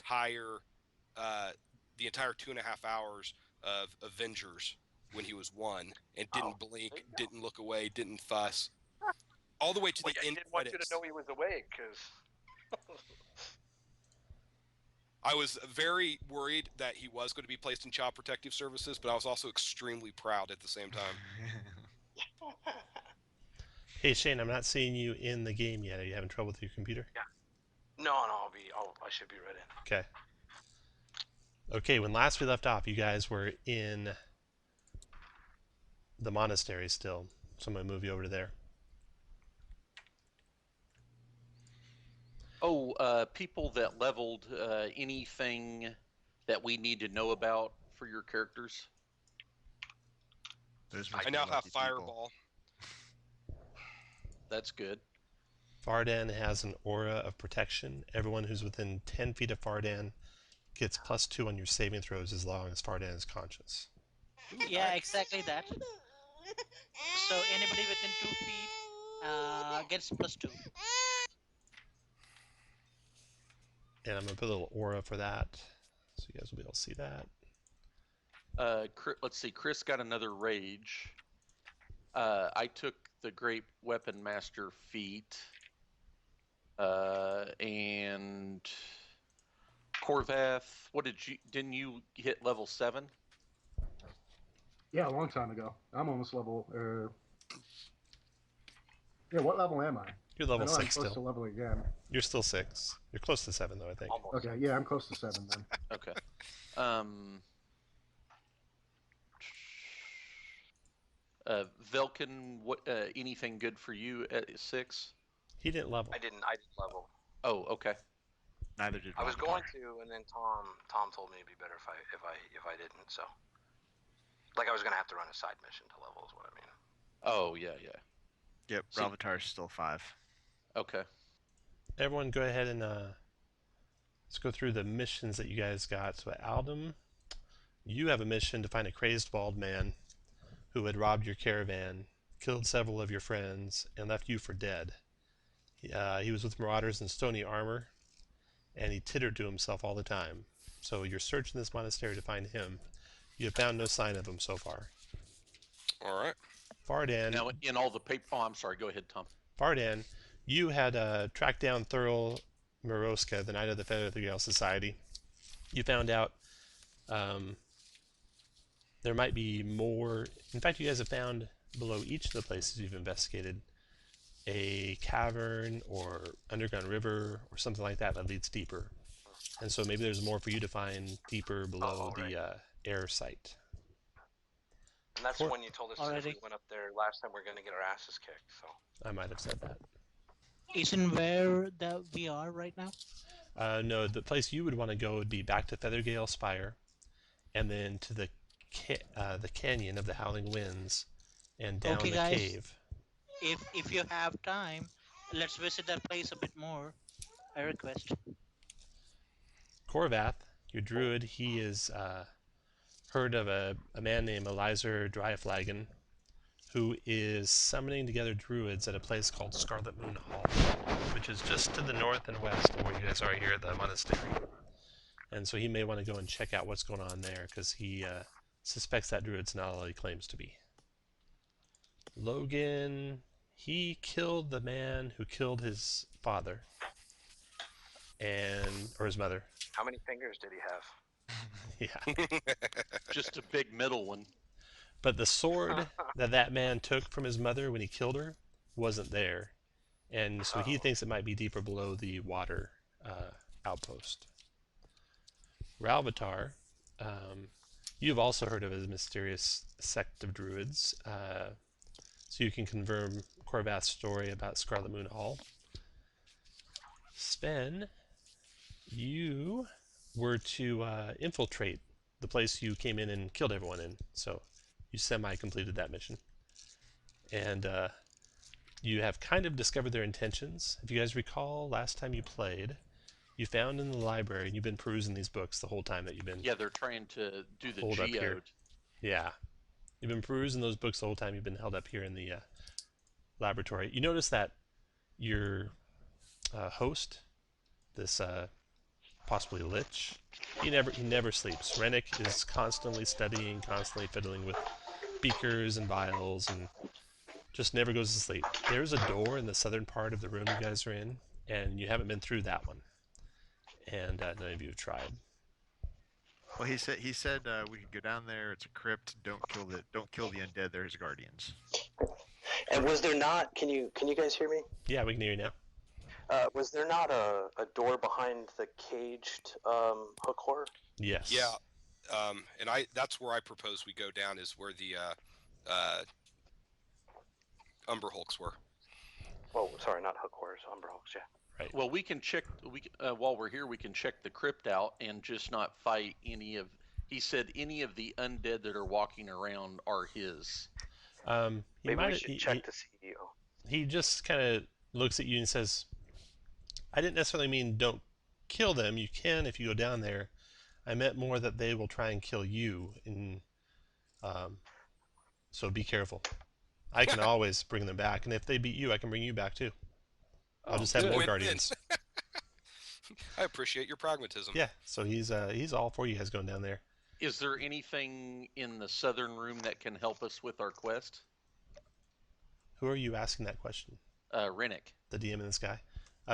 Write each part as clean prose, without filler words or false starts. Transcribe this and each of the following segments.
entire 2.5 hours of Avengers when he was 1 and didn't blink, didn't look away, didn't fuss, all the way to the end didn't credits. want you to know he was awake because I was very worried that he was going to be placed in Child Protective Services, but I was also extremely proud at the same time. Hey Shane, I'm not seeing you in the game yet. Are you having trouble with your computer? Yeah. No, I should be ready. Okay. Okay, when last we left off, you guys were in the monastery still. So I'm going to move you over to there. Oh, people that leveled, anything that we need to know about for your characters? I now have Fireball. That's good. Fardan has an aura of protection. Everyone who's within 10 feet of Fardan gets +2 on your saving throws as long as Fardan is conscious. Yeah, exactly that. So anybody within 2 feet gets +2. And I'm going to put a little aura for that, so you guys will be able to see that. Let's see, Chris got another rage. I took the Great Weapon Master feat. And Corvath, didn't you hit level 7? Yeah, a long time ago. I'm almost level, yeah, what level am I? You're level I know 6 I'm close still. to level again. You're still 6. You're close to 7 though, I think. Almost. Okay, yeah, I'm close to 7 then. Okay. Velkin, what? Anything good for you at 6? He didn't level. I didn't level. Oh, okay. Neither did I was Robert. going to, and then Tom told me it'd be better if I didn't. So, like, I was gonna have to run a side mission to level, is what I mean. Oh, yeah. Yep, See- Ravatar is still 5. Okay. Everyone go ahead and let's go through the missions that you guys got. So Aldum, you have a mission to find a crazed bald man who had robbed your caravan, killed several of your friends, and left you for dead. He was with marauders in stony armor, and he tittered to himself all the time. So you're searching this monastery to find him. You have found no sign of him so far. All right. Fardan. Now, in all the paper... Oh, I'm sorry. Go ahead, Tom. Fardan, you had tracked down Thurl Moroska, the Knight of the Feathergale Society. You found out there might be more. In fact, you guys have found below each of the places you've investigated a cavern or underground river or something like that that leads deeper. And so maybe there's more for you to find deeper below the air site. And that's when you told us if we went up there last time we're going to get our asses kicked. So I might have said that. Isn't where that we are right now? No, the place you would want to go would be back to Feathergale Spire, and then to the canyon of the Howling Winds, and down the guys. cave. If you have time, let's visit that place a bit more. I request. Corvath, your druid, he is heard of a man named Elizur Dryflagon, who is summoning together druids at a place called Scarlet Moon Hall, which is just to the north and west of where you guys are here at the monastery. And so he may want to go and check out what's going on there, because he suspects that druid's not all he claims to be. Logan, he killed the man who killed his father, or his mother. how many fingers did he have? Yeah. Just a big middle one. But the sword that man took from his mother when he killed her wasn't there. And so he thinks it might be deeper below the water outpost. Ralvatar, you've also heard of a mysterious sect of druids. So you can confirm Corvath's story about Scarlet Moon Hall. Sven, you were to infiltrate the place you came in and killed everyone in. So you semi-completed that mission. And you have kind of discovered their intentions. If you guys recall, last time you played, you found in the library, and you've been perusing these books the whole time that you've been... Yeah, they're trying to do the Hold up here. geode. Yeah. You've been perusing those books the whole time you've been held up here in the laboratory. You notice that your host, this possibly Lich. He never sleeps. Rennick is constantly studying, constantly fiddling with beakers and vials, and just never goes to sleep. There's a door in the southern part of the room you guys are in, and you haven't been through that one. And none of you have tried. Well, he said we could go down there. It's a crypt. Don't kill the undead. They're his guardians. And was there not? Can you guys hear me? Yeah, we can hear you now. Was there not a door behind the caged hook horror? Yes. Yeah, and that's where I propose we go down, is where the Umber Hulks were. Oh, sorry, not hook horrors, Umber Hulks. Yeah. Right. Well, we can check. While we're here, we can check the crypt out and just not fight any of. He said any of the undead that are walking around are his. Maybe we should check the CEO. He just kind of looks at you and says, "I didn't necessarily mean don't kill them. You can if you go down there. I meant more that they will try and kill you, and so be careful. I can always bring them back, and if they beat you, I can bring you back too. I'll just have more Win-win. guardians." I appreciate your pragmatism. Yeah, so he's all for you guys going down there. Is there anything in the southern room that can help us with our quest? Who are you asking that question? Rennick. The DM in the sky?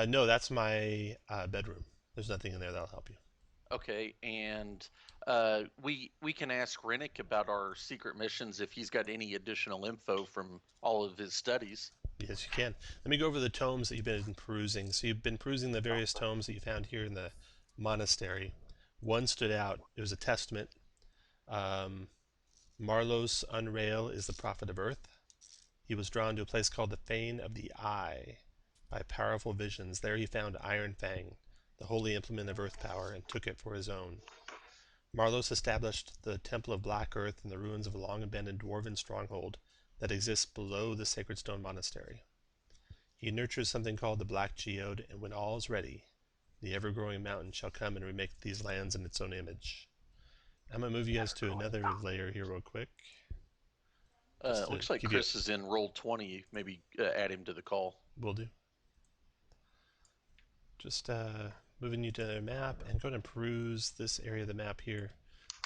No, that's my bedroom. There's nothing in there that'll help you. Okay, and we can ask Rennick about our secret missions if he's got any additional info from all of his studies. Yes, you can. Let me go over the tomes that you've been perusing. So you've been perusing the various tomes that you found here in the monastery. One stood out. It was a testament. Marlos Unrail is the prophet of Earth. He was drawn to a place called the Fane of the Eye by powerful visions. There he found Iron Fang, the holy implement of earth power, and took it for his own. Marlos established the Temple of Black Earth in the ruins of a long-abandoned dwarven stronghold that exists below the Sacred Stone Monastery. He nurtures something called the Black Geode, and when all is ready, the ever-growing mountain shall come and remake these lands in its own image. I'm going to move you guys to another layer here real quick. It looks like Chris is in roll 20. Maybe add him to the call. Will do. Just moving you to the map, and go ahead and peruse this area of the map here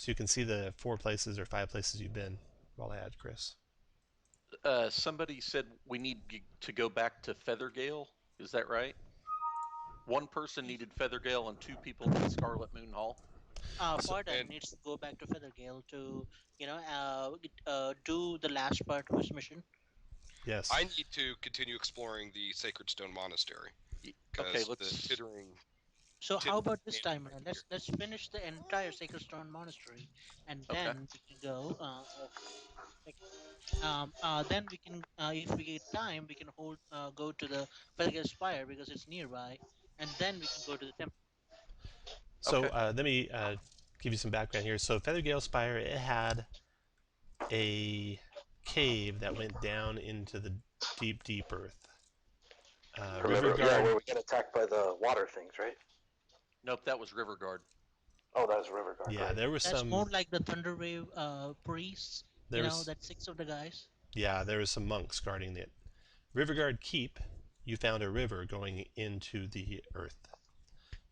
so you can see the 4 places or 5 places you've been while I add Chris. Somebody said we need to go back to Feathergale. Is that right? One person needed Feathergale and 2 people need Scarlet Moon Hall. PotA needs to go back to Feathergale to, do the last part of his mission. Yes. I need to continue exploring the Sacred Stone Monastery. Okay, So how about this time? Let's finish the entire Sacred Stone Monastery, and then we can go. Then we can, if we get time, we can go to the Feathergale Spire because it's nearby, and then we can go to the temple. So let me give you some background here. So Feathergale Spire, it had a cave that went down into the deep, deep earth. Remember, where we get attacked by the water things, right? Nope, that was Riverguard. Oh, that was Riverguard. Yeah, right. there was That's some. more like the Thunderwave priests. That 6 of the guys. Yeah, there was some monks guarding it. Riverguard Keep, you found a river going into the earth.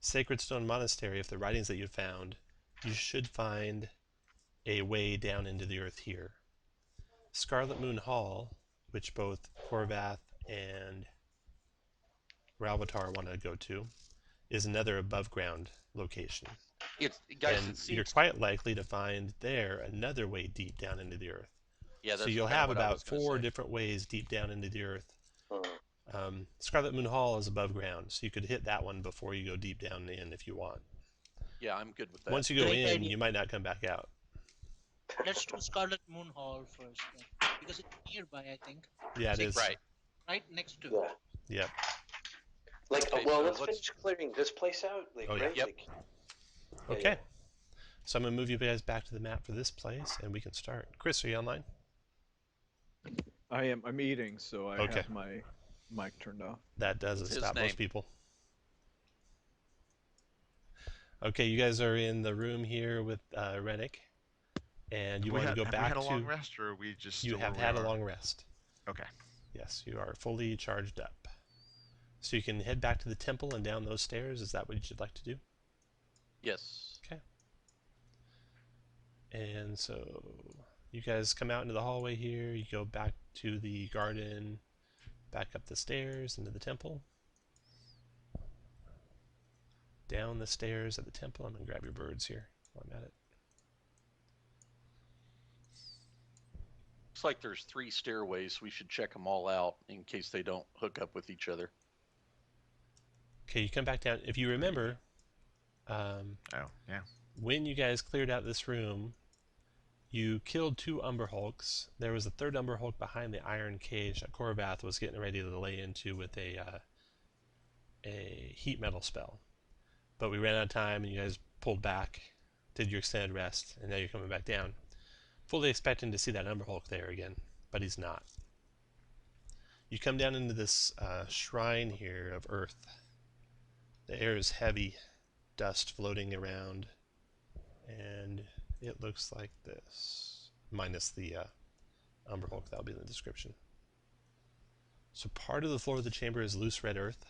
Sacred Stone Monastery, if the writings that you found, you should find a way down into the earth here. Scarlet Moon Hall, which both Korvath and Ralvatar want to go to, is another above ground location. You're quite likely to find there another way deep down into the earth. Yeah, so you'll have about 4 different ways deep down into the earth. Scarlet Moon Hall is above ground, so you could hit that one before you go deep down in if you want. Yeah, I'm good with that. Once you go in, you might not come back out. Let's do Scarlet Moon Hall first, because it's nearby, I think. Yeah, it is. Right next to. Yeah. Let's finish clearing this place out. Right? Yep. Okay. So I'm going to move you guys back to the map for this place, and we can start. Chris, are you online? I am. I'm eating, so I have my mic turned off. That doesn't stop most people. Okay, you guys are in the room here with Rennick, and you want to go back to... We had a long rest, or we just... You have had a long rest. Okay. Yes, you are fully charged up. So you can head back to the temple and down those stairs. Is that what you'd like to do? Yes. Okay. And so you guys come out into the hallway here. You go back to the garden, back up the stairs into the temple. Down the stairs at the temple. I'm going to grab your birds here while I'm at it. Looks like there's 3 stairways. We should check them all out in case they don't hook up with each other. Okay, you come back down. If you remember, Oh, yeah. when you guys cleared out this room, you killed 2 Umber Hulks. There was a 3rd Umber Hulk behind the iron cage that Korvath was getting ready to lay into with a heat metal spell. But we ran out of time, and you guys pulled back, did your extended rest, and now you're coming back down. Fully expecting to see that Umber Hulk there again, but he's not. You come down into this shrine here of earth. The air is heavy, dust floating around, and it looks like this, minus the Umber Hulk. That'll be in the description. So part of the floor of the chamber is loose red earth.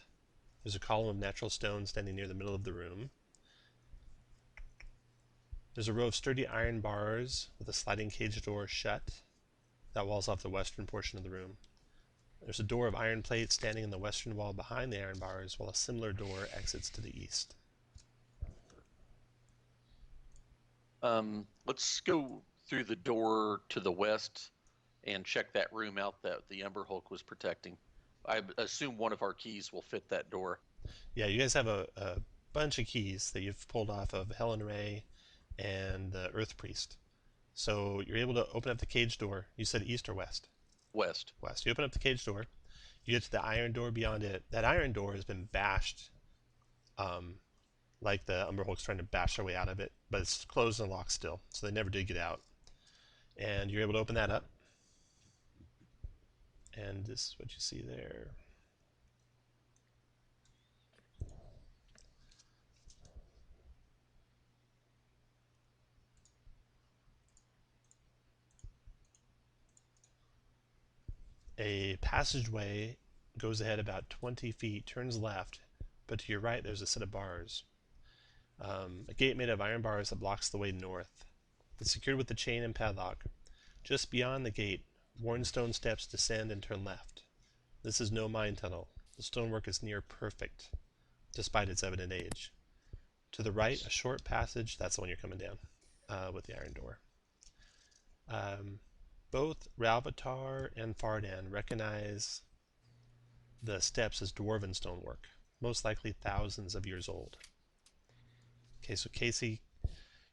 There's a column of natural stone standing near the middle of the room. There's a row of sturdy iron bars with a sliding cage door shut that walls off the western portion of the room. There's a door of iron plates standing in the western wall behind the iron bars, while a similar door exits to the east. Let's go through the door to the west and check that room out that the Umber Hulk was protecting. I assume one of our keys will fit that door. Yeah, you guys have a bunch of keys that you've pulled off of Helen Ray and the Earth Priest. So you're able to open up the cage door. You said east or west? West. West. You open up the cage door. You get to the iron door beyond it. That iron door has been bashed, like the Umber Hulk's trying to bash their way out of it, but it's closed and locked still, so they never did get out. And you're able to open that up. And this is what you see there. A passageway goes ahead about 20 feet, turns left, but to your right there's a set of bars. A gate made of iron bars that blocks the way north. It's secured with a chain and padlock. Just beyond the gate, worn stone steps descend and turn left. This is no mine tunnel. The stonework is near perfect, despite its evident age. To the right, a short passage. That's the one you're coming down with the iron door. Both Ralvatar and Fardan recognize the steps as dwarven stonework, most likely thousands of years old. Okay, so Casey,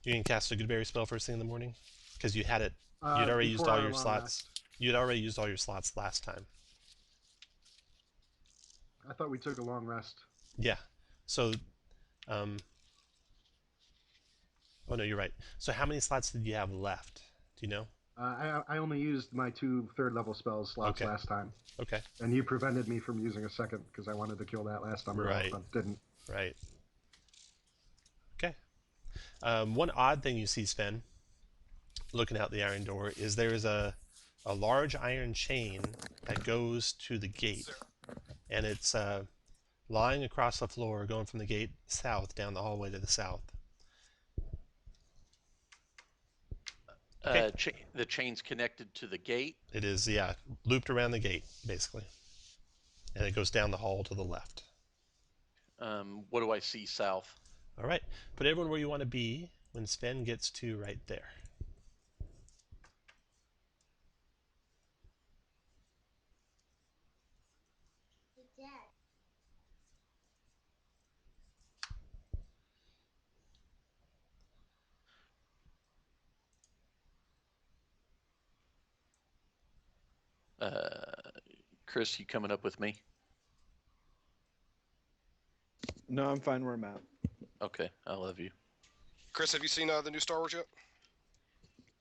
you can cast a Goodberry spell first thing in the morning? Because you had it. You'd already used all your slots. You'd already used all your slots last time. I thought we took a long rest. Yeah. So, oh no, you're right. So how many slots did you have left? Do you know? I only used my 2 third-level spells slots last time. Okay. And you prevented me from using a second because I wanted to kill that last number. Right. But didn't. Right. Okay. One odd thing you see, Sven, looking out the iron door, is there is a large iron chain that goes to the gate. And it's lying across the floor, going from the gate south down the hallway to the south. Okay. The chain's connected to the gate? It is, yeah, looped around the gate, basically. And it goes down the hall to the left. What do I see south? All right. Put everyone where you want to be when Sven gets to right there. Chris, you coming up with me? No, I'm fine where I'm at. Okay, I love you. Chris, have you seen the new Star Wars yet?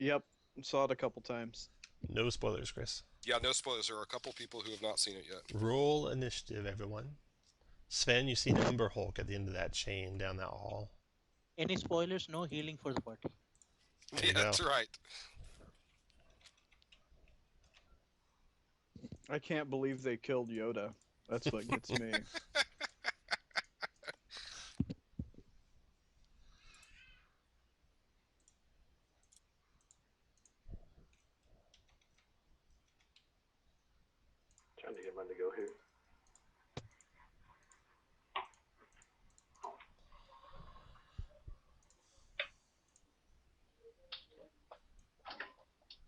Yep, saw it a couple times. No spoilers, Chris. Yeah, no spoilers. There are a couple people who have not seen it yet. Roll initiative, everyone. Sven, you see an Umber Hulk at the end of that chain down that hall. Any spoilers? No healing for the party. There you Yeah, that's right. I can't believe they killed Yoda. That's what gets me. trying to get mine to go here.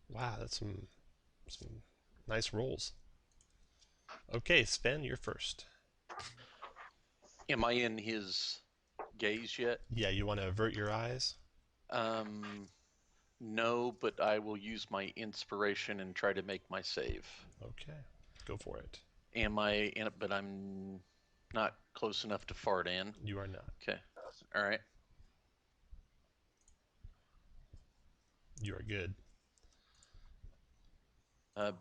Wow, that's some nice rolls. Okay, Sven, you're first. Am I in his gaze yet? Yeah, you want to avert your eyes? No, but I will use my inspiration and try to make my save. Okay, go for it. Am I in it? But I'm not close enough to fart in. You are not. Okay. All right. You are good.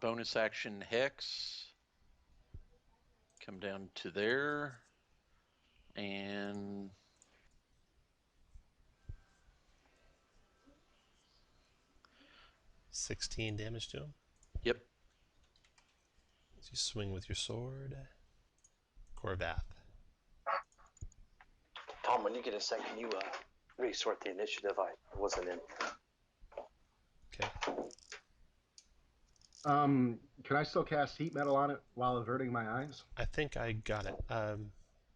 Bonus action Hex. Come down to there. And 16 damage to him. yep. So you swing with your sword. Corvath. Tom, when you get a second, you resort the initiative. I wasn't in. Okay. Can I still cast heat metal on it while averting my eyes? I think I got it.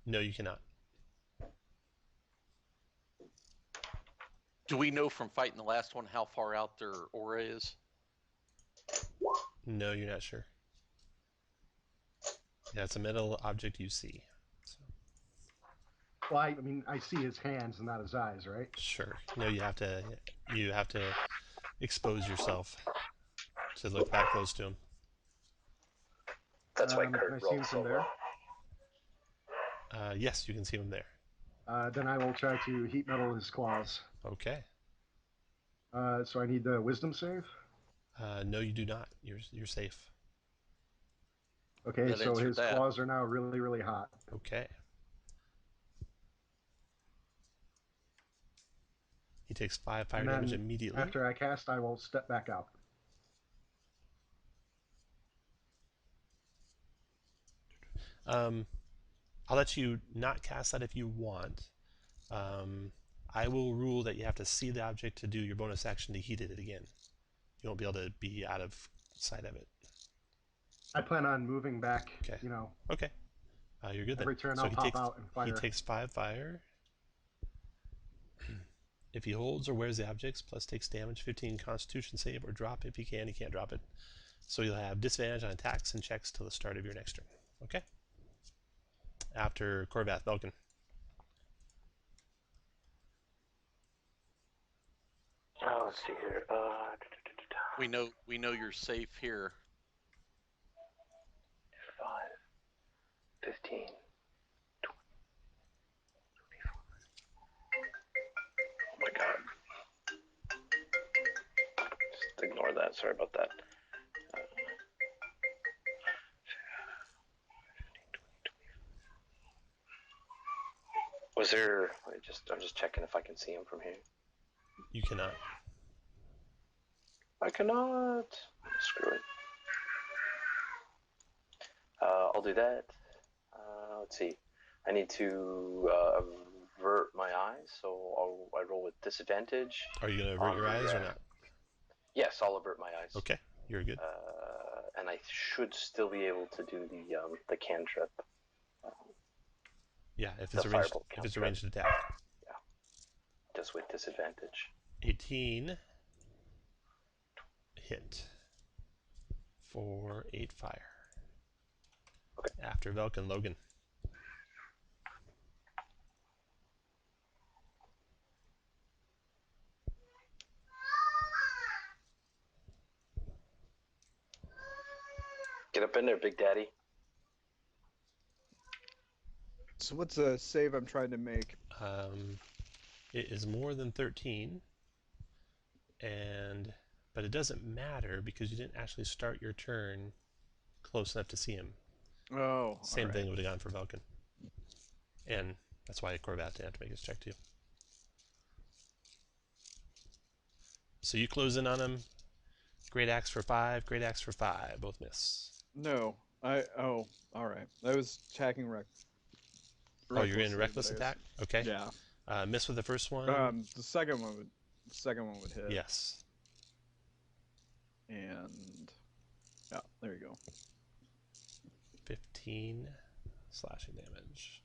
No, you cannot. Do we know from fighting the last one how far out their aura is? No, you're not sure. Yeah, it's a metal object you see. So. Well, I mean, I see his hands and not his eyes, right? Sure. No, you have to expose yourself to look that close to him. That's why Can Kurt I see rolled him so from there? well. Yes, you can see him there. Then I will try to heat metal his claws. Okay. So I need the wisdom save? No, you do not. You're safe. Okay, That so answered his that. claws are now really, really hot. Okay. He takes 5 fire And damage then immediately. after I cast, I will step back out. I'll let you not cast that if you want. I will rule that you have to see the object to do your bonus action to heat it again. You won't be able to be out of sight of it. I plan on moving back, Okay. you know. Okay. You're good then. Every turn So I'll he pop takes, out and fire. He takes 5 fire. If he holds or wears the objects, plus takes damage, 15 Constitution save, or drop if he can. He can't drop it. So you'll have disadvantage on attacks and checks till the start of your next turn. Okay? After Corvath, Belkin. Oh, let's see here. We know you're safe here. 5, 15, 20, 24. Oh my god. Just ignore that. Sorry about that. Was there? I'm just checking if I can see him from here. You cannot. I cannot. Screw it. I'll do that. Let's see. I need to avert my eyes, so I roll with disadvantage. Are you going to avert your eyes or not? Yes, I'll avert my eyes. Okay, you're good. And I should still be able to do the cantrip. Yeah, if it's a ranged attack. Yeah, just with disadvantage. 18 hit for 8 fire. Okay. After Velkin, Logan. Get up in there, Big Daddy. So what's the save I'm trying to make? It is more than 13, but it doesn't matter because you didn't actually start your turn close enough to see him. Oh, Same thing would have gone for Velkin. And that's why Corvath didn't have to make his check too. So you close in on him. Great axe for 5, great axe for 5. Both miss. No, all right. I was attacking Oh, you're in reckless attack? Okay. Yeah. Miss with the first one? The second one would hit. Yes. And yeah, there you go. 19 slashing damage.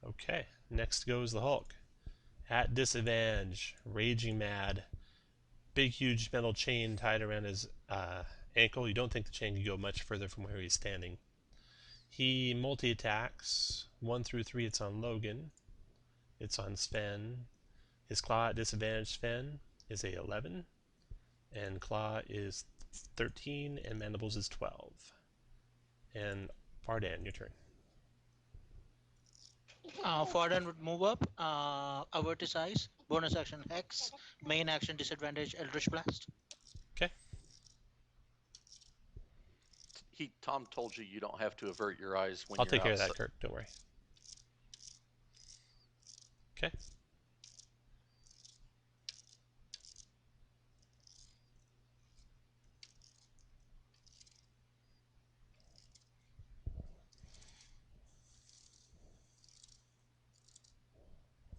Okay, next goes the Hulk. At disadvantage, raging mad. Big, huge metal chain tied around his ankle. You don't think the chain can go much further from where he's standing. He multi-attacks. 1 through 3, it's on Logan. It's on Sven. His claw at disadvantage, Sven, is a 11. And claw is 13, and mandibles is 12. And Vardan, your turn. Forden would move up, avert his eyes, bonus action Hex, main action disadvantage Eldritch Blast. Okay. Tom told you don't have to avert your eyes when I'll you're take care of outside. that, Kirk. Don't worry. Okay.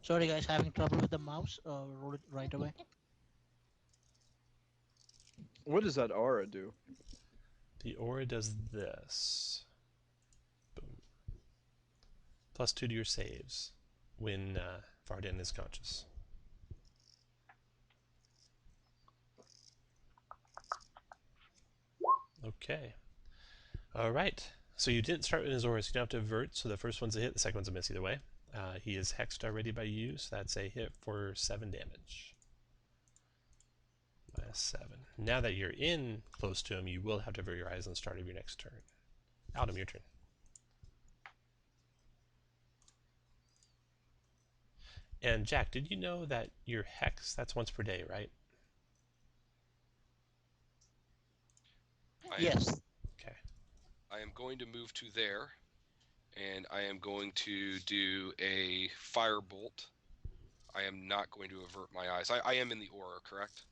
Sorry guys, having trouble with the mouse. Roll it right away. What does that aura do? The aura does this. Boom. +2 to your saves when Vardan is conscious. Okay. All right. So you didn't start with his aura, so you don't have to avert. So the first one's a hit, the second one's a miss either way. He is hexed already by you, so that's a hit for 7 damage. -7. Now that you're in close to him, you will have to avert your eyes on the start of your next turn. Adam, your turn. And Jack, did you know that your hex, that's once per day, right? Yes. Okay. I am going to move to there, and I am going to do a firebolt. I am not going to avert my eyes. I am in the aura, correct?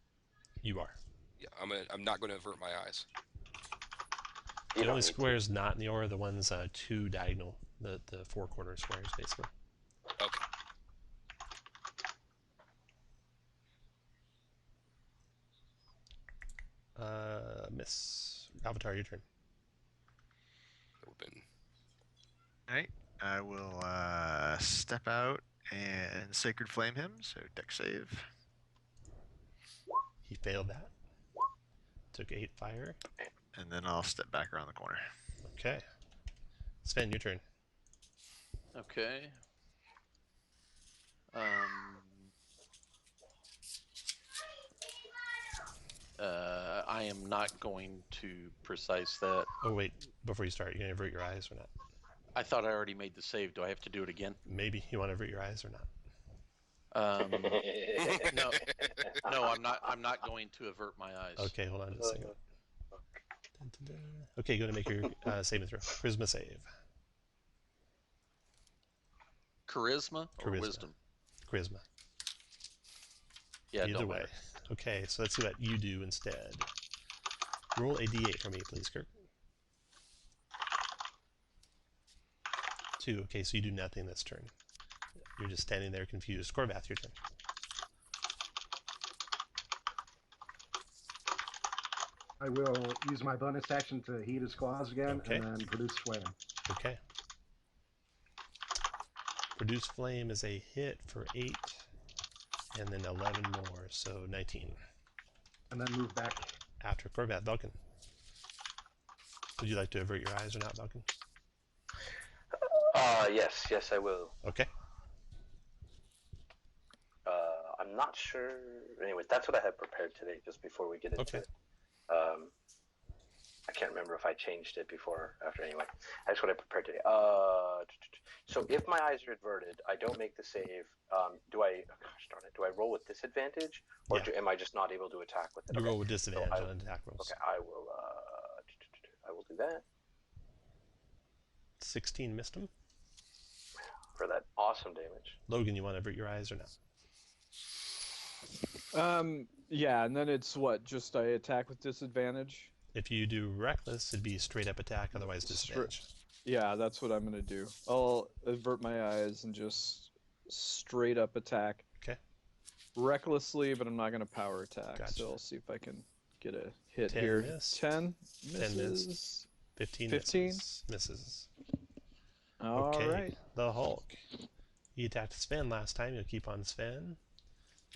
You are. Yeah, I'm not going to avert my eyes. The only squares not in the aura are the ones 2 diagonal, the 4 corner squares, basically. Okay. Miss. Avatar, your turn. That would have been... Alright, I will step out and Sacred Flame him, so deck save. He failed that. Took 8 fire. And then I'll step back around the corner. Okay. Sven, your turn. Okay. I am not going to precise that. Oh, wait. Before you start, you going to avert your eyes or not? I thought I already made the save. Do I have to do it again? Maybe. You want to avert your eyes or not? No, I'm not going to avert my eyes. Okay, hold on just a second. Okay, go to make your saving throw. Charisma save. Charisma or Charisma. wisdom? Charisma. Yeah, Either don't way. matter. Okay, so let's see what you do instead. Roll a d8 for me, please, Kirk. 2. Okay, so you do nothing this turn. You're just standing there confused. Corvath, your turn. I will use my bonus action to heat his claws again, Okay. and then produce flame. Okay. Produce flame is a hit for 8, and then 11 more, so 19. And then move back. After Corvath, Vulcan. Would you like to avert your eyes or not, Vulcan? Yes, I will. Okay. I'm not sure. Anyway, that's what I had prepared today, just before we get into it. I can't remember if I changed it before or after. Anyway, that's what I prepared today. So if my eyes are averted, I don't make the save. Do I? Gosh darn it! Do I roll with disadvantage, or am I just not able to attack with it? You roll with disadvantage on attack rolls. Okay, I will. I will do that. 16 missed him. For that awesome damage. Logan, you want to avert your eyes or not? Yeah, and then it's what? Just I attack with disadvantage? If you do reckless, it'd be straight up attack, otherwise disadvantage. Yeah, that's what I'm gonna do. I'll avert my eyes and just straight up attack. Okay. Recklessly, but I'm not gonna power attack. Gotcha. So I'll see if I can get a hit 10 here. missed. 10 10 misses. missed. 15 15? misses. All Okay, right. the Hulk. He attacked Sven last time. He'll keep on Sven.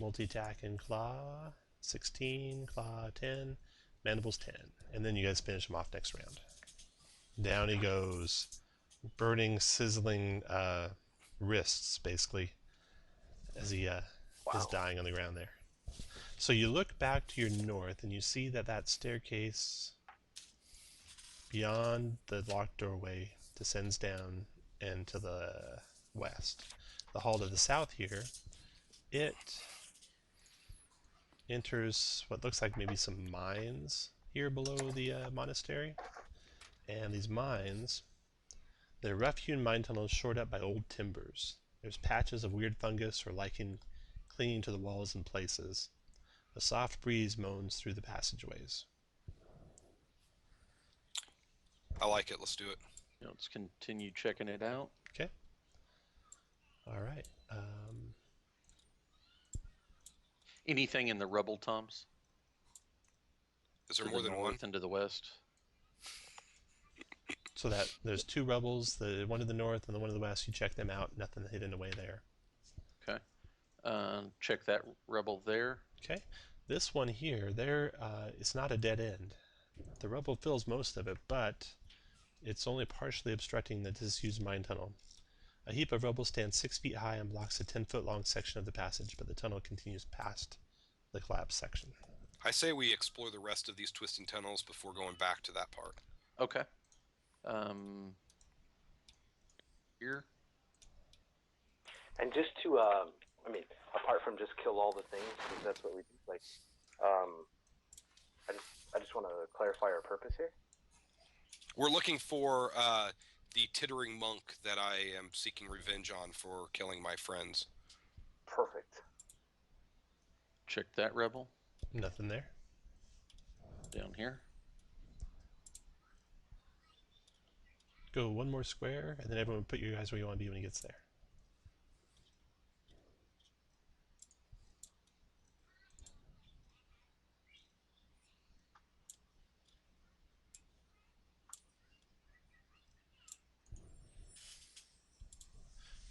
Multi-attack and claw. 16, claw 10, mandibles 10. And then you guys finish him off next round. Down he goes. Burning, sizzling wrists, basically, as he is dying on the ground there. So you look back to your north, and you see that staircase beyond the locked doorway descends down and to the west. The hall to the south here, it enters what looks like maybe some mines here below the monastery. And these mines, they're rough-hewn mine tunnels shored up by old timbers. There's patches of weird fungus or lichen clinging to the walls in places. A soft breeze moans through the passageways. I like it. Let's do it. Let's continue checking it out. Okay. All right. Anything in the rubble, Toms? Is there To more the than north one? and to the west? So that there's two rebels, the one to the north and the one to the west. You check them out. Nothing hidden away there. Okay. Check that rebel there. Okay. This one here, it's not a dead end. The rubble fills most of it, but it's only partially obstructing the disused mine tunnel. A heap of rubble stands 6 feet high and blocks a 10-foot-long section of the passage, but the tunnel continues past the collapsed section. I say we explore the rest of these twisting tunnels before going back to that part. Okay. Here. And just to, apart from just kill all the things, because that's what we do. Like, I just want to clarify our purpose here. We're looking for the tittering monk that I am seeking revenge on for killing my friends. Perfect. Check that rebel. Nothing there. Down here. Go one more square, and then everyone put you guys where you want to be when he gets there.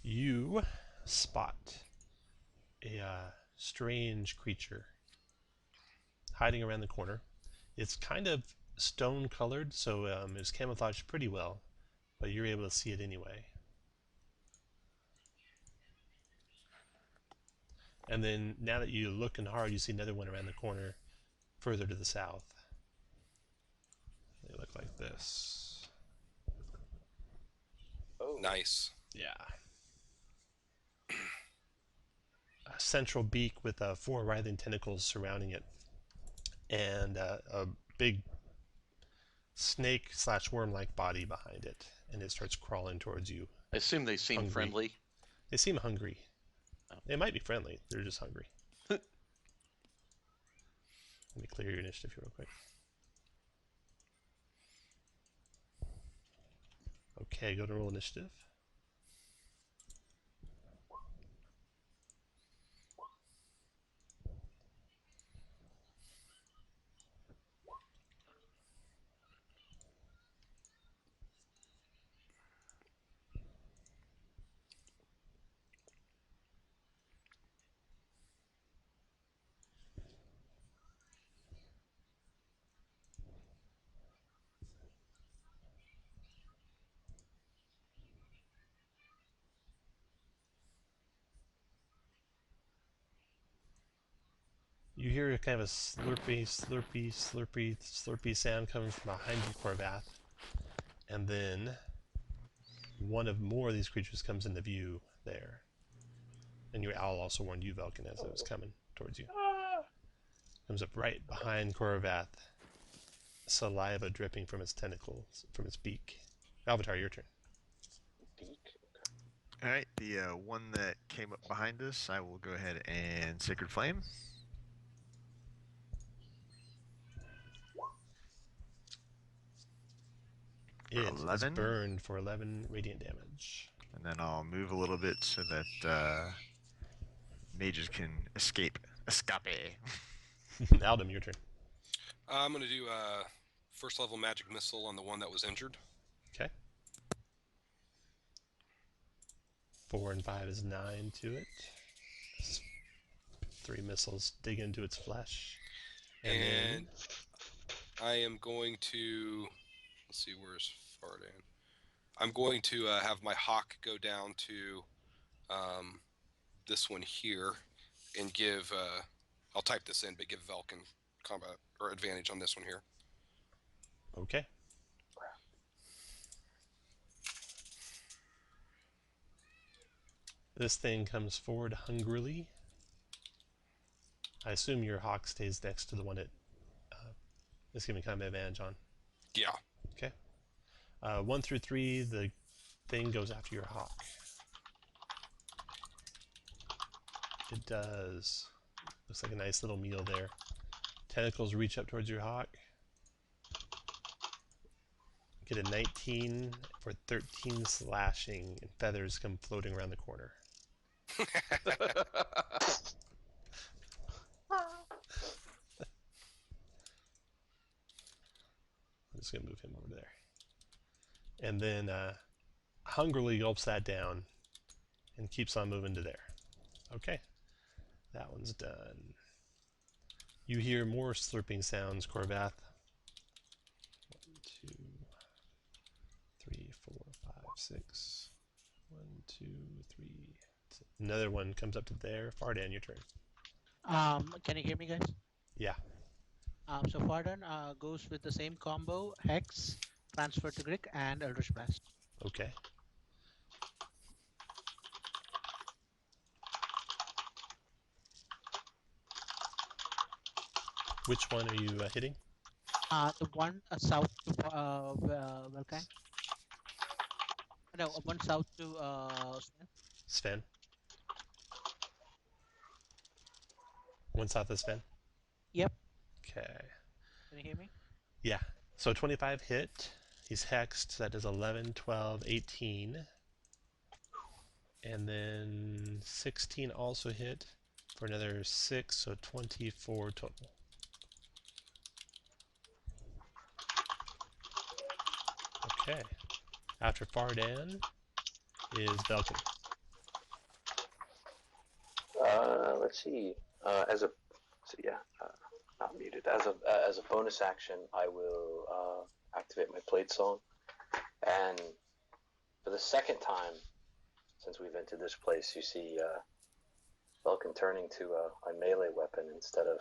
You spot a strange creature hiding around the corner. It's kind of stone colored, so it's camouflaged pretty well, but you're able to see it anyway. And then now that you look hard, you see another one around the corner further to the south. They look like this. Oh. Nice. Yeah. A central beak with 4 writhing tentacles surrounding it, and a big snake/worm-like body behind it, and it starts crawling towards you. I assume they seem Hungry. friendly. They seem hungry. Oh. They might be friendly. They're just hungry. Let me clear your initiative here real quick. Okay, go to roll initiative. You hear a kind of a slurpy, slurpy, slurpy, slurpy sound coming from behind you, Corvath. And then one of more of these creatures comes into view there. And your owl also warned you, Velkin, as it was coming towards you. Comes up right behind Corvath, saliva dripping from its tentacles, from its beak. Alvatar, your turn. Alright, the one that came up behind us, I will go ahead and Sacred Flame. It is 11. burned for 11 radiant damage. And then I'll move a little bit so that mages can escape. Escape. Aldum, your turn. I'm going to do a first level magic missile on the one that was injured. Okay. 4 and 5 is 9 to it. 3 missiles dig into its flesh. And then I am going to, let's see, where's Fardan? I'm going to have my hawk go down to this one here and give, I'll type this in, but give Velkin combat or advantage on this one here. Okay. This thing comes forward hungrily. I assume your hawk stays next to the one it is giving combat advantage on. Yeah. Okay. 1 through 3, the thing goes after your hawk. It does. Looks like a nice little meal there. Tentacles reach up towards your hawk. Get a 19 for 13 slashing, and feathers come floating around the corner. I'm just going to move him over there. And then hungrily gulps that down and keeps on moving to there. Okay. That one's done. You hear more slurping sounds, Corvath. 1, 2, 3, 4, 5, 6. 1, 2, 3. Another one comes up to there. Fardan, your turn. Can you hear me, guys? Yeah. So Fardan goes with the same combo: Hex, Transfer to Grick, and Eldritch Blast. Okay. Which one are you hitting? The one south to Velkan. No, one south to Sven. Sven. One south of Sven? Yep. Okay. Can you hear me? Yeah. So 25 hit. He's hexed. So that does 11, 12, 18. And then 16 also hit for another 6, so 24 total. Okay. After Fardan is Velkin. Let's see. Not muted. As a bonus action, I will activate my Blade Song, and for the second time since we've entered this place, you see Velkin turning to a melee weapon instead of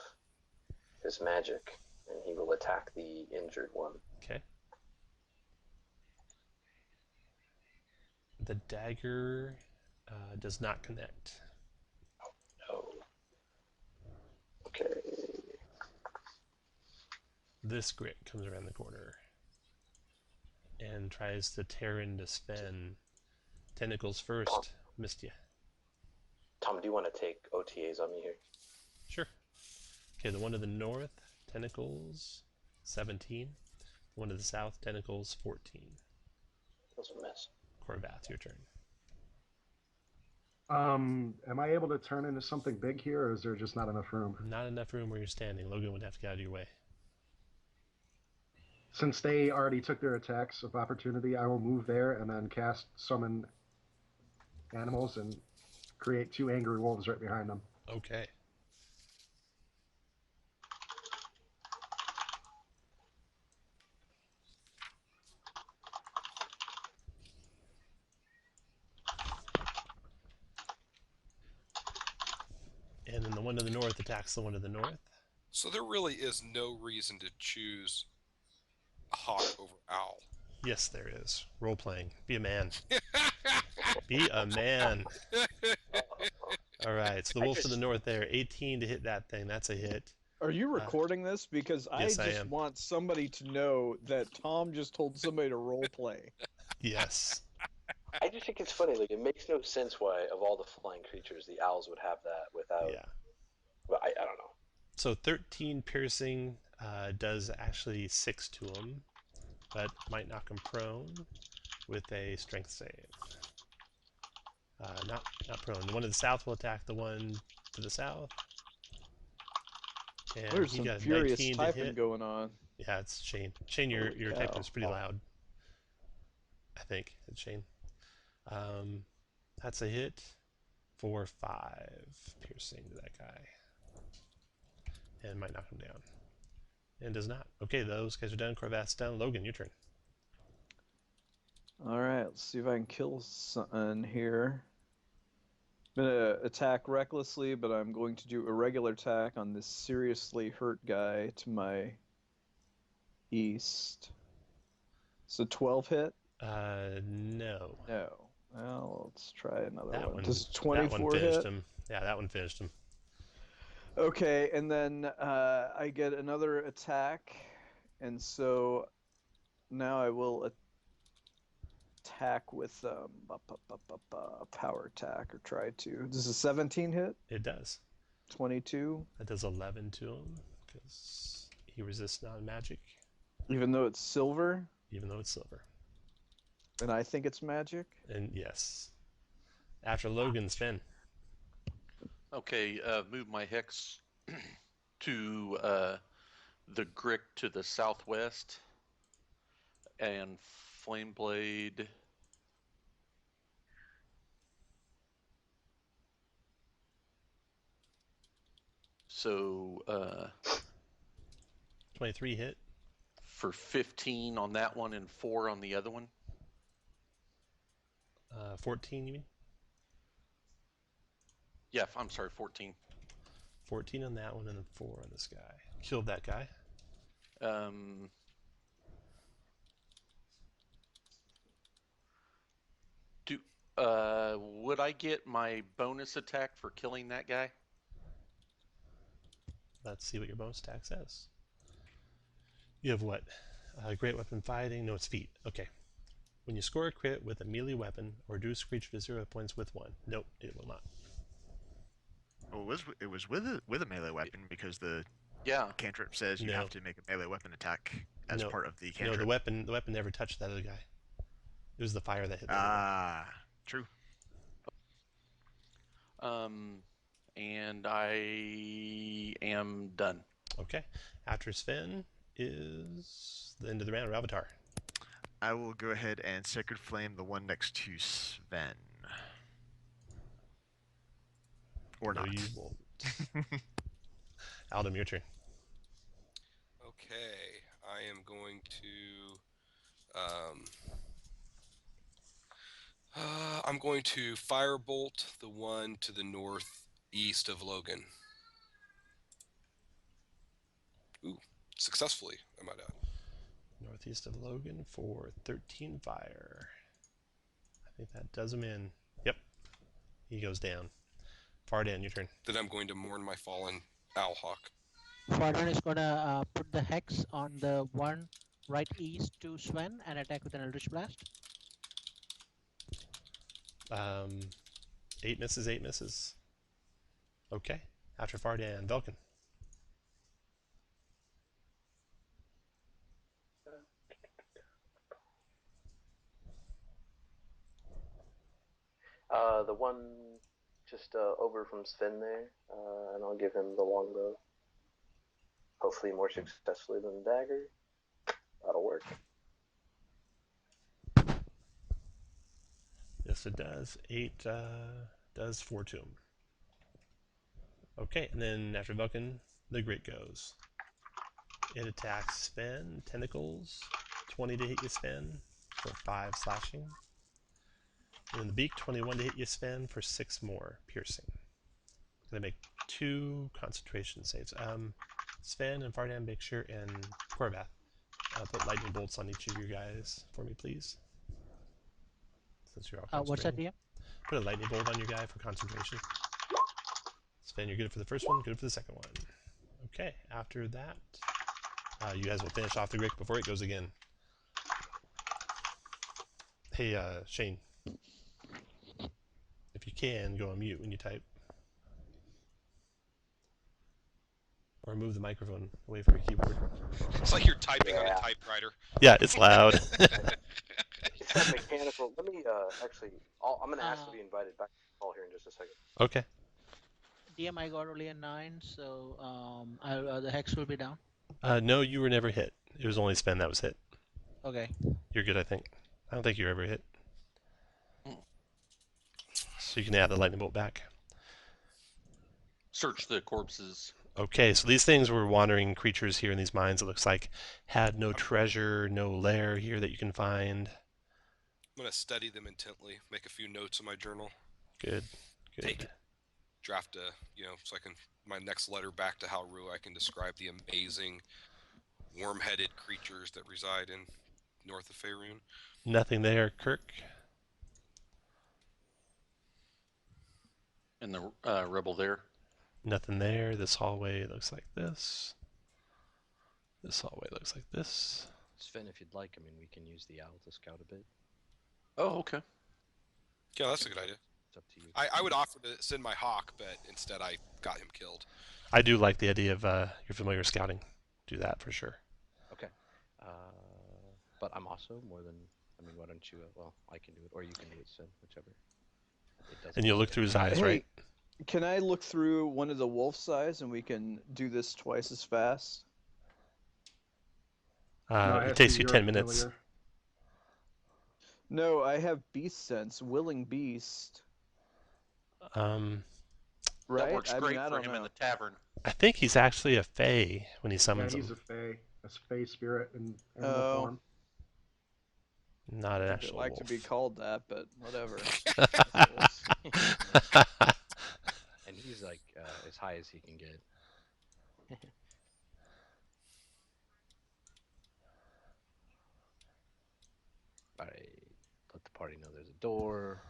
his magic, and he will attack the injured one. Okay. The dagger does not connect. Oh. Okay. This grit comes around the corner and tries to tear into Sven. Tentacles first. Tom. Missed you. Tom, do you want to take OTAs on me here? Sure. Okay, the one to the north, tentacles, 17. The one to the south, tentacles, 14. That's a mess. Corvath, your turn. Am I able to turn into something big here, or is there just not enough room? Not enough room where you're standing. Logan would have to get out of your way. Since they already took their attacks of opportunity, I will move there and then cast Summon Animals and create 2 angry wolves right behind them. Okay. And then the one to the north attacks the one to the north. So there really is no reason to choose Hawk over Owl. Yes, there is. Role-playing. Be a man. Be a man. All right, so the wolf to the north there, 18 to hit that thing. That's a hit. Are you recording this? Because yes, I just want somebody to know that Tom just told somebody to role play. Yes. I just think it's funny. Like, it makes no sense why, of all the flying creatures, the owls would have that without. Yeah. Well, I don't know. So 13 piercing does actually 6 to him, but might knock him prone with a strength save. Not prone. The one to the south will attack the one to the south. And There's he some got a furious 19 to typing hit. going on. Yeah, it's Shane. Shane, your Holy typing cow. is pretty loud. I think it's Shane. That's a hit for 5 piercing to that guy, and might knock him down. And does not. Okay, those guys are done. Corvat's done. Logan, your turn. Alright, let's see if I can kill something here. I'm gonna attack recklessly, but I'm going to do a regular attack on this seriously hurt guy to my east. So 12 hit? No. No. Well, let's try another That one. Does that 24 one finished hit? him. Yeah, that one finished him. Okay, and then I get another attack, and so now I will attack with power attack, or try to. Does a 17 hit? It does. 22? That does 11 to him, because he resists non-magic. Even though it's silver? Even though it's silver. And I think it's magic? And yes. After Logan, Sven. Okay, move my hex to the Grick to the southwest, and Flame Blade. So 23 hit. For 15 on that one and 4 on the other one. 14, you mean? Yeah, I'm sorry, 14. 14 on that one and then 4 on this guy. Killed that guy. Would I get my bonus attack for killing that guy? Let's see what your bonus attack says. You have what? Great weapon fighting. No, it's feat. Okay. When you score a crit with a melee weapon or reduce creature to 0 points with 1. Nope, it will not. Well, it was with a melee weapon, because the cantrip says you have to make a melee weapon attack as part of the cantrip. No, the weapon never touched that other guy. It was the fire that hit the other guy. True. And I am done. Okay. After Sven is the end of the round, Ravatar. I will go ahead and Sacred Flame the one next to Sven. Or no, not. You won't. Aldum, your turn. Okay, I am going to I'm going to firebolt the one to the northeast of Logan. Ooh, successfully, I might add. Northeast of Logan for 13 fire. I think that does him in. Yep. He goes down. Fardan, your turn. Then I'm going to mourn my fallen Owlhawk. Fardan is gonna put the hex on the one right east to Sven and attack with an Eldritch Blast. 8 misses, 8 misses. Okay. After Fardan, Velkin. The one just over from Sven there, and I'll give him the longbow. Hopefully more successfully than the dagger. That'll work. Yes, it does. 8 does 4 to him. Okay, and then after Vulcan, the Grit goes. It attacks Sven, tentacles, 20 to hit you, Sven, for 5 slashing. And then the beak, 21 to hit you, Sven, for 6 more piercing. Gonna make 2 concentration saves. Sven and Fardan, make sure, and Korvath, put lightning bolts on each of your guys for me, please. Since you're all What's that, DM? Put a lightning bolt on your guy for concentration. Sven, you're good for the first one, good for the second one. Okay, after that, you guys will finish off the Grick before it goes again. Hey, Shane. If you can, go on mute when you type. Or move the microphone away from your keyboard. It's like you're typing on a typewriter. Yeah, it's loud. It's that mechanical. Let me actually. I'm going to ask to be invited back to the call here in just a second. Okay. DM, I got only a 9, so the hex will be down. No, you were never hit. It was only Sven that was hit. Okay. You're good, I think. I don't think you were ever hit. So you can add the lightning bolt back. Search the corpses. Okay, so these things were wandering creatures here in these mines, it looks like. Had no treasure, no lair here that you can find. I'm going to study them intently, make a few notes in my journal. Good, good. Draft a, so I can, my next letter back to Halru, I can describe the amazing worm-headed creatures that reside in north of Faerun. Nothing there, Kirk. And the rebel there. Nothing there. This hallway looks like this. This hallway looks like this. Sven, if you'd like, we can use the owl to scout a bit. Oh, okay. Yeah, that's a good idea. It's up to you. I would offer to send my hawk, but instead I got him killed. I do like the idea of your familiar scouting. Do that for sure. Okay. But I'm also more than... why don't you... well, I can do it, or you can do it, Sven, whichever. And you'll look through his eyes, right? Can I look through one of the wolf's eyes and we can do this twice as fast? It takes you 10 minutes. Familiar. No, I have beast sense, willing beast. Um, Right? That works great I for don't him know. in the tavern. I think he's actually a fae when he Yeah, summons he's him. a fae spirit in animal Oh. form. Not an I'd actual like wolf. to be called that, but whatever. And he's like as high as he can get. Alright, let the party know there's a door.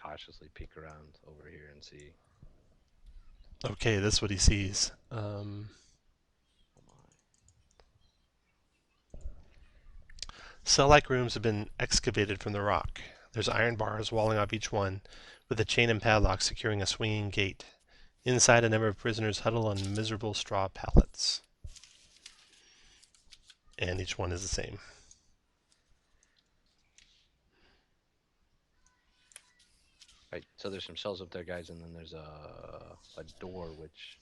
Cautiously peek around over here and see. Okay, this is what he sees. Oh my. Cell-like rooms have been excavated from the rock. There's iron bars walling off each one, with a chain and padlock securing a swinging gate. Inside, a number of prisoners huddle on miserable straw pallets. And each one is the same. Right, so there's some cells up there, guys, and then there's a door, which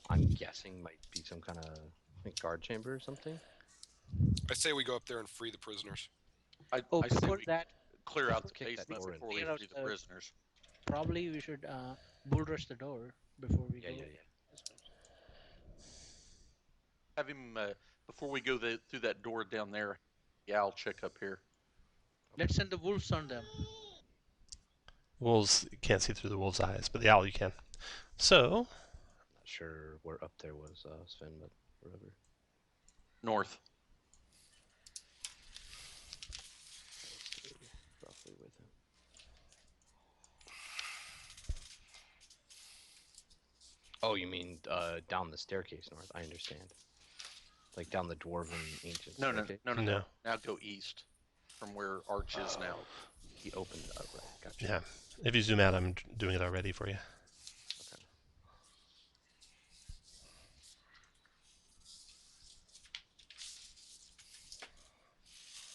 I'm guessing might be some kind of guard chamber or something. I say we go up there and free the prisoners. I say Before we that, clear out the Kick that basement door in. before we Clear out free the the- prisoners. probably we should bull rush the door before we Yeah, go. yeah, yeah. Have him, before we go through that door down there, yeah, I'll check up here. Let's send the wolves on them. Wolves can't see through the wolf's eyes, but the owl you can. So, Not sure where up there was, Sven, but whatever. North. Roughly with him. Oh, you mean down the staircase north? I understand. Like down the dwarven ancient No. No. Now go east from where Arch is now. He opened it up, right? Gotcha. yeah. If you zoom out, I'm doing it already for you.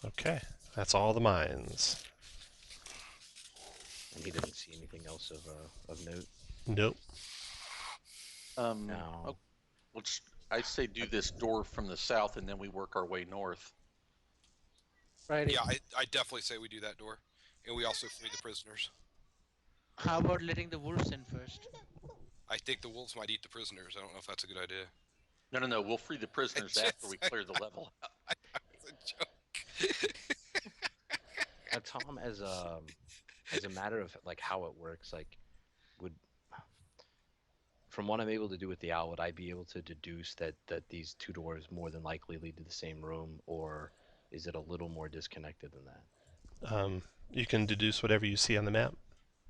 Okay, that's all the mines. And he didn't see anything else of note. Nope. No. I say do this door from the south and then we work our way north. Right. Yeah, I definitely say we do that door. And we also free the prisoners. How about letting the wolves in first? I think the wolves might eat the prisoners. I don't know if that's a good idea. No. We'll free the prisoners after we clear the level. It's a joke. Tom, as a matter of like how it works, like from what I'm able to do with the owl, would I be able to deduce that these two doors more than likely lead to the same room, or is it a little more disconnected than that? You can deduce whatever you see on the map.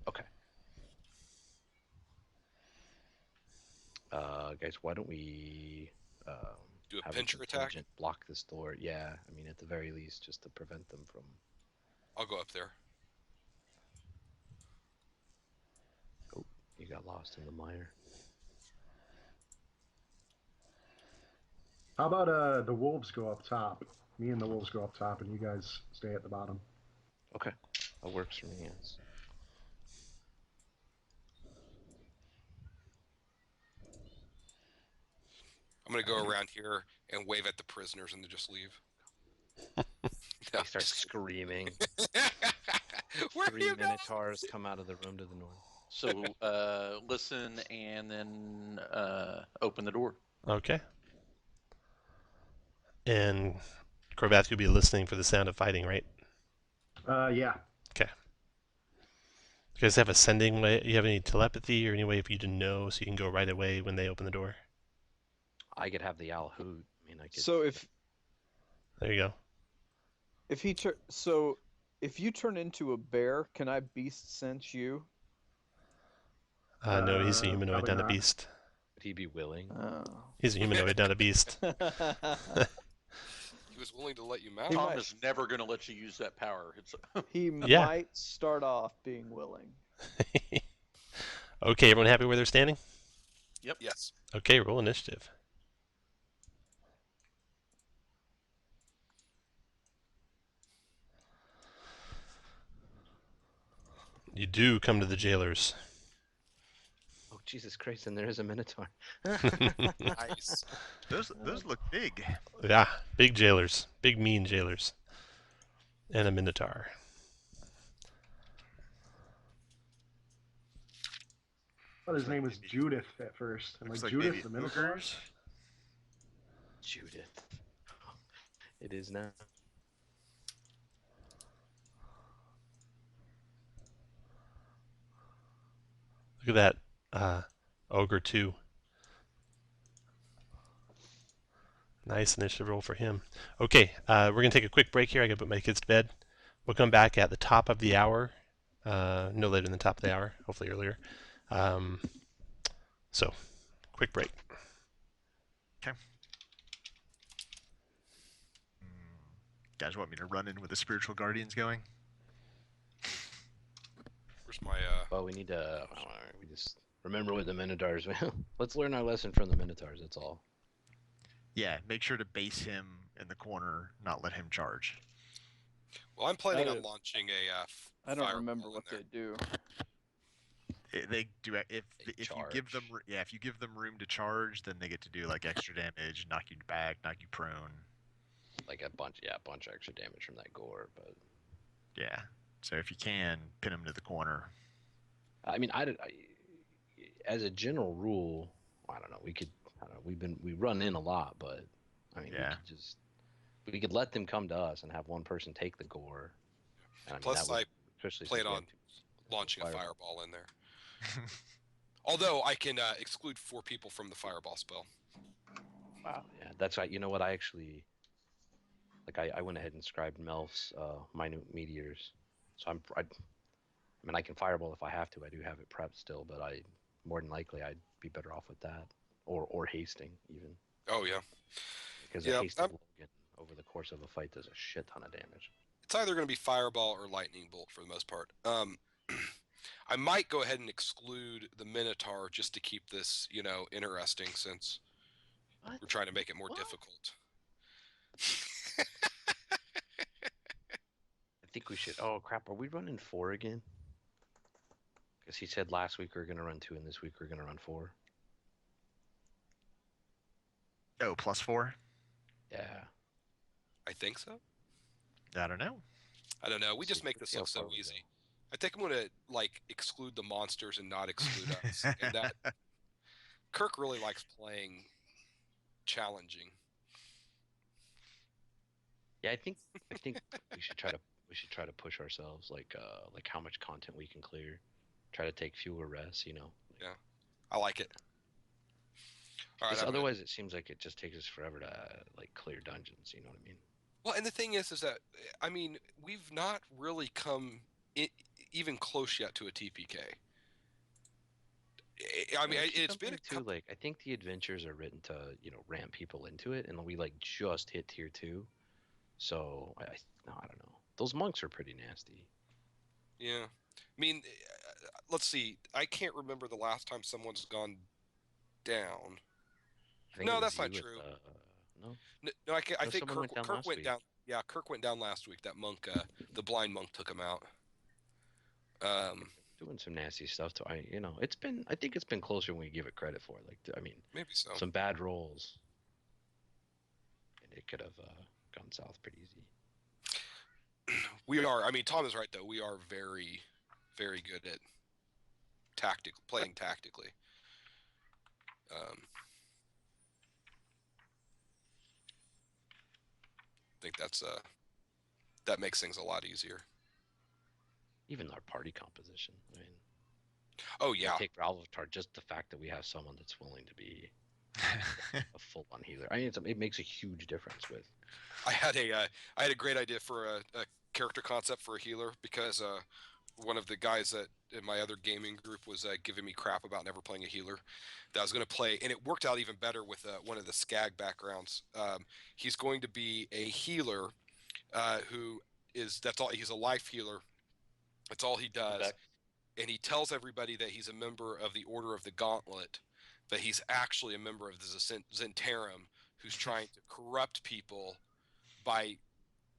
Okay. Guys, why don't we Do a have pincher attack? contingent block this door? Yeah, I mean, at the very least, just to prevent them from... I'll go up there. Oh, you got lost in the mire. How about the wolves go up top? Me and the wolves go up top, and you guys stay at the bottom. Okay, that works for me. Yes. I'm gonna go around here and wave at the prisoners and then just leave. They start screaming. Where are 3 you going? minotaurs come out of the room to the north. So listen and then open the door. Okay. And Corvath, you'll be listening for the sound of fighting, right? Yeah. Okay. You guys have a sending way? You have any telepathy or any way for you to know so you can go right away when they open the door? I could have the owl hoot. I mean, I could. So if There you go. if you turn into a bear, can I beast sense you? No, he's a humanoid, probably not a not. beast. Would he be willing? Oh. He's a humanoid, not a beast. He was willing to let you mount. He Tom might- is never going to let you use that power. It's He Yeah. might start off being willing. Okay, everyone happy where they're standing? Yes. Okay, roll initiative. You do come to the jailers. Oh, Jesus Christ, and there is a minotaur. Nice. Those look big. Yeah, big jailers. Big, mean jailers. And a minotaur. I thought his name was Judith at first. I'm Looks like, like Judith maybe the Minotaur? ogres. Judith. It is now. Look at that. Ogre 2. Nice initiative roll for him. Okay, we're going to take a quick break here. I got to put my kids to bed. We'll come back at the top of the hour. No later than the top of the hour, hopefully earlier. So, quick break. Guys want me to run in with the spiritual guardians going? Where's my Well, we need to. We just remember what the minotaurs. Let's learn our lesson from the minotaurs. That's all. Yeah, make sure to base him in the corner, not let him charge. Well, I'm planning I on don't- launching a I don't fireball remember in what there. they do. They do if They if you give them charge. if you give them room to charge, then they get to do like extra damage, knock you back, knock you prone. Like a bunch of extra damage from that gore. But Yeah. So if you can pin him to the corner. I mean, as a general rule, I don't know. We could. I don't know. We run in a lot, but I mean, Yeah. we could let them come to us and have one person take the gore. And, I mean, Plus, that would, I especially plan since we on have launching a fire- fireball in there. Although I can exclude 4 people from the fireball spell. Wow. Yeah, that's right. You know what? I actually, I went ahead and scribed Melf's minute meteors. So I mean, I can fireball if I have to. I do have it prepped still, but more than likely I'd be better off with that, or hasting even, Oh yeah. because Yeah, a hasted Logan over the course of a fight does a shit ton of damage. It's either going to be fireball or lightning bolt for the most part. I might go ahead and exclude the Minotaur just to keep this, interesting since What? we're trying to make it more What? difficult. I think we should. Oh crap! Are we running 4 again? Because he said last week we were gonna run 2, and this week we're gonna run 4. Oh, +4? Yeah. I think so. I don't know. I don't know. We See, just make let's this see how look so far we easy. go. I think I'm going to exclude the monsters and not exclude us. And that Kirk really likes playing challenging. Yeah, I think we should try to push ourselves, like how much content we can clear. Try to take fewer rests, I like it. All right, Because I'm gonna- otherwise, it seems like it just takes us forever to clear dungeons. You know what I mean? Well, and the thing is that I mean, we've not really come even close yet to a TPK. I mean, There's it's been something too, like I think the adventures are written to ramp people into it, and we just hit tier 2, so no, I don't know. Those monks are pretty nasty. Yeah. I mean, let's see. I can't remember the last time someone's gone down. I think No, it was that's not you true. No. No, I think someone went down Kirk last went week. down. Yeah, Kirk went down last week. That monk, the blind monk, took him out. Doing some nasty stuff. I think it's been closer than we give it credit for. Like, I mean, maybe so. Some bad rolls, and it could have gone south pretty easy. We are. I mean, Tom is right though. We are very, very good at playing tactically. I think that makes things a lot easier. Even our party composition. I mean, oh yeah. Take Ralvatar, just the fact that we have someone that's willing to be a full-on healer. I mean, it makes a huge difference with. I had a great idea for a character concept for a healer because one of the guys that in my other gaming group was giving me crap about never playing a healer that I was going to play, and it worked out even better with one of the Skag backgrounds. He's going to be a healer who is he's a life healer. That's all he does. And he tells everybody that he's a member of the Order of the Gauntlet, but he's actually a member of the Zentarum who's trying to corrupt people by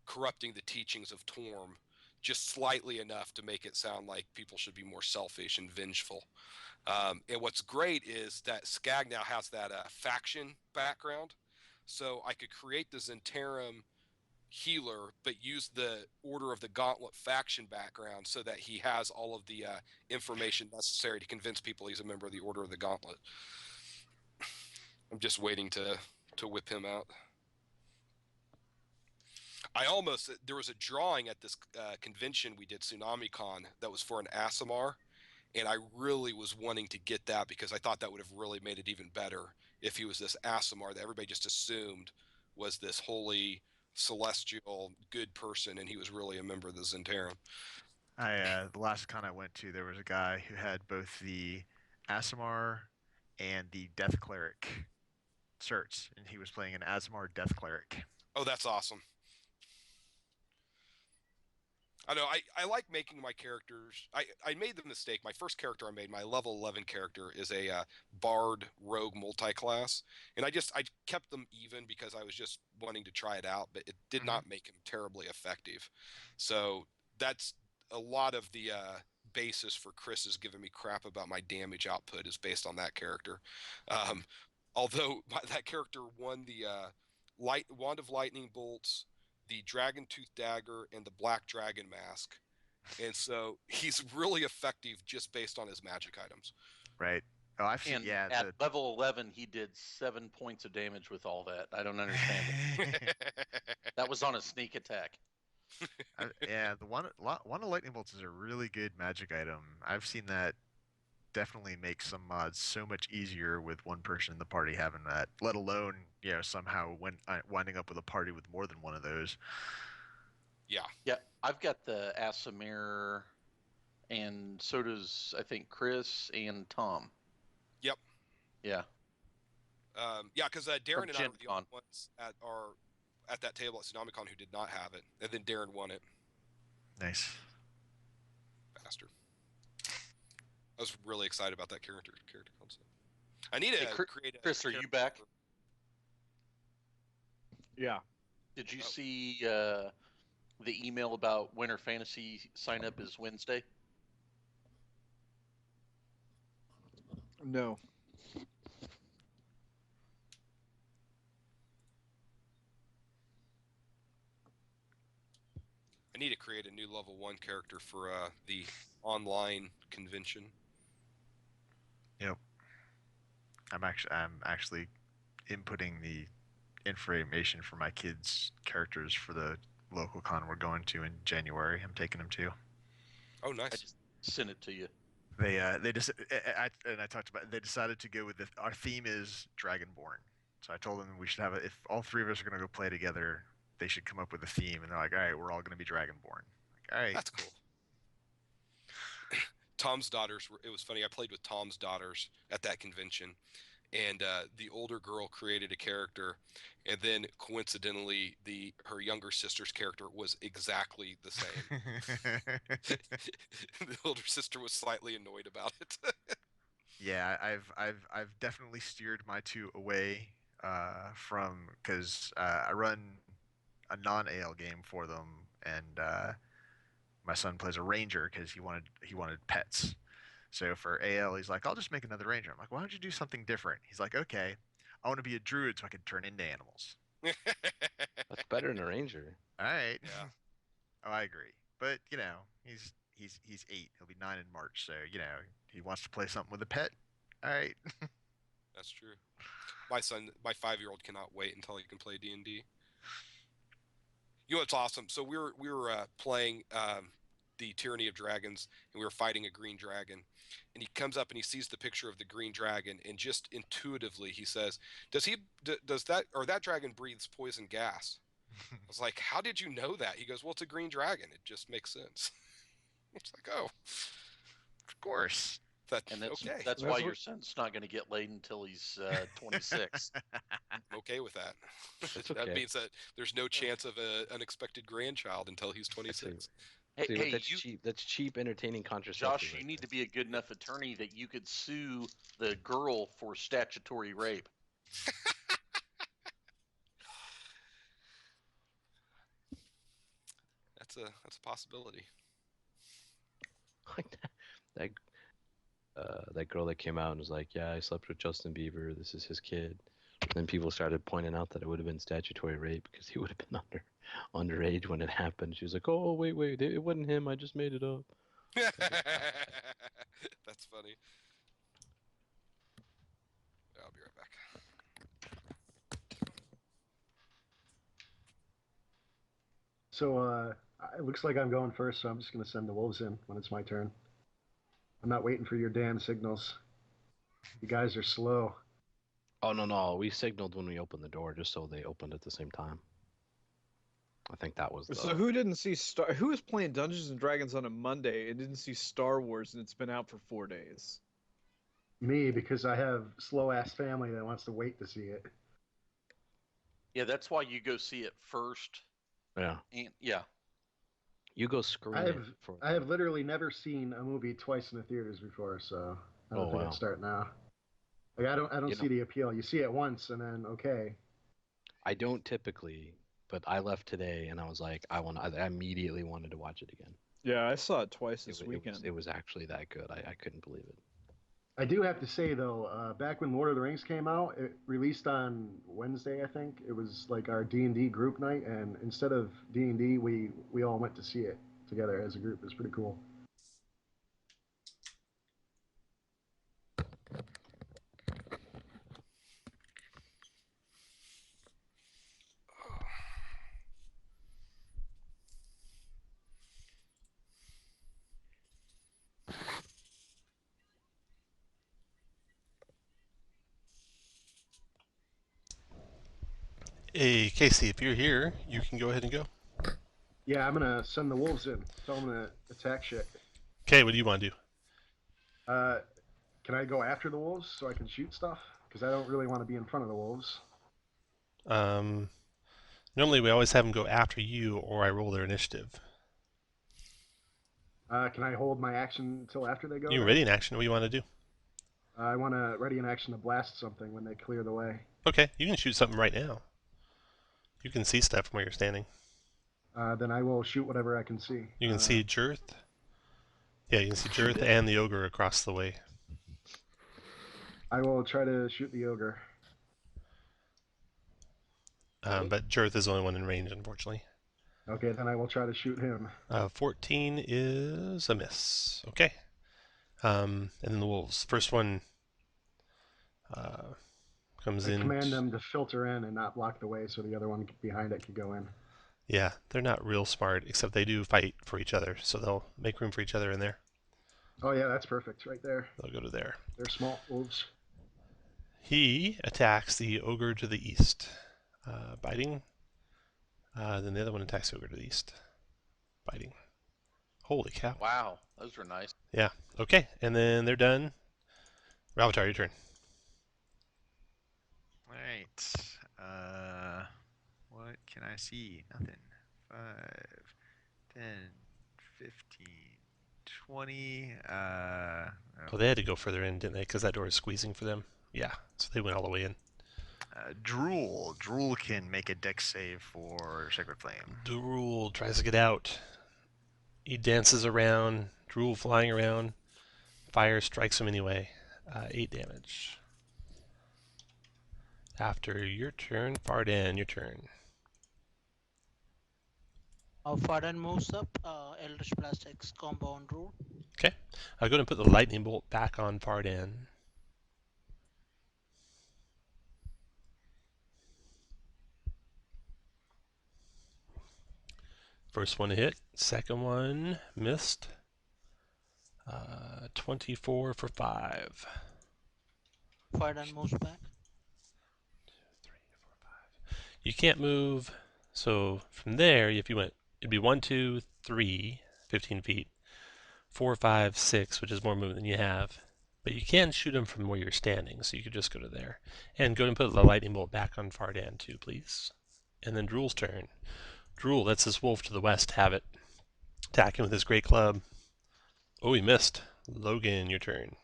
corrupting the teachings of Torm just slightly enough to make it sound like people should be more selfish and vengeful. And what's great is that Skag now has that faction background, so I could create the Zentarum healer but use the Order of the Gauntlet faction background so that he has all of the information necessary to convince people he's a member of the Order of the Gauntlet. I'm just waiting to whip him out. There was a drawing at this convention we did, TsunamiCon, that was for an Aasimar, and I really was wanting to get that because I thought that would have really made it even better if he was this Aasimar that everybody just assumed was this holy celestial good person, and he was really a member of the Zentarum. The last con I went to, there was a guy who had both the Aasimar and the Death Cleric certs, and he was playing an Aasimar Death Cleric. Oh, that's awesome. I know, I like making my characters. I made the mistake. My first character I made, my level 11 character, is a Bard Rogue multi-class. And I kept them even because I was just wanting to try it out, but it did not make him terribly effective. So that's a lot of the basis for Chris is giving me crap about my damage output is based on that character. Although that character won the Wand of Lightning Bolts, the Dragon Tooth Dagger, and the Black Dragon Mask. And so he's really effective just based on his magic items. Right. Oh, I've seen, at level 11, he did 7 points of damage with all that. I don't understand it. That was on a sneak attack. The one of Lightning Bolts is a really good magic item. I've seen that definitely make some mods so much easier with one person in the party having that, let alone somehow winding up with a party with more than one of those. Yeah, I've got the Aasimar, and so does I think Chris and Tom. Yep. Yeah. Because Darren and I were the only ones at that table at TsunamiCon who did not have it, and then Darren won it. Nice. Bastard. I was really excited about that character concept. I need to create a... Chris, are you back? Yeah. Did you see the email about Winter Fantasy sign up is Wednesday? No. I need to create a new level 1 character for the online convention. Yep. I'm actually inputting the information for my kids' characters for the local con we're going to in January. I'm taking them to. Oh, nice. I just sent it to you. They talked about. They decided to go with our theme is Dragonborn. So I told them we should have if all three of us are going to go play together, they should come up with a theme. And they're like, all right, we're all going to be Dragonborn. Like, all right, that's cool. Tom's daughters it was funny. I played with Tom's daughters at that convention, and the older girl created a character, and then coincidentally her younger sister's character was exactly the same. The older sister was slightly annoyed about it. Yeah, I've definitely steered my two away because I run a non-AL game for them, and my son plays a ranger because he wanted pets. So for AL, he's like, I'll just make another ranger. I'm like, why don't you do something different? He's like, okay, I want to be a druid so I can turn into animals. That's better than a ranger. All right. Yeah. Oh, I agree. But he's 8. He'll be 9 in March. So he wants to play something with a pet. All right. That's true. My 5-year-old cannot wait until he can play D&D. You know what's awesome? So we were playing the Tyranny of Dragons, and we were fighting a green dragon. And he comes up and he sees the picture of the green dragon, and just intuitively he says, "Does that dragon breathes poison gas?" I was like, "How did you know that?" He goes, "Well, it's a green dragon. It just makes sense." It's like, oh, Of course. okay. That's why your son's not going to get laid until he's 26. I'm okay with that. That's That okay. means that there's no chance of an unexpected grandchild until he's 26. See, that's cheap, entertaining contraceptive. Josh, you need to be a good enough attorney that you could sue the girl for statutory rape. That's a possibility. That girl that came out and was like, "Yeah, I slept with Justin Bieber. This is his kid." And then people started pointing out that it would have been statutory rape because he would have been underage when it happened. She was like, "Oh, wait, it wasn't him. I just made it up." That's funny. I'll be right back. So it looks like I'm going first, so I'm just going to send the wolves in when it's my turn. I'm not waiting for your damn signals. You guys are slow. Oh no, we signaled when we opened the door just so they opened at the same time. I think that was the... So who didn't see who was playing Dungeons and Dragons on a Monday and didn't see Star Wars and it's been out for 4 days? Me, because I have slow-ass family that wants to wait to see it. Yeah, that's why you go see it first. Yeah. And yeah. You go screen I have literally never seen a movie twice in the theaters before, so I don't think I'd start now. Like I don't see the appeal. You see it once and then okay. I don't typically, but I left today and I was like, I immediately wanted to watch it again. Yeah, I saw it twice this weekend. It was actually that good. I couldn't believe it. I do have to say though, back when Lord of the Rings came out, it released on Wednesday, I think. It was like our D&D group night, and instead of D&D, we all went to see it together as a group. It was pretty cool. Hey, Casey, if you're here, you can go ahead and go. Yeah, I'm gonna send the wolves in. Tell them to attack shit. Okay, what do you want to do? Can I go after the wolves so I can shoot stuff? Because I don't really want to be in front of the wolves. Normally we always have them go after you, or I roll their initiative. Can I hold my action until after they go? You ready in action? What do you want to do? I want to ready in action to blast something when they clear the way. Okay, you can shoot something right now. You can see stuff from where you're standing. Then I will shoot whatever I can see. You can see Jirth. Yeah, you can see Jirth and the ogre across the way. I will try to shoot the ogre. But Jirth is the only one in range, unfortunately. Okay, then I will try to shoot him. 14 is a miss. Okay. And then the wolves. First one comes in. I command them to filter in and not block the way so the other one behind it could go in. Yeah, they're not real smart, except they do fight for each other, so they'll make room for each other in there. Oh yeah, that's perfect, right there. They'll go to there. They're small wolves. He attacks the ogre to the east, biting. Then the other one attacks the ogre to the east, biting. Holy cow. Wow, those were nice. Yeah, okay, and then they're done. Ravatar, your turn. Alright. What can I see? Nothing. 5, 10, 15, 20. Oh, they had to go further in, didn't they? Because that door is squeezing for them. Yeah, so they went all the way in. Drool. Drool can make a dex save for Sacred Flame. Drool tries to get out. He dances around, Drool flying around. Fire strikes him anyway. 8 damage. After your turn, Fardan, your turn. Fardan moves up. Eldritch Blast X combo on Rule. Okay. I'll go ahead and put the lightning bolt back on Fardan. First one to hit. Second one missed. 24 for 5. Fardan moves back. 2, 3, 4, 5. You can't move. So from there, if you went, it'd be 1, 2, 3, 15 feet. 4, 5, 6, which is more movement than you have. But you can shoot him from where you're standing, so you could just go to there. And go ahead and put the lightning bolt back on Fardan too, please. And then Drool's turn. Drool lets this wolf to the west have it. Attack him with his great club. Oh, he missed. Logan, your turn.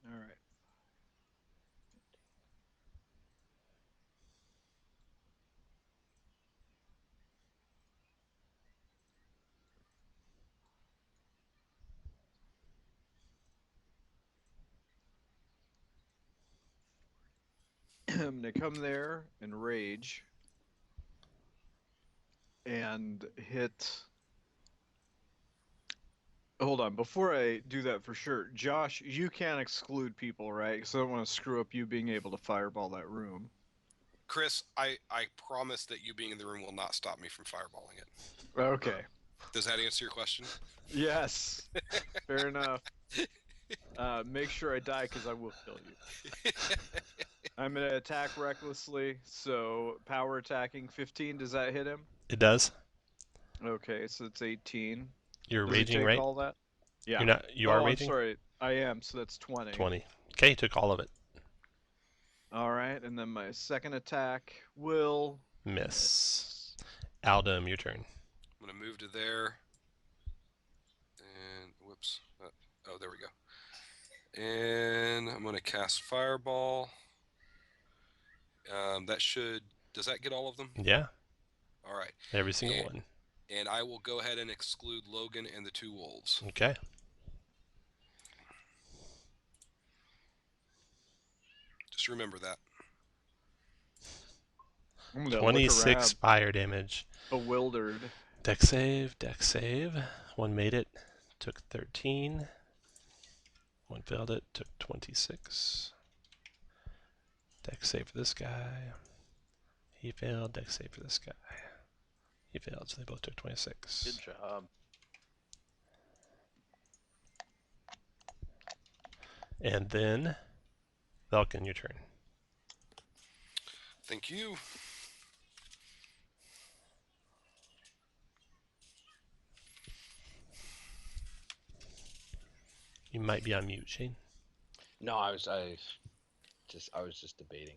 All right. I'm gonna come there and rage and hit. Hold on, before I do that for sure, Josh, you can't exclude people, right? Because I don't want to screw up you being able to fireball that room. Chris, I promise that you being in the room will not stop me from fireballing it. Okay. Does that answer your question? Yes. Fair enough. Make sure I die because I will kill you. I'm going to attack recklessly, so power attacking 15. Does that hit him? It does. Okay, so it's 18. You're Does he raging, take right? all that? Yeah. You're not. You are I'm raging. sorry. I am, so that's 20. 20. Okay, you took all of it. All right, and then my second attack will Miss. Aldum, your turn. I'm going to move to there. And, whoops. Oh, there we go. And I'm going to cast Fireball. That should... Does that get all of them? Yeah. All right. Every single one. And I will go ahead and exclude Logan and the 2 wolves. Okay. Just remember that. I'm gonna look 26 around, fire damage. bewildered. Dex save, dex save. One made it, took 13. One failed it, took 26. Dex save for this guy. He failed, dex save for this guy. He failed, so they both took 26. Good job. And then, Velkin, your turn. Thank you. You might be on mute, Shane. No, I was just debating.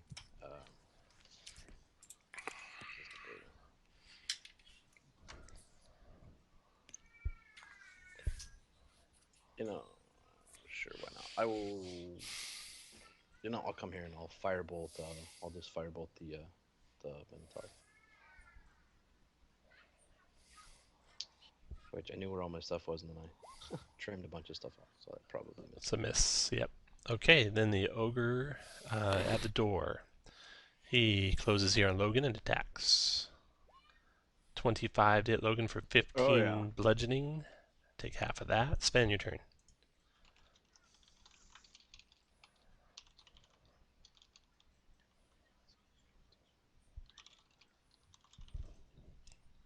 You know, sure, why not? I will. You know, I'll come here and I'll firebolt. I'll just firebolt the Minotaur. Which I knew where all my stuff was, and then I trimmed a bunch of stuff off, so I probably missed. It's a miss, yep. Okay, then the ogre at the door. He closes here on Logan and attacks. 25 to hit Logan for 15 bludgeoning. Take half of that. Spend your turn.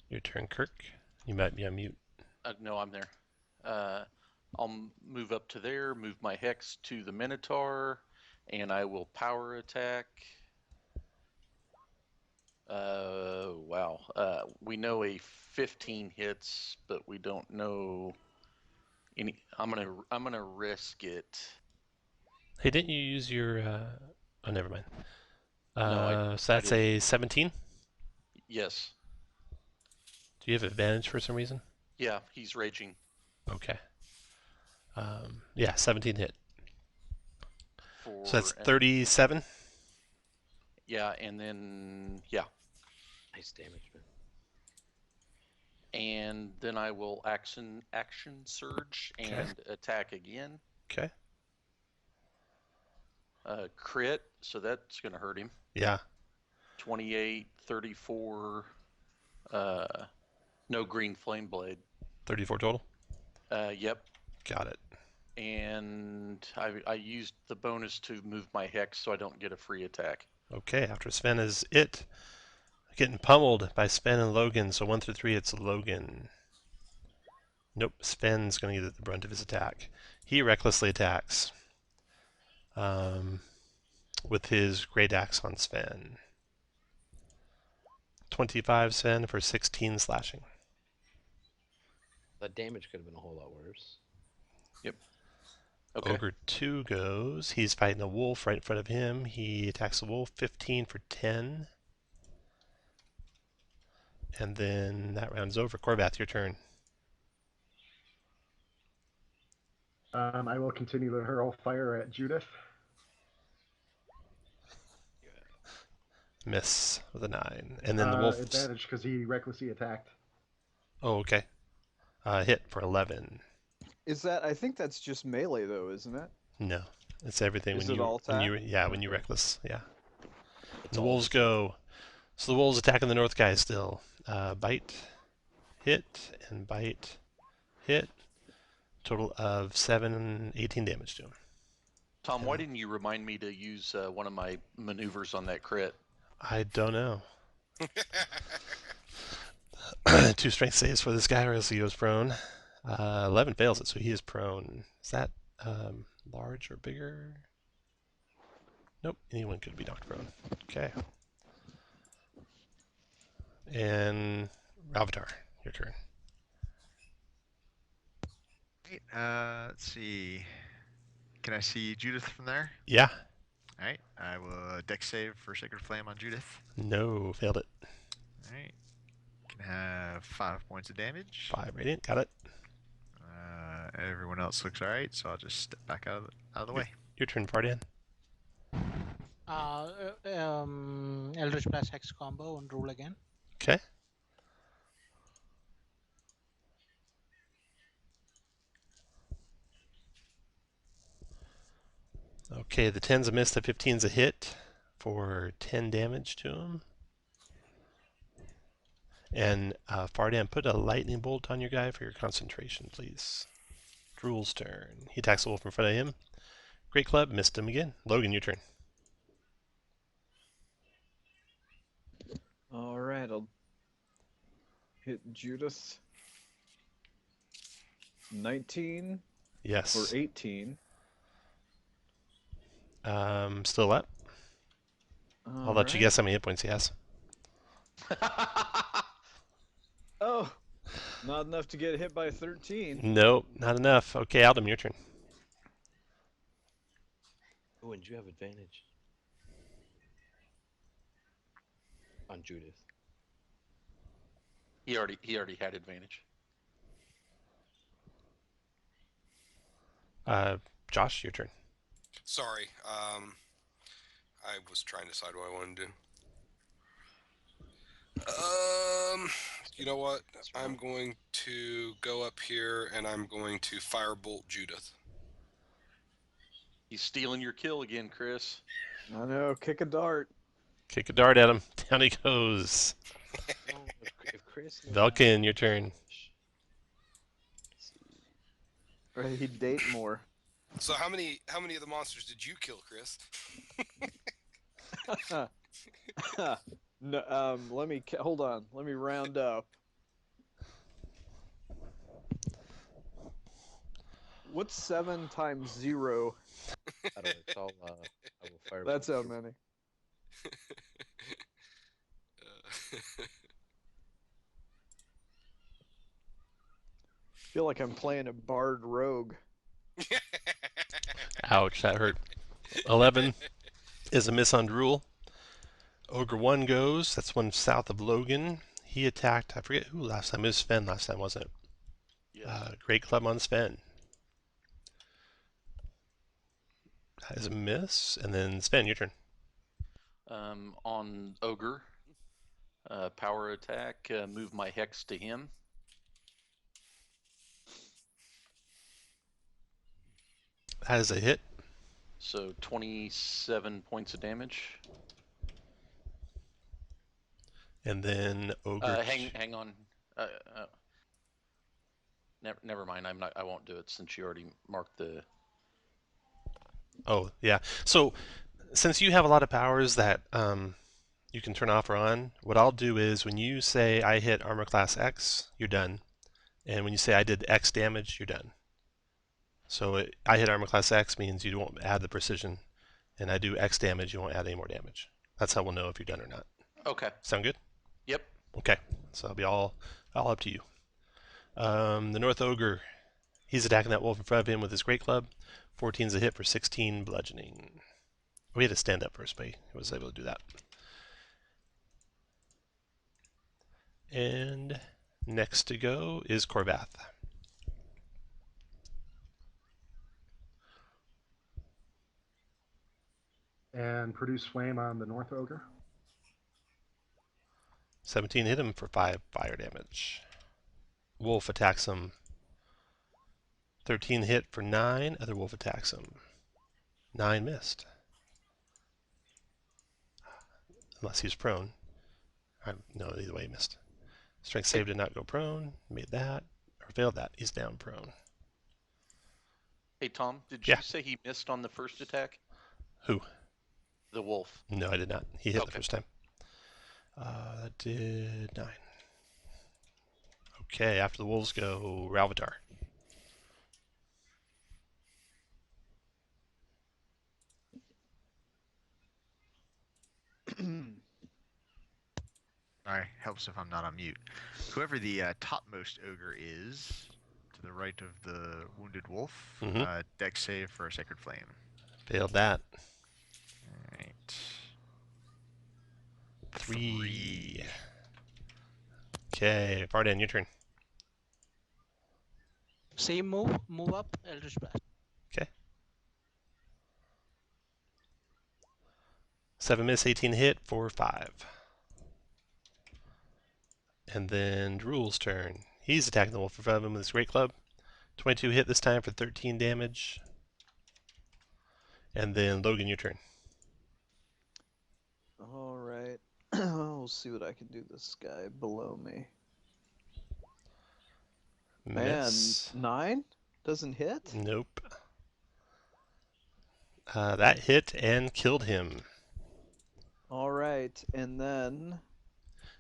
Your turn, Kirk. You might be on mute. No, I'm there. I'll move up to there, move my hex to the Minotaur, and I will power attack. Wow. We know a 15 hits, but we don't know any. I'm gonna risk it. Hey, didn't you use your? Oh, never mind. No, so that's a 17. Yes. Do you have advantage for some reason? Yeah, he's raging. Okay. Yeah, 17 hit. for. So that's 37. Yeah, and then yeah, Nice damage, man. and then I will action surge and attack again. Okay. Crit, so that's gonna hurt him. Yeah. 28, 34. No green flame blade. 34 total. Yep. Got it. And I used the bonus to move my hex, so I don't get a free attack. Okay. After Sven is it. Getting pummeled by Sven and Logan. So 1 through 3, it's Logan. Nope. Sven's going to get the brunt of his attack. He recklessly attacks with his great axe on Sven. 25 Sven for 16 slashing. That damage could have been a whole lot worse. Yep. Okay. Ogre 2 goes. He's fighting a wolf right in front of him. He attacks the wolf. 15 for 10. And then that round's over. Corvath, your turn. I will continue to hurl fire at Judith. Miss with a 9. And then the wolf. Advantage because he recklessly attacked. Oh, okay. Hit for 11. Is that? I think that's just melee though, isn't it? No, it's everything. Is when it you, all when you, attack? yeah, when you reckless, yeah. It's The all wolves go. So the wolves attacking the north guy still. Bite, hit, and bite, hit. Total of 18 damage to him. Tom, why didn't you remind me to use one of my maneuvers on that crit? I don't know. 2 strength saves for this guy, or else he goes prone. 11 fails it, so he is prone. Is that large or bigger? Nope, anyone could be knocked prone. Okay. And Ravatar, your turn. Right, let's see. Can I see Judith from there? Yeah. Alright, I will dex save for Sacred Flame on Judith. No, failed it. Alright. Can have 5 points of damage. 5 radiant, got it. Everyone else looks alright, so I'll just step back out of the way. Your turn, Fardian. Eldritch Blast Hex combo and roll again. Okay. Okay, the 10's a miss, the 15's a hit for 10 damage to him. And Fardan, put a lightning bolt on your guy for your concentration, please. Drool's turn. He attacks the wolf in front of him. Great club, missed him again. Logan, your turn. All right, I'll hit Judith. 19 Yes. or 18. Still up. I'll let you guess how many hit points he has. Oh, not enough to get hit by 13. Nope, not enough. Okay, Aldum, your turn. Oh, and you have advantage on Judith. He already had advantage. Josh, your turn. Sorry, I was trying to decide what I wanted to do. You know what? I'm going to go up here and I'm going to firebolt Judith. He's stealing your kill again, Chris. I know, kick a dart. Kick a dart at him. Down he goes. Oh, if Chris Velkin, your turn. Or he'd date more. So how many of the monsters did you kill, Chris? No, let me hold on. Let me round up. What's 7 times 0? I don't know, it's all, I will fire. That's how many. Feel like I'm playing a bard rogue. Ouch, that hurt. 11 is a miss on Drool. Ogre 1 goes. That's one south of Logan. He attacked, I forget who last time. It was Sven last time, wasn't it? Yes. Great club on Sven. That is a miss. And then Sven, your turn. On Ogre, power attack, move my hex to him. That is a hit. So 27 points of damage. And then Ogre. Hang on. Never mind. I won't do it since you already marked the. Oh, yeah. So, since you have a lot of powers that you can turn off or on, what I'll do is when you say I hit armor class X, you're done. And when you say I did X damage, you're done. So I hit armor class X means you won't add the precision, and I do X damage, you won't add any more damage. That's how we'll know if you're done or not. Okay. Sound good? Yep. Okay. So it'll be all up to you. The North Ogre, he's attacking that wolf in front of him with his great club. 14's a hit for 16 bludgeoning. We had to stand up first, but he was able to do that. And next to go is Corvath. And produce flame on the North Ogre. 17 hit him for 5 fire damage. Wolf attacks him. 13 hit for 9. Other wolf attacks him. 9 missed. Unless he's prone. No, either way he missed. Strength save did not go prone. Made that. Or failed that. He's down prone. Hey, Tom, did Yeah. you say he missed on the first attack? Who? The wolf. No, I did not. He hit the Okay. first time. That did 9. Okay, after the wolves go Ralvatar. Alright, helps if I'm not on mute. Whoever the topmost ogre is, to the right of the wounded wolf, dex save for a sacred flame. Failed that. Alright. 3. Okay, Vardan, your turn. Same move up, Eldritch Blast. Okay. 7 miss, 18 hit, 4, 5. And then Drool's turn. He's attacking the wolf in front of him with his great club. 22 hit this time for 13 damage. And then Logan, your turn. All right. We'll see what I can do. This guy below me. Miss. Man, 9 doesn't hit. Nope. That hit and killed him. All right, and then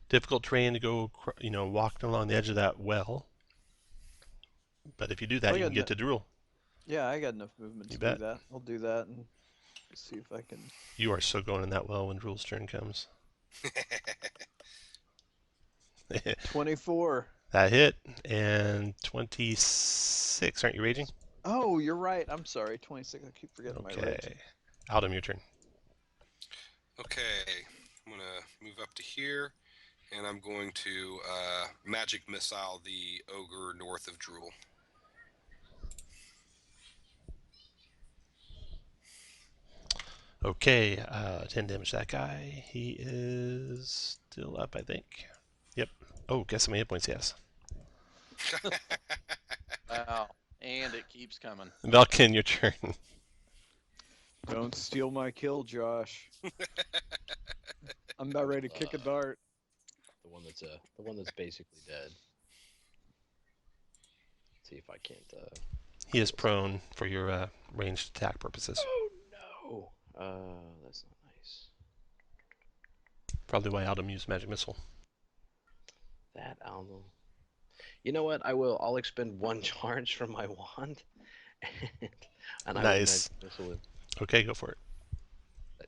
Difficult terrain to go, walk along the edge of that well. But if you do that, you can get to Drool. yeah, I got enough movement You to bet. do that. I'll do that and see if I can. You are so going in that well when Drool's turn comes. 24. That hit, and 26. Aren't you raging? Oh, you're right. I'm sorry. 26. I keep forgetting my rage. Okay. Aldum, your turn. Okay, I'm going to move up to here, and I'm going to magic missile the ogre north of Drool. Okay, 10 damage to that guy. He is still up, I think. Yep. Oh, guess how many hit points he has. Wow. And it keeps coming. Velkin, your turn. Don't steal my kill, Josh. I'm about ready to kick a dart. The one that's basically dead. See if I can't. He is prone for your ranged attack purposes. Oh no. That's not nice. Probably why Aldum used Magic Missile. That album. You know what? I'll expend 1 charge from my wand. and Nice. I will missile it. Okay, go for it. I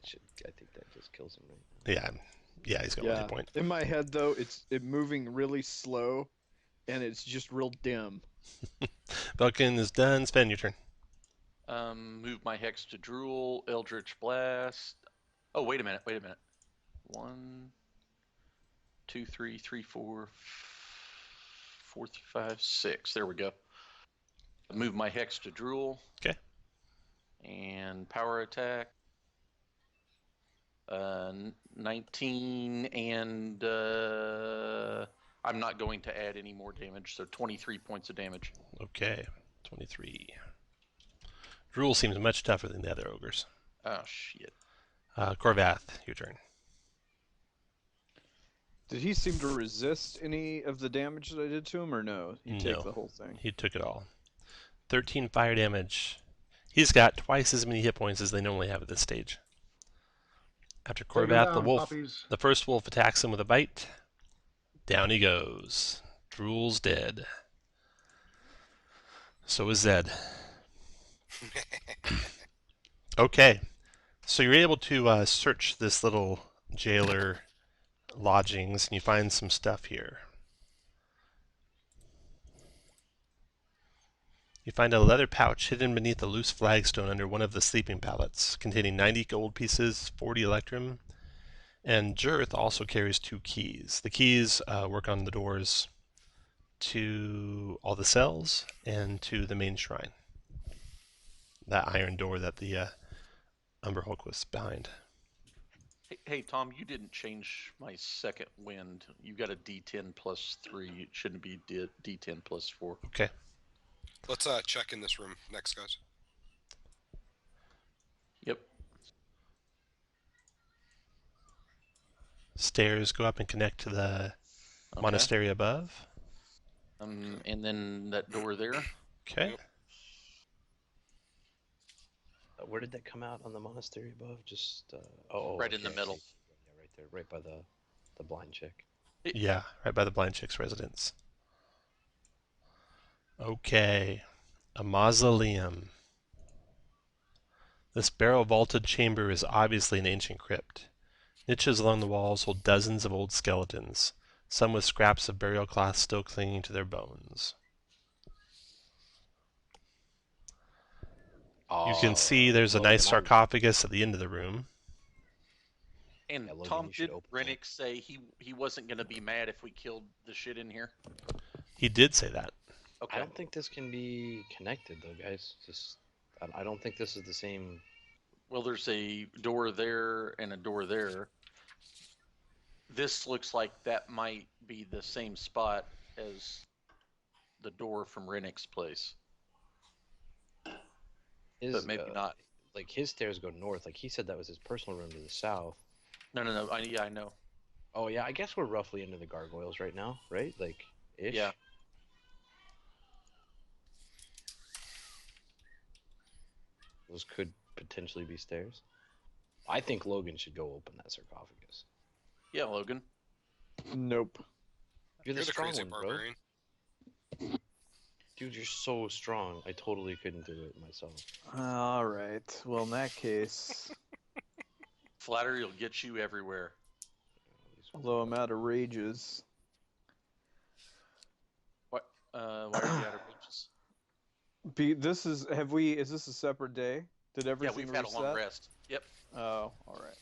think that just kills him right now. Yeah, he's got 1 hit point. In my head, though, it's moving really slow, and it's just real dim. Velkin is done. Sven, your turn. Move my hex to Drool, Eldritch Blast. Oh, wait a minute. 1, 2, 3, 4, 4, 5, 6. There we go. Move my hex to Drool. Okay. And power attack. 19 and I'm not going to add any more damage, so 23 points of damage. Okay, 23. Drool seems much tougher than the other ogres. Oh, shit. Corvath, your turn. Did he seem to resist any of the damage that I did to him, or no? He No. take the whole thing. He took it all. 13 fire damage. He's got twice as many hit points as they normally have at this stage. After Take 'em Corvath, the down, wolf, puppies. the first wolf attacks him with a bite. Down he goes. Drool's dead. So is Zed. Okay, so you're able to search this little jailer lodgings, and you find some stuff here. You find a leather pouch hidden beneath a loose flagstone under one of the sleeping pallets, containing 90 gold pieces, 40 electrum, and Jirth also carries 2 keys. The keys work on the doors to all the cells and to the main shrine. That iron door that the Umber Hulk was behind. Hey, Tom, you didn't change my second wind. You got a D10 plus 3. It shouldn't be D10 plus 4. Okay. Let's check in this room next, guys. Yep. Stairs go up and connect to the monastery above. And then that door there. Okay. Yep. Where did that come out on the monastery above? Just Right in the middle. Yeah, right there, right by the blind chick. Yeah, right by the blind chick's residence. Okay, a mausoleum. This barrel-vaulted chamber is obviously an ancient crypt. Niches along the walls hold dozens of old skeletons, some with scraps of burial cloth still clinging to their bones. You can see there's a nice sarcophagus at the end of the room. And Yeah, Logan, Tom, you should did open that. Rennick say he wasn't going to be mad if we killed the shit in here? He did say that. Okay. I don't think this can be connected though, guys. I don't think this is the same. Well, there's a door there and a door there. This looks like that might be the same spot as the door from Rennick's place. But maybe not. Like his stairs go north. Like he said that was his personal room to the south. No. I know. Oh yeah, I guess we're roughly into the gargoyles right now, right? Like ish. Yeah. Those could potentially be stairs. I think Logan should go open that sarcophagus. Yeah, Logan. Nope. You're the strong crazy one, bro. barbarian. Dude, you're so strong. I totally couldn't do it myself. All right. Well, in that case, Flattery will get you everywhere. although I'm out of rages, What? Why are you out of rages? is this a separate day? Did Yeah, everything we've had a long reset? rest. Yep. Oh, all right.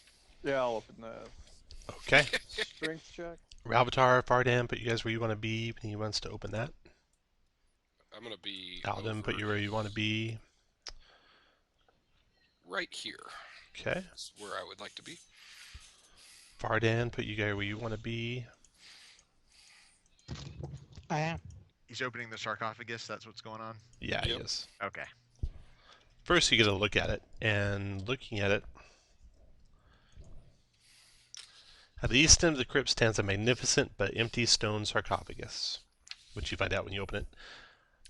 Yeah, I'll open the Okay. strength check. Ralvatar, Fardan, put you guys where you want to be when he wants to open that. I'm gonna be Alden, put you where you want to be. right here. Okay. That's where I would like to be. Fardan, put you guys where you want to be. I am. He's opening the sarcophagus. That's what's going on. Yeah, he Yep. is. Okay. First, you get a look at it, and looking at it, at the east end of the crypt stands a magnificent but empty stone sarcophagus, which you find out when you open it.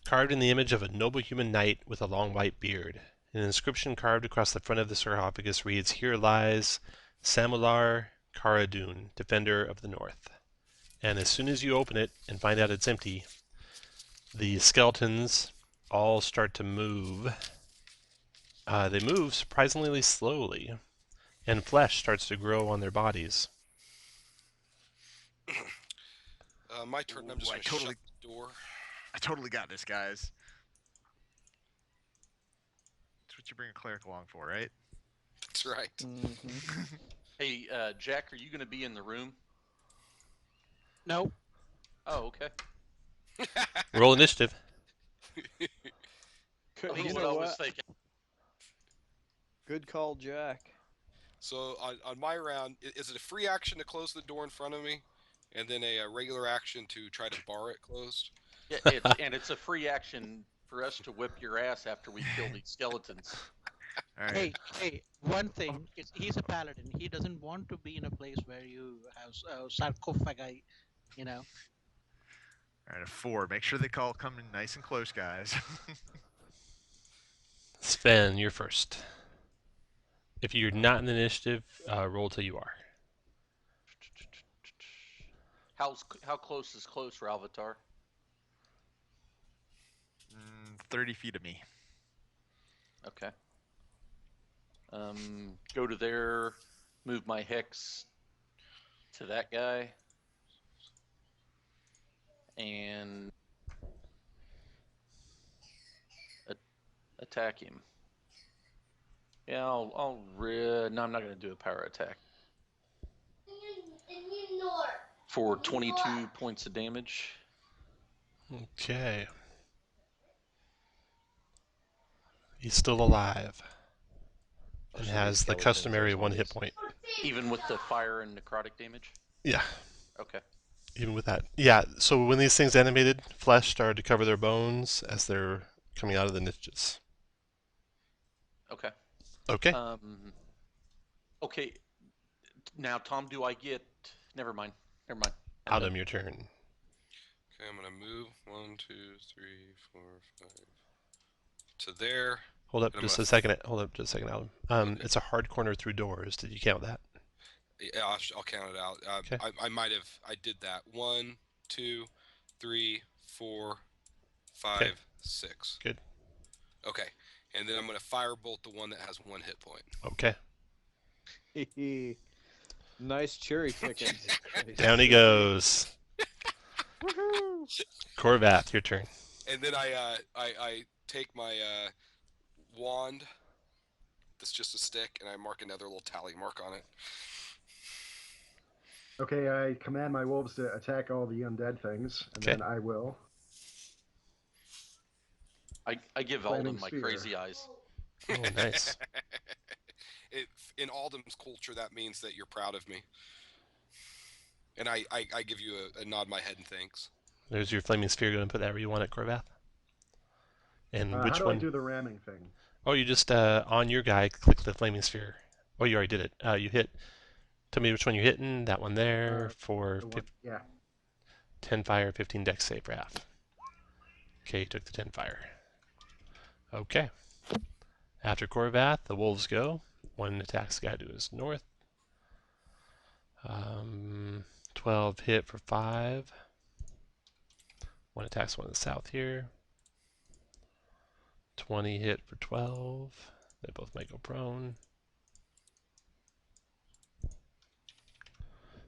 Carved in the image of a noble human knight with a long white beard. An inscription carved across the front of the sarcophagus reads, "Here lies Samular Caradun, defender of the North." And as soon as you open it and find out it's empty, the skeletons all start to move. They move surprisingly slowly, and flesh starts to grow on their bodies. My turn. I'm just Ooh, I gonna totally- shut the door. I totally got this, guys. That's what you bring a cleric along for, right? That's right. Mm-hmm. Hey, Jack, are you going to be in the room? No. Oh, okay. Roll initiative. That's You what know I was what? thinking. Good call, Jack. So on my round, is it a free action to close the door in front of me, and then a regular action to try to bar it closed? Yeah, it's a free action for us to whip your ass after we kill these skeletons. All right. Hey, one thing. He's a paladin. He doesn't want to be in a place where you have sarcophagi, you know. All right, a 4. Make sure they come in nice and close, guys. Sven, you're first. If you're not in the initiative, roll till you are. How close is close, Ralvatar? 30 feet of me. Okay. Go to there, move my hex to that guy, and attack him. Yeah, no, I'm not going to do a power attack. For 22 points of damage. Okay. He's still alive. And So has these the skeletons are customary 1 hit zombies. point. Even with the fire and necrotic damage? Yeah, Okay. even with that. Yeah, so when these things animated, flesh started to cover their bones as they're coming out of the niches. Okay. Okay. Okay. Now, Tom, do I get... Never mind. Adam, your turn. Okay, I'm gonna move 1, 2, 3, 4, 5 to there. Hold up I'm just gonna a second. Hold up just a second, Adam. Okay. It's a hard corner through doors. Did you count that? Yeah, I'll count it out. Okay. I did that. 1, 2, 3, 4, 5, Okay. 6. Good. Okay, and then I'm gonna firebolt the one that has 1 hit point. Okay. Nice cherry picking. Down he goes. Corvath, your turn. And then I take my wand. That's just a stick, and I mark another little tally mark on it. Okay, I command my wolves to attack all the undead things, and Okay. then I will. I give Flaming Alden my sphere. crazy eyes. Oh, nice. In Aldem's culture, that means that you're proud of me. And I give you a nod my head and thanks. There's your flaming sphere. Go and put that where you want it, Corvath. And How which do one? I do the ramming thing? Oh, you just on your guy click the flaming sphere. Oh, you already did it. You hit. Tell me which one you're hitting. That one there for The one, yeah. 10 fire, 15 dex save, Raph. Okay, you took the 10 fire. Okay. After Corvath, the wolves go. One attacks the guy to his north. 12 hit for 5. One attacks one to the south here. 20 hit for 12. They both might go prone.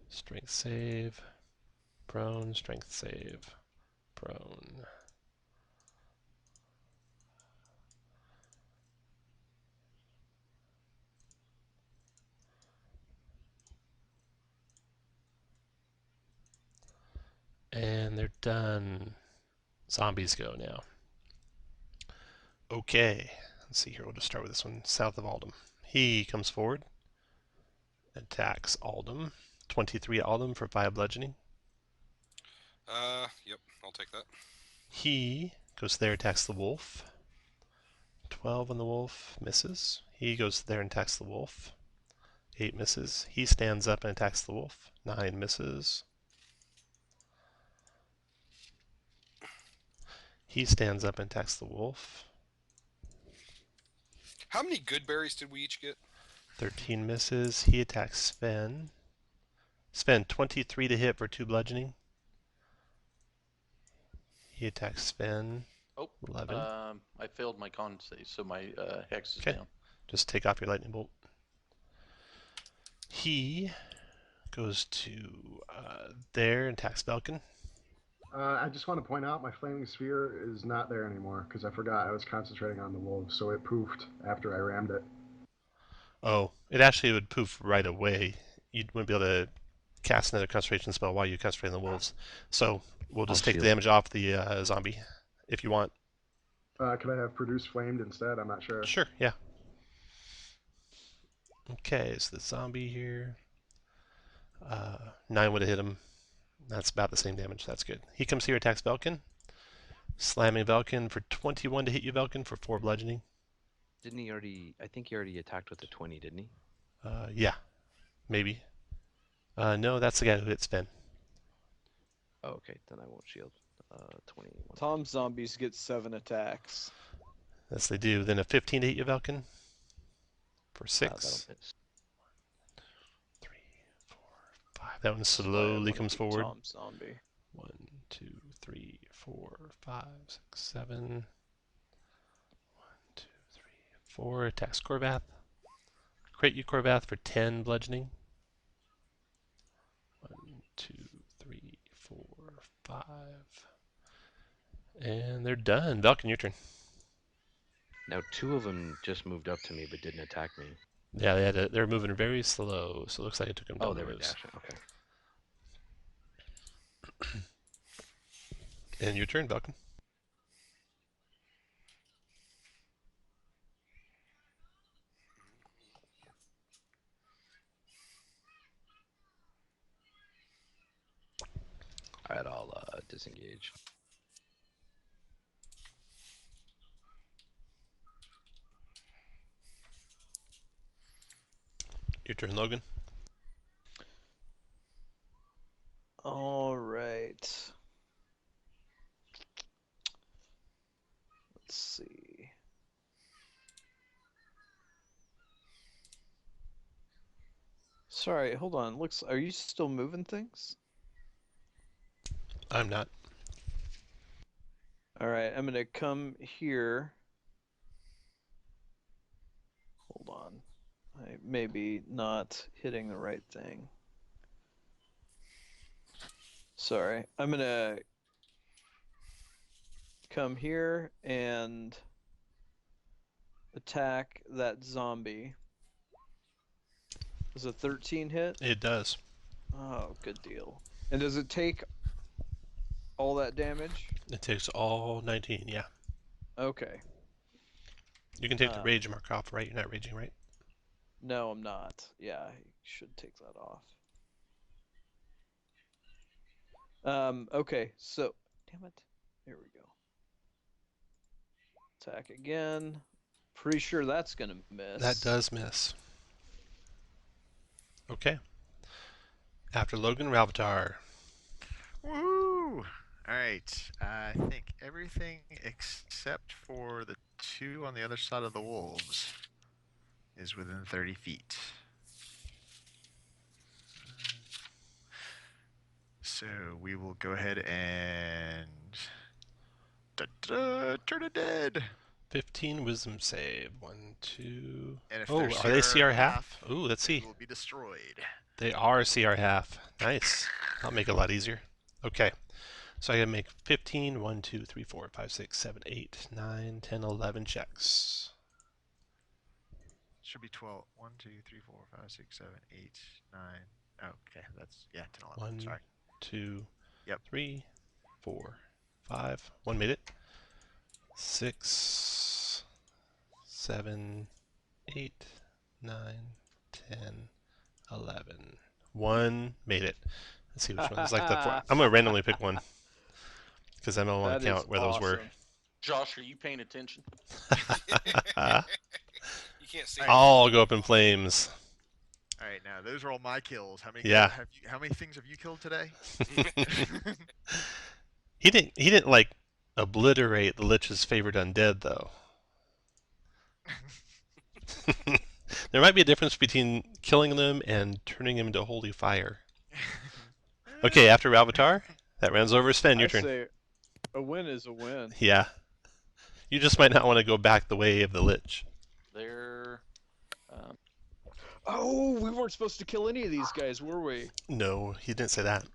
Strength save. Prone, strength save. Prone. And they're done. Zombies go now. Okay. Let's see here. We'll just start with this one south of Aldem. He comes forward. Attacks Aldem. 23 Aldem for 5 bludgeoning. Yep, I'll take that. He goes there, attacks the wolf. 12 on the wolf, misses. He goes there and attacks the wolf. 8 misses. He stands up and attacks the wolf. 9 misses. He stands up and attacks the wolf. How many good berries did we each get? 13 misses. He attacks Sven. Sven, 23 to hit for 2 bludgeoning. He attacks Sven. Oh, 11. I failed my con save, so my hex is Okay. down. Just take off your lightning bolt. He goes to there and attacks Belkin. I just want to point out my flaming sphere is not there anymore because I forgot I was concentrating on the wolves, so it poofed after I rammed it. Oh, it actually would poof right away. You wouldn't be able to cast another concentration spell while you concentrate on the wolves. So we'll just take the damage off the zombie if you want. Could I have produce flamed instead? I'm not sure. Sure, yeah. Okay, so the zombie here. 9 would have hit him. That's about the same damage. That's good. He comes here, attacks Velkin. Slamming Velkin for 21 to hit you, Velkin, for 4 bludgeoning. Didn't he already? I think he already attacked with a 20, didn't he? Yeah, maybe. No, that's the guy who hit Sven. Oh, okay. Then I won't shield. 21. Tom's zombies get 7 attacks. Yes, they do. Then a 15 to hit you, Velkin, for 6. That'll miss. 3, 4, 5. That one So I slowly wanna comes keep forward. Tom's zombie. 1, 2, 3, 4, 5, 6, 7. 1, 2, 3, 4. Attacks Korvath. Crit you, Korvath, for 10 bludgeoning. 1, 2, 3, 4, 5. And they're done. Velkin, your turn. Now 2 of them just moved up to me but didn't attack me. Yeah, they're moving very slow, so it looks like it took them Oh, double they were moves. dashing. Okay. And your turn, Velkin. All right, I'll disengage. Your turn, Logan. All right. Let's see. Sorry, hold on. Are you still moving things? I'm not. All right, I'm gonna come here. Hold on. I may be not hitting the right thing. Sorry. I'm gonna come here and attack that zombie. Does a 13 hit? It does. Oh, good deal. And does it take all that damage? It takes all 19, yeah. Okay. You can take the rage mark off, right? You're not raging, right? No, I'm not. Yeah, I should take that off. Okay, so damn it. Here we go. Attack again. Pretty sure that's gonna miss. That does miss. Okay. After Logan, Ralvatar. Woo! Alright, I think everything except for the 2 on the other side of the wolves is within 30 feet. So we will go ahead and turn it dead. 15 wisdom save. 1, 2. And if Oh, they're are they CR half? Ooh, let's they see. will be destroyed. They are CR half. Nice. That'll make it a lot easier. Okay. So I gotta make 15. 1, 2, 3, 4, 5, 6, 7, 8, 9, 10, 11 checks. Should be 12. 1, 2, 3, 4, 5, 6, 7, 8, 9. Oh, okay, that's 10, 11. 1, Sorry. 2, Yep. 3, 4, 5. 1 made it. 6, 7, 8, 9, 10, 11. 1 made it. Let's see which one is like the 4. I'm gonna randomly pick one because I don't want to count where those were. Josh, are you paying attention? You can't see. All go up in flames. All right, now those are all my kills. How many? Yeah. How many things have you killed today? He didn't like obliterate the Lich's favorite undead though. There might be a difference between killing them and turning them into holy fire. Okay, after Ralvatar, that runs over Sven. Your I turn. say a win is a win. Yeah. You just might not want to go back the way of the Lich. They're. Oh, we weren't supposed to kill any of these guys, were we? No, he didn't say that.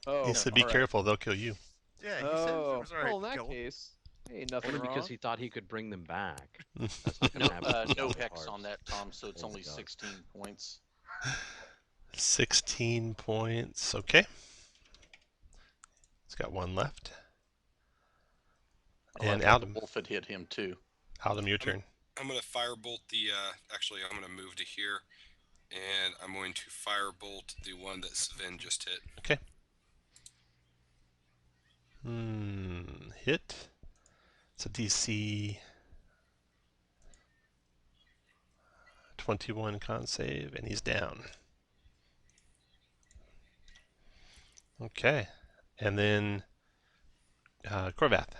Oh, He said, "Be alright. careful; they'll kill you." Yeah, he said it Oh, was alright well, in to that kill 'em. case, hey, nothing Only wrong. because he thought he could bring them back. That's not No, gonna happen. no hex on that, Tom, so it's Oh my only God. 16 points. 16 points. Okay. It's got 1 left. And I thought the Aldum. wolf had hit him too. Aldum, your turn. I'm gonna firebolt the. Actually, I'm gonna move to here And I'm going to firebolt the one that Sven just hit. Okay. Hit. It's a DC 21 con save, and he's down. Okay. And then Corvath.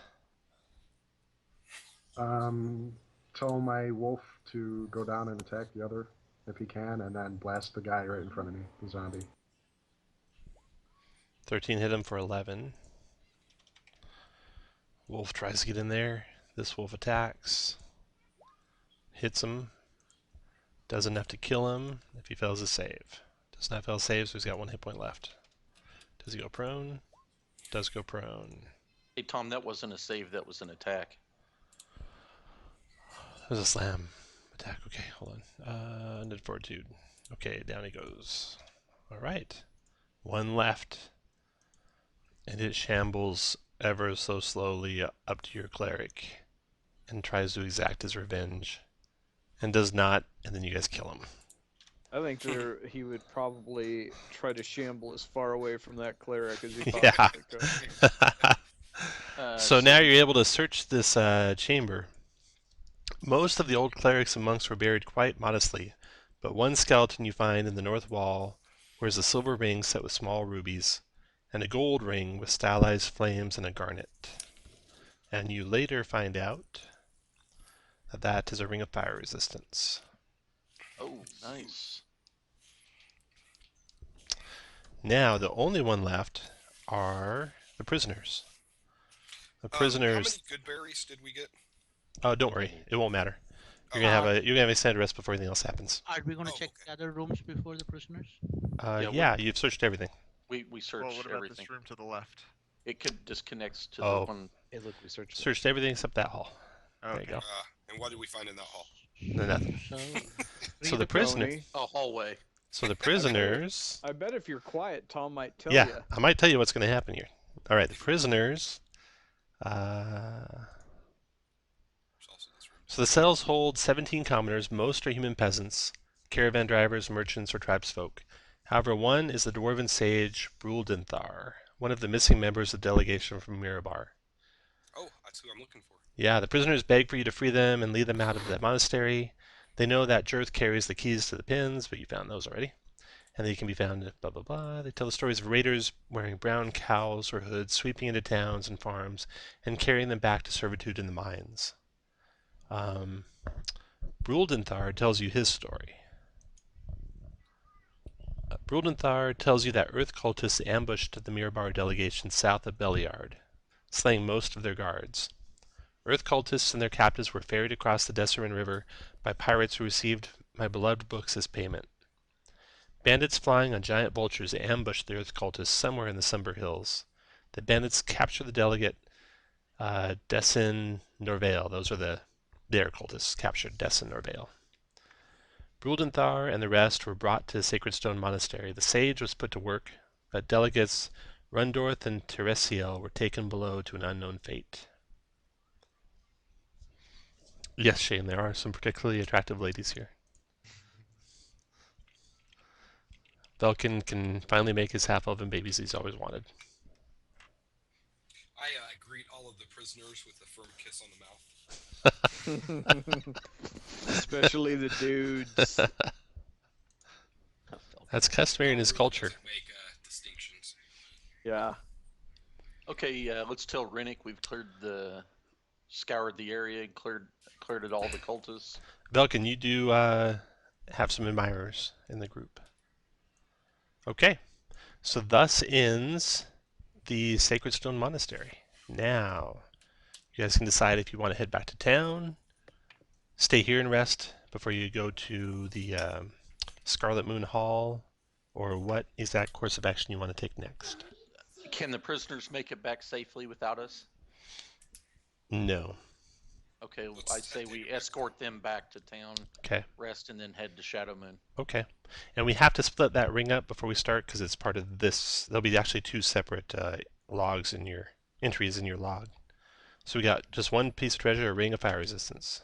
Tell my wolf to go down and attack the other if he can, and then blast the guy right in front of me, the zombie. 13 hit him for 11. Wolf tries to get in there. This wolf attacks. Hits him. Does enough to kill him if he fails his save. Does not fail a save, so he's got 1 hit point left. Does he go prone? Does go prone. Hey, Tom, that wasn't a save, that was an attack. There's a slam attack. Okay, hold on. Undead Fortitude. Okay, down he goes. Alright. 1 left. And it shambles ever so slowly up to your cleric and tries to exact his revenge. And does not, and then you guys kill him. I think he would probably try to shamble as far away from that cleric as he possibly could. So now you're able to search this chamber. Most of the old clerics and monks were buried quite modestly, but one skeleton you find in the north wall wears a silver ring set with small rubies, and a gold ring with stylized flames and a garnet. And you later find out that that is a ring of fire resistance. Oh, nice. Now the only one left are the prisoners. The prisoners. How many good berries did we get? Oh, don't worry, it won't matter. You're gonna have a standard rest before anything else happens. Are we gonna check the other rooms before the prisoners? Yeah, you've searched everything. We searched Well, what about everything. this room to the left? It could disconnects to Oh. the one. Hey, look, we searched. Searched everything except that hall. There you Okay. go. And what did we find in that hall? No, nothing. So, So the prisoner. Tony, A hallway. So the prisoners. I bet if you're quiet, Tom might tell Yeah, you. I might tell you what's going to happen here. All right, the prisoners. So the cells hold 17 commoners. Most are human peasants, caravan drivers, merchants, or tribesfolk. However, one is the dwarven sage Bruldenthar, one of the missing members of the delegation from Mirabar. Oh, that's who I'm looking for. Yeah, the prisoners beg for you to free them and lead them out of the monastery. They know that Jirth carries the keys to the pins, but you found those already. And they can be found at blah blah blah. They tell the stories of raiders wearing brown cowls or hoods, sweeping into towns and farms, and carrying them back to servitude in the mines. Bruldenthar tells you his story. Bruldenthar tells you that Earth cultists ambushed the Mirabar delegation south of Beliard, slaying most of their guards. Earth cultists and their captives were ferried across the Desserin River by pirates who received my beloved books as payment. Bandits flying on giant vultures ambushed the Earth cultists somewhere in the Somber Hills. The bandits captured the delegate Dessin Norvale. Those are their cultists captured Dessin Norvale. Bruldenthar and the rest were brought to the Sacred Stone Monastery. The sage was put to work, but delegates Rundorth and Teresiel were taken below to an unknown fate. Yes, Shane, there are some particularly attractive ladies here. Velkin can finally make his half-elven babies he's always wanted. I greet all of the prisoners with a firm kiss on the mouth. Especially the dudes. That's customary in his culture. Doesn't make distinctions. Yeah. Okay, let's tell Rennick we've scoured the area and cleared it all the cultists. Velkin, you do have some admirers in the group. Okay, so thus ends the Sacred Stone Monastery. Now, you guys can decide if you want to head back to town, stay here and rest before you go to the Scarlet Moon Hall, or what exact course of action you want to take next. Can the prisoners make it back safely without us? No. Okay, I say we escort them back to town, Okay. rest, and then head to Shadow Moon. Okay. And we have to split that ring up before we start because it's part of this. There'll be actually 2 separate logs in your entries in your log. So we got just one piece of treasure, a ring of fire resistance.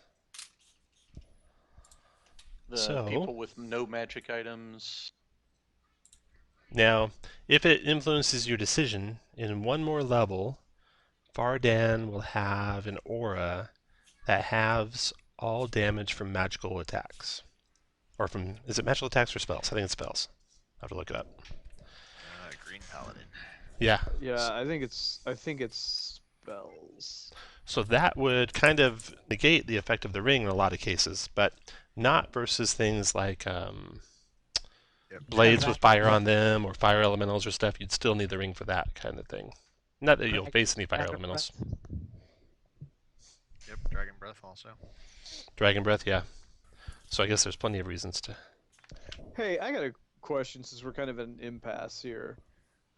The So- people with no magic items. Now, if it influences your decision, in one more level, Vardan will have an aura that halves all damage from magical attacks. Or from, is it magical attacks or spells? I think it's spells. I have to look it up. Green Paladin. Yeah. Yeah, I think it's spells. So that would kind of negate the effect of the ring in a lot of cases, but not versus things like blades with fire on them or fire elementals or stuff. You'd still need the ring for that kind of thing. Not that you'll face any fire Dragon elementals. Breath. Yep, Dragon Breath also. Dragon breath, yeah. So I guess there's plenty of reasons to. Hey, I got a question since we're kind of in an impasse here.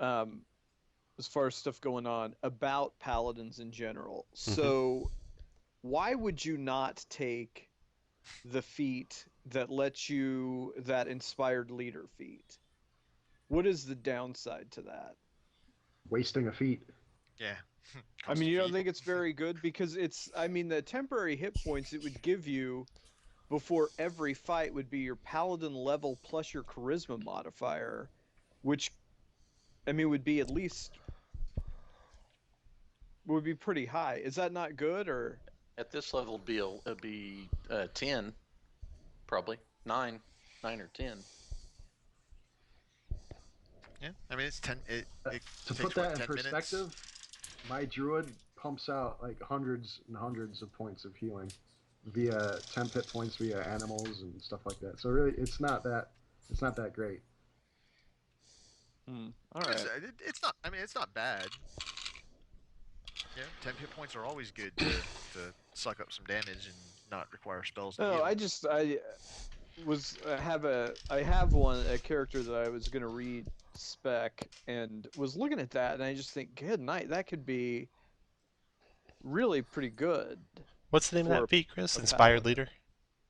As far as stuff going on about paladins in general. So why would you not take the feat that lets you that inspired leader feat? What is the downside to that? Wasting a feat. Yeah. I mean, you don't think it's very good because the temporary hit points it would give you before every fight would be your paladin level plus your charisma modifier, which would be at least would be pretty high. Is that not good or? At this level, it'd be 10, probably 9 or 10. Yeah, I mean it's 10. It To takes, put that in 10 minutes? perspective, my druid pumps out like hundreds and hundreds of points of healing via temp hit points via animals and stuff like that. So really, it's not that great. All right. It's not. I mean, it's not bad. Yeah, 10 hit points are always good to suck up some damage and not require spells. To No, heal. I have a character that I was gonna read spec and was looking at that and I just think, good night, that could be really pretty good. What's the name of For that feat, Chris? a Inspired paladin. leader?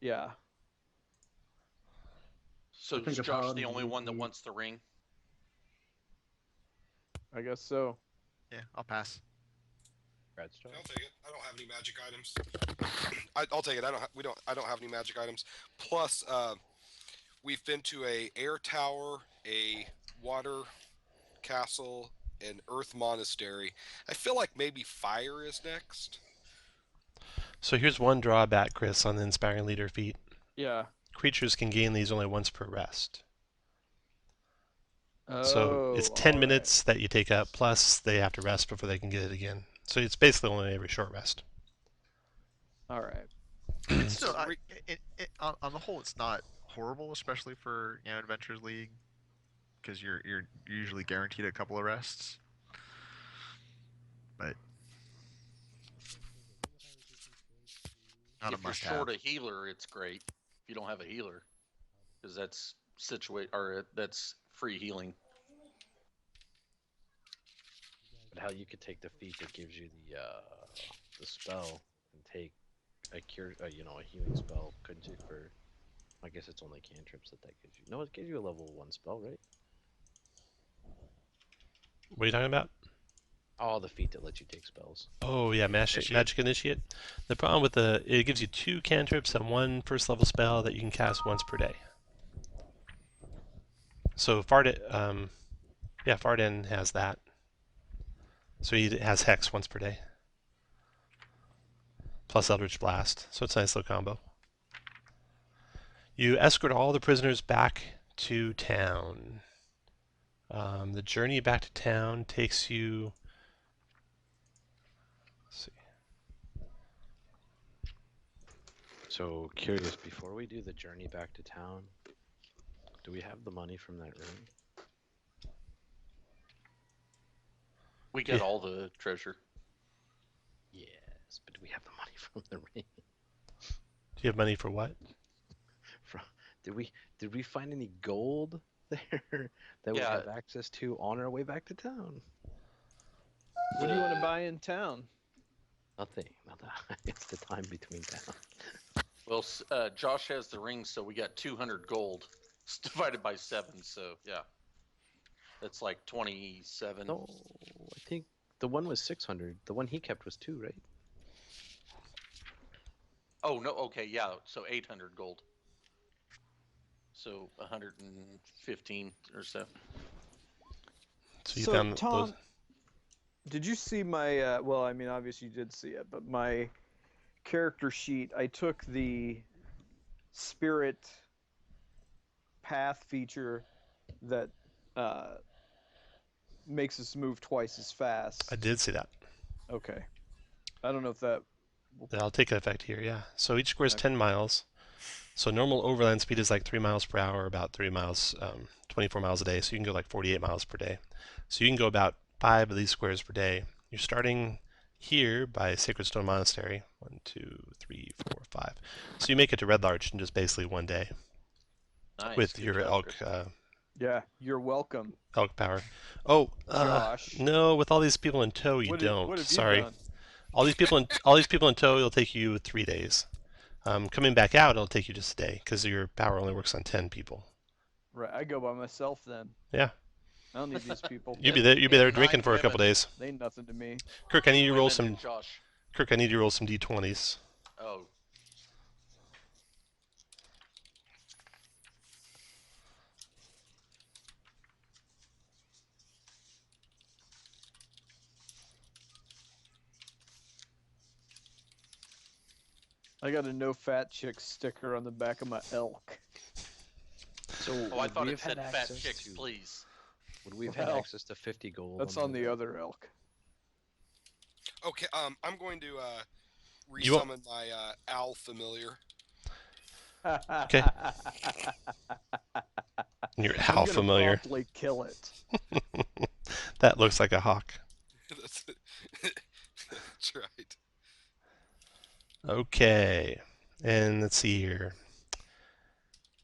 Yeah. So I think is a Josh the paladin only would one that be- wants the ring? I guess so. Yeah, I'll pass. Congrats, Josh. I'll take it. I don't have any magic items. I'll take it. I don't have any magic items. Plus, we've been to a air tower, a water castle, an earth monastery. I feel like maybe fire is next. So here's one drawback, Chris, on the Inspiring Leader feat. Yeah. Creatures can gain these only once per rest. Oh, So it's 10 all minutes that you take up, plus they have to rest before they can get it again. So it's basically only every short rest. right. All right. It's still, on the whole, it's not horrible, especially for Adventures League, because you're usually guaranteed a couple of rests. But not If a you're must-have. short a healer, it's great. If you don't have a healer, because that's that's free healing. But how you could take the feat that gives you the spell and take a cure, a healing spell, couldn't you? For, I guess it's only cantrips that gives you. No, it gives you a level 1 spell, right? What are you talking about? Oh, the feat that lets you take spells. Oh yeah, Initiate. Magic Initiate. The problem with it gives you 2 cantrips and 1 first level spell that you can cast once per day. So Vardan has that. So he has Hex once per day. Plus Eldritch Blast. So it's a nice little combo. You escort all the prisoners back to town. The journey back to town takes you... Let's see. So curious, before we do the journey back to town, do we have the money from that ring? We got Yeah. all the treasure. Yes, but do we have the money from the ring? Do you have money for what? Did we find any gold there that we Yeah. have access to on our way back to town? What do you want to buy in town? Nothing. It's the time between town. Well, Josh has the ring, so we got 200 gold. It's divided by 7, so yeah. That's like 27. No, I think the one was 600. The one he kept was 2, right? Oh, no, okay, yeah, so 800 gold. So 115 or so. So you So, found Tom, those. did you see my? Well, I mean, obviously you did see it, but my character sheet. I took the spirit path feature that makes us move twice as fast. I did see that. Okay. I don't know if that. That'll take effect here, yeah. So each square is Okay. 10 miles. So normal overland speed is like 3 miles per hour, about 3 miles, 24 miles a day. So you can go like 48 miles per day. So you can go about 5 of these squares per day. You're starting here by Sacred Stone Monastery. 1, 2, 3, 4, 5. So you make it to Red Larch in just basically one day Nice. with Good your job, elk Chris. Yeah, you're welcome, elk power. Oh, Josh. no, with all these people in tow, you What don't. have you Sorry. done? All these people in tow, it'll take you 3 days. Coming back out, it'll take you just a day because your power only works on 10 people. Right, I go by myself then. Yeah. I don't need these people. You'll be there And drinking 9 for a couple women. days. They ain't nothing to me. Kirk, I need 9 you to roll women some. and Josh. Kirk, I need you to roll some d20s. Oh, I got a no fat chick sticker on the back of my elk. So I would thought we it have said had fat access chicks, to? please. Would we have had Well, access to 50 gold? That's on the other. other elk. Okay, I'm going to You won't- resummon my owl familiar. Okay. You're I'm how gonna familiar. promptly kill it. That looks like a hawk. That's right. Okay. And let's see here.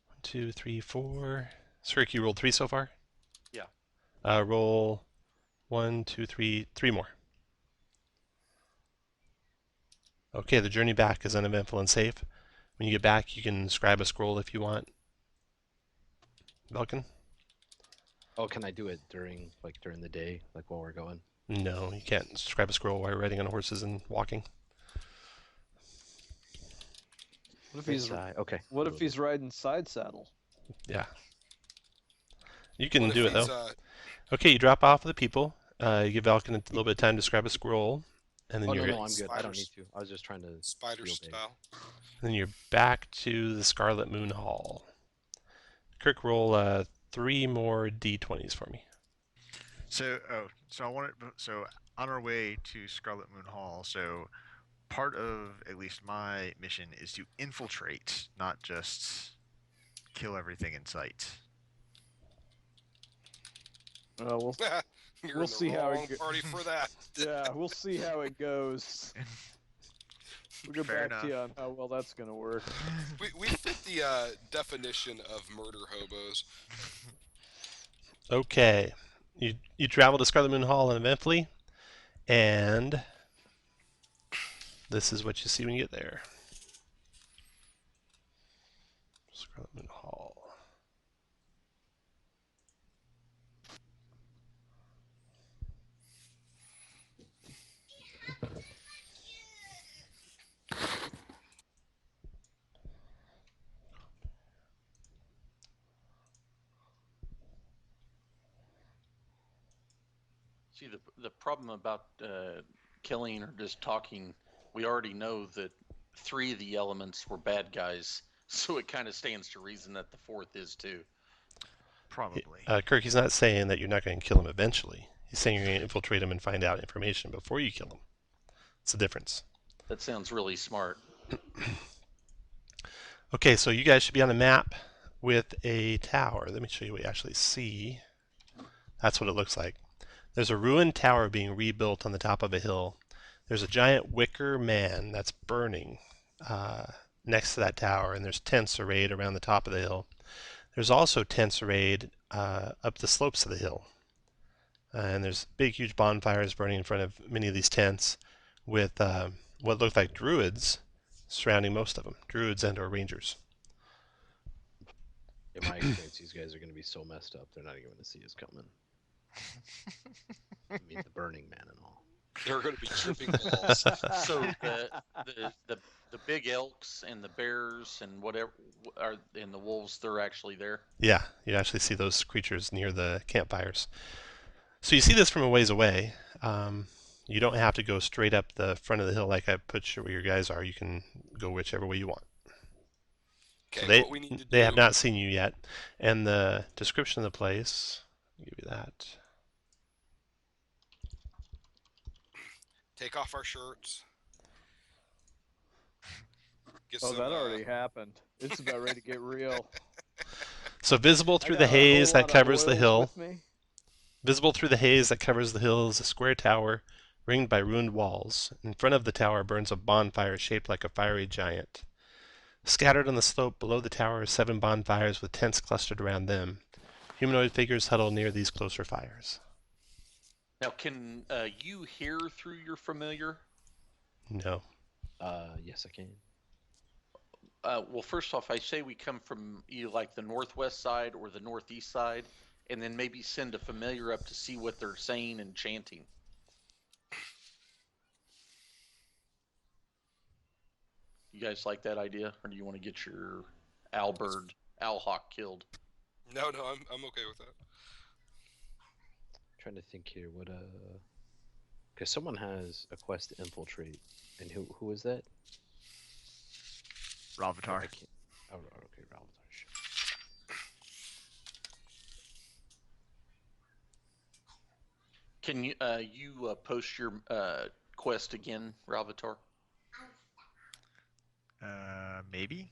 1, 2, 3, 4. Kirk, you rolled 3 so far? Yeah. Roll 1, 2, 3, 3 more. Okay, the journey back is uneventful and safe. When you get back, you can scribe a scroll if you want. Belkin? Oh, can I do it during the day, like while we're going? No, you can't scribe a scroll while you're riding on horses and walking. What if he's Okay. What if he's riding side saddle? Yeah. You can What if do it he's, though. Okay, you drop off the people. You give Valken a little bit of time to scribe a scroll, and then Oh you're no, I'm good. I don't need Spiders. to. I was just trying to. spider feel big. style. then you're back to the Scarlet Moon Hall. Kirk, roll 3 more d20s for me. So I wanted. So on our way to Scarlet Moon Hall. So part of at least my mission is to infiltrate, not just kill everything in sight. We'll You're We'll in the see how it wrong party for that. yeah, we'll see how it goes. We'll get Fair back to you enough. on how well that's gonna work. We fit the definition of murder hobos. Okay, you travel to Scarlet Moon Hall uneventfully, and this is what you see when you get there. Scarlet Moon Hall. See, the problem about killing or just talking, we already know that 3 of the elements were bad guys, so it kind of stands to reason that the 4th is too. Probably. Kirk, he's not saying that you're not going to kill him eventually. He's saying you're going to infiltrate him and find out information before you kill him. It's the difference. That sounds really smart. Okay, so you guys should be on a map with a tower. Let me show you what you actually see. That's what it looks like. There's a ruined tower being rebuilt on the top of a hill. There's a giant wicker man that's burning next to that tower, and there's tents arrayed around the top of the hill. There's also tents arrayed up the slopes of the hill. And there's big, huge bonfires burning in front of many of these tents with what look like druids surrounding most of them. Druids and or rangers. In my experience, these guys are going to be so messed up, they're not even going to see us coming. I mean, the Burning Man and all. There are going to be tripping balls. So the big elks and the bears and whatever are and the wolves, they're actually there. Yeah, you actually see those creatures near the campfires. So you see this from a ways away. You don't have to go straight up the front of the hill like I put where your guys are. You can go whichever way you want. Okay, So what we need to they do. have not seen you yet. And the description of the place, I'll give you that. Take off our shirts. Get Oh, some, that already happened. It's about ready to get real. So visible I through got the a whole haze that lot of covers the oils hill. with me. Visible through the haze that covers the hill is a square tower ringed by ruined walls. In front of the tower burns a bonfire shaped like a fiery giant. Scattered on the slope below the tower are 7 bonfires with tents clustered around them. Humanoid figures huddle near these closer fires. Now, can you hear through your familiar? No. Yes, I can. Well, first off, I say we come from either like the northwest side or the northeast side, and then maybe send a familiar up to see what they're saying and chanting. You guys like that idea, or do you want to get your owl hawk killed? No, I'm okay with that. I'm trying to think here. What because someone has a quest to infiltrate, and who is that? Ravatar. I can't. Oh, okay, Ravatar. Shit. Can you post your quest again, Ravatar? Maybe.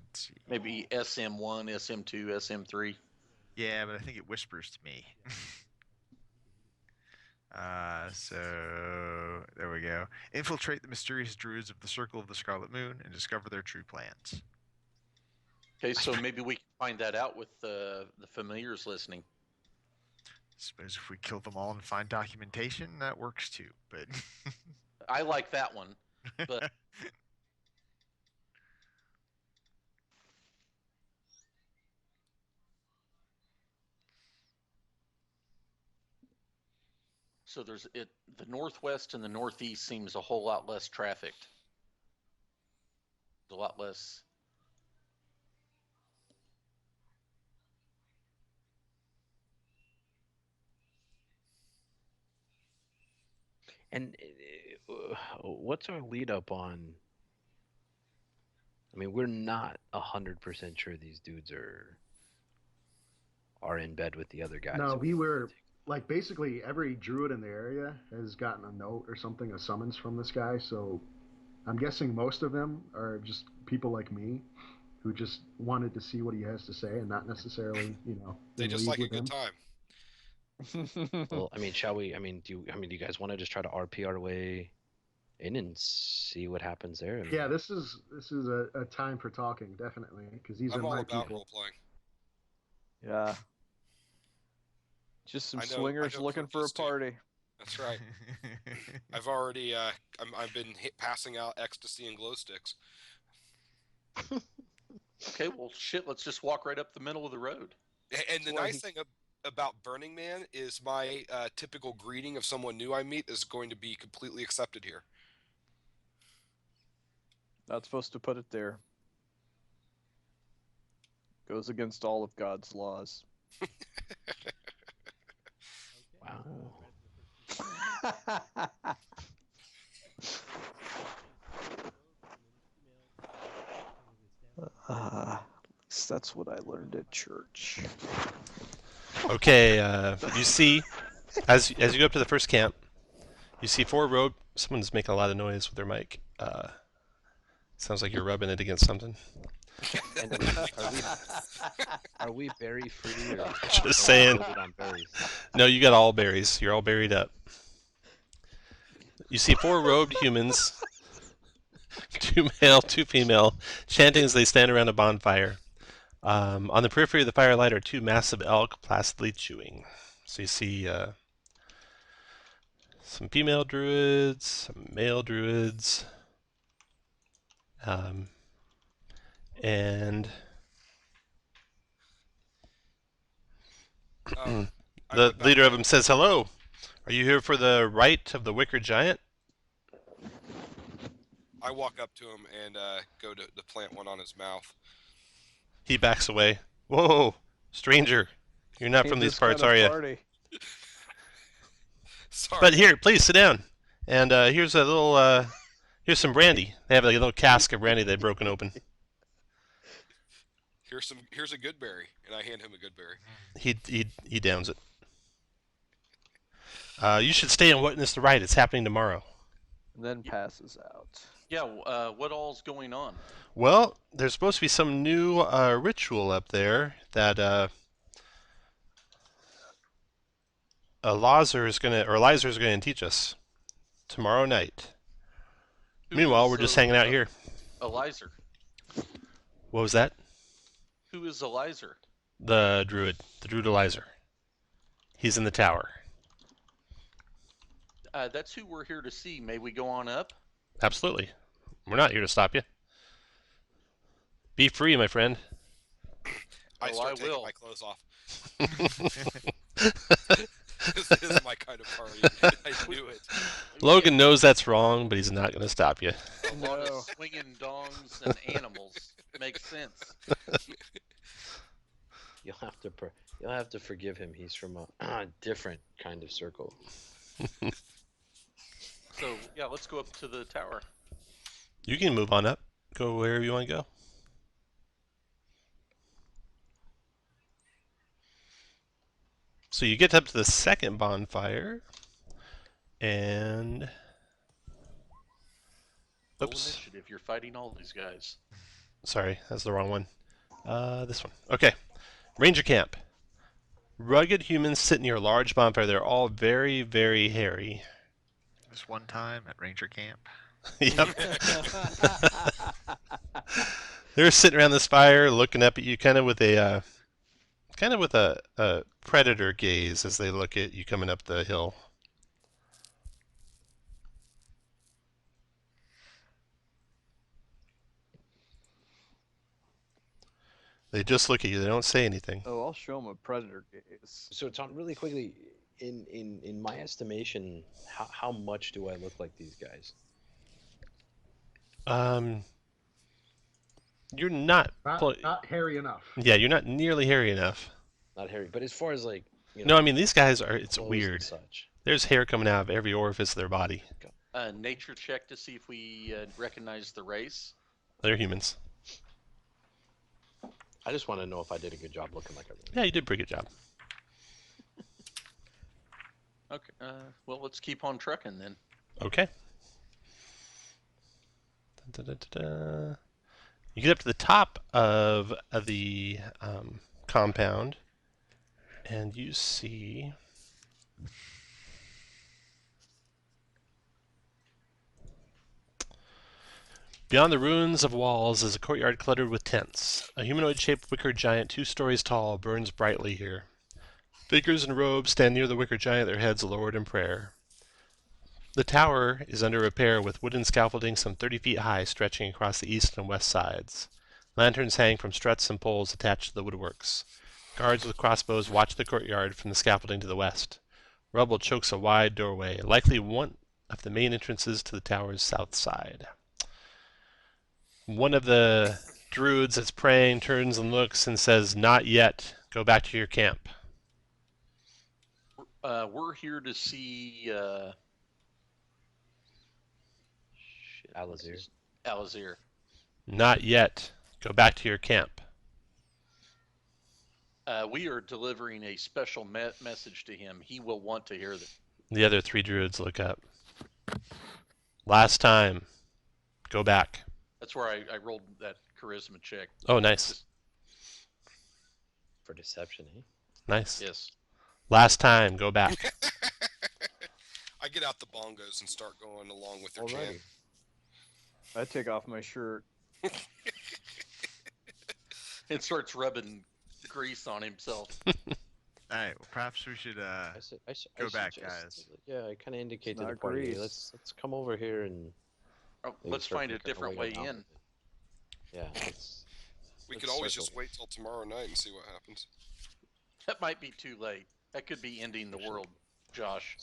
Let's see. Maybe SM1, SM2, SM3. Yeah, but I think it whispers to me. So there we go. Infiltrate the mysterious druids of the Circle of the Scarlet Moon and discover their true plans. Okay, so maybe we can find that out with the familiars listening. Suppose if we kill them all and find documentation, that works too. But I like that one, but so the northwest and the northeast seems a whole lot less trafficked. A lot less. And what's our lead up on? I mean, we're not 100% sure these dudes are in bed with the other guys. No, we were like basically every druid in the area has gotten a note or something, a summons from this guy. So I'm guessing most of them are just people like me who just wanted to see what he has to say and not necessarily, They in just league like a with good him. time. Well, I mean, shall we? Do you guys want to just try to RP our way in and see what happens there? I mean, Yeah, this is a time for talking, definitely, because these I'm are all my about people. role playing. Yeah. Just some I know swingers looking for a Kirk does too. party. That's right. I've already I've been passing out ecstasy and glow sticks. Okay, well, shit. Let's just walk right up the middle of the road. And the nice thing about Burning Man is my typical greeting of someone new I meet is going to be completely accepted here. Not supposed to put it there. Goes against all of God's laws. wow. At least that's what I learned at church. Okay, you see, as you go up to the first camp, you see 4 robed. Someone's making a lot of noise with their mic. Sounds like you're rubbing it against something. And are we berry free or Just saying. loaded on berries? No, you got all berries. You're all berried up. You see 4 robed humans, 2 male, 2 female, chanting as they stand around a bonfire. On the periphery of the firelight are 2 massive elk placidly chewing. So you see some female druids, some male druids, and the leader of them says hello. Are you here for the right of the Wicker Giant? I walk up to him and go to plant one on his mouth. He backs away. Whoa, stranger. You're not Ain't from these this parts, kinda are you? party. Sorry. But here, please sit down. And here's a little, here's some brandy. They have like a little cask of brandy they've broken open. Here's a good berry, and I hand him a good berry. He downs it. You should stay and witness the rite. It's happening tomorrow. And then passes out. Yeah, what all's going on? Well, there's supposed to be some new ritual up there that Eliza is gonna teach us tomorrow night. Meanwhile, we're just hanging out here. Eliza. What was that? Who is Eliza? The druid Eliza. He's in the tower. That's who we're here to see. May we go on up? Absolutely. We're not here to stop you. Be free, my friend. I start taking will. my clothes off. This is my kind of party. I knew it. Logan knows that's wrong, but he's not going to stop you. A lot No. of swinging dongs and animals. Makes sense. You'll have to forgive him. He's from a different kind of circle. So, yeah, let's go up to the tower. You can move on up. Go wherever you want to go. So you get up to the second bonfire, and Roll oops, initiative. You're fighting all these guys. sorry, that's the wrong one. This one. Okay, Ranger Camp. Rugged humans sit near a large bonfire. They're all very, very hairy. This one time at Ranger Camp. Yep. They're sitting around this fire, looking up at you, kind of with a predator gaze as they look at you coming up the hill. They just look at you. They don't say anything. Oh, I'll show him a predator gaze. So, Tom, really quickly, in my estimation, how much do I look like these guys? You're not. Not hairy enough. Yeah, you're not nearly hairy enough. Not hairy, but as far as like, No, I mean these guys are. It's clothes and weird. Such. There's hair coming out of every orifice of their body. Nature check to see if we recognize the race. They're humans. I just want to know if I did a good job looking like everyone. Yeah, you did a pretty good job. Okay. Well, let's keep on trucking then. Okay. Da-da-da-da-da. You get up to the top of the compound, and you see beyond the ruins of walls is a courtyard cluttered with tents. A humanoid-shaped wicker giant 2 stories tall burns brightly here. Figures in robes stand near the wicker giant, their heads lowered in prayer. The tower is under repair with wooden scaffolding some 30 feet high stretching across the east and west sides. Lanterns hang from struts and poles attached to the woodworks. Guards with crossbows watch the courtyard from the scaffolding to the west. Rubble chokes a wide doorway, likely one of the main entrances to the tower's south side. One of the druids that's praying turns and looks and says, "Not yet. Go back to your camp." We're here to see Alazir. Alazir. Not yet. Go back to your camp. We are delivering a special message to him. He will want to hear that. The other 3 druids look up. Last time. Go back. That's where I rolled that charisma check. Oh, nice. For deception, eh? Nice. Yes. Last time. Go back. I get out the bongos and start going along with their chant. Alrighty. I take off my shirt. And starts rubbing grease on himself. All right. Well, perhaps we should go back, suggest- guys. Yeah, I kind of indicate to not the party. grease. Let's come over here and Oh, maybe let's start find a thinking of different way out in. of it. Yeah. Let's, We let's could always circle just wait till tomorrow night and see what happens. That might be too late. That could be ending the world. Josh.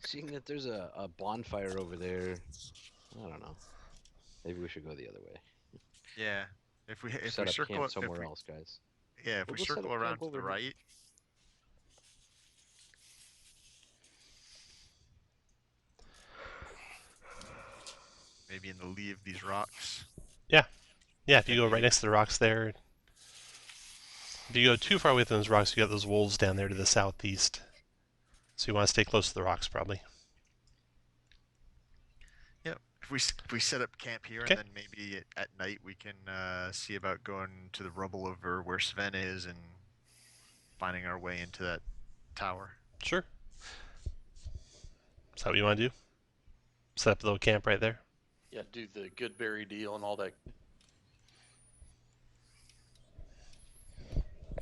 Seeing that there's a bonfire over there, I don't know. Maybe we should go the other way. Yeah. If we Set up circle camp if somewhere we, else, guys. yeah, if We'll we go set circle up around camp to the over here. right, maybe in the lee of these rocks. Yeah, if you go right next to the rocks there. If you go too far away from those rocks, you got those wolves down there to the southeast. So you want to stay close to the rocks, probably. Yep. If we set up camp here, Okay. and then maybe at night we can see about going to the rubble over where Sven is and finding our way into that tower. Sure. Is that what you want to do? Set up a little camp right there? Yeah, do the Goodberry deal and all that.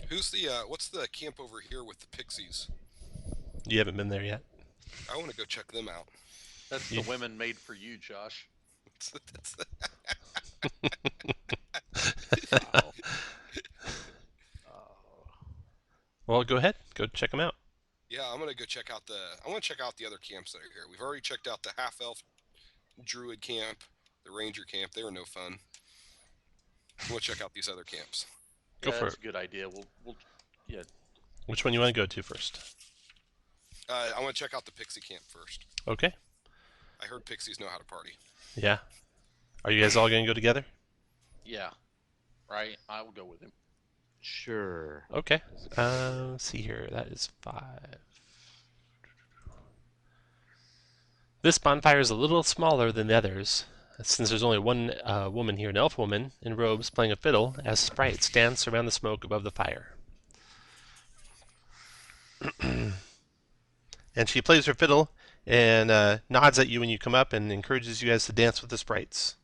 Who's the what's the camp over here with the pixies? You haven't been there yet. I want to go check them out. That's the women made for you, Josh. Wow. Well, go ahead. Go check them out. Yeah, I'm gonna go check out I want to check out the other camps that are here. We've already checked out the half elf druid camp, the ranger camp. They were no fun. We'll check out these other camps. Go Yeah, for that's it. a good idea. We'll yeah. Which one you want to go to first? I want to check out the pixie camp first. Okay. I heard pixies know how to party. Yeah. Are you guys all going to go together? Yeah. Right? I will go with him. Sure. Okay. Let's see here. That is 5. This bonfire is a little smaller than the others, since there's only one woman here, an elf woman in robes playing a fiddle, as sprites dance around the smoke above the fire. And she plays her fiddle and nods at you when you come up and encourages you guys to dance with the sprites.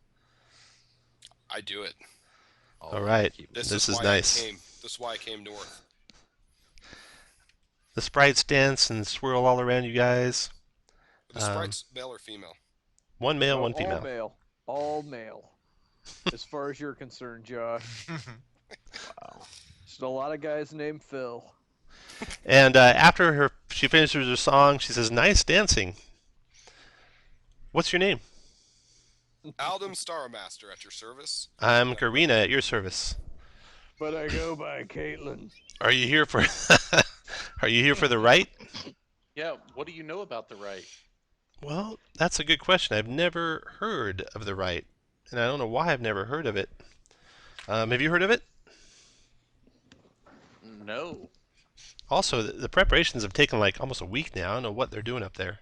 I do it. All right. This This is is why nice. This is why I came north. The sprites dance and swirl all around you guys. Are the sprites male or female? One male, Oh, one female. All male. All male. As far as you're concerned, Josh. Wow. Just a lot of guys named Phil. And after she finishes her song, she says, "Nice dancing. What's your name?" Aldum Starmaster at your service. I'm Karina at your service. But I go by Caitlin. Are you here for Are you here for the rite? Yeah, what do you know about the right? Well, that's a good question. I've never heard of the rite, and I don't know why I've never heard of it. Have you heard of it? No. Also, the preparations have taken like almost a week now. I don't know what they're doing up there.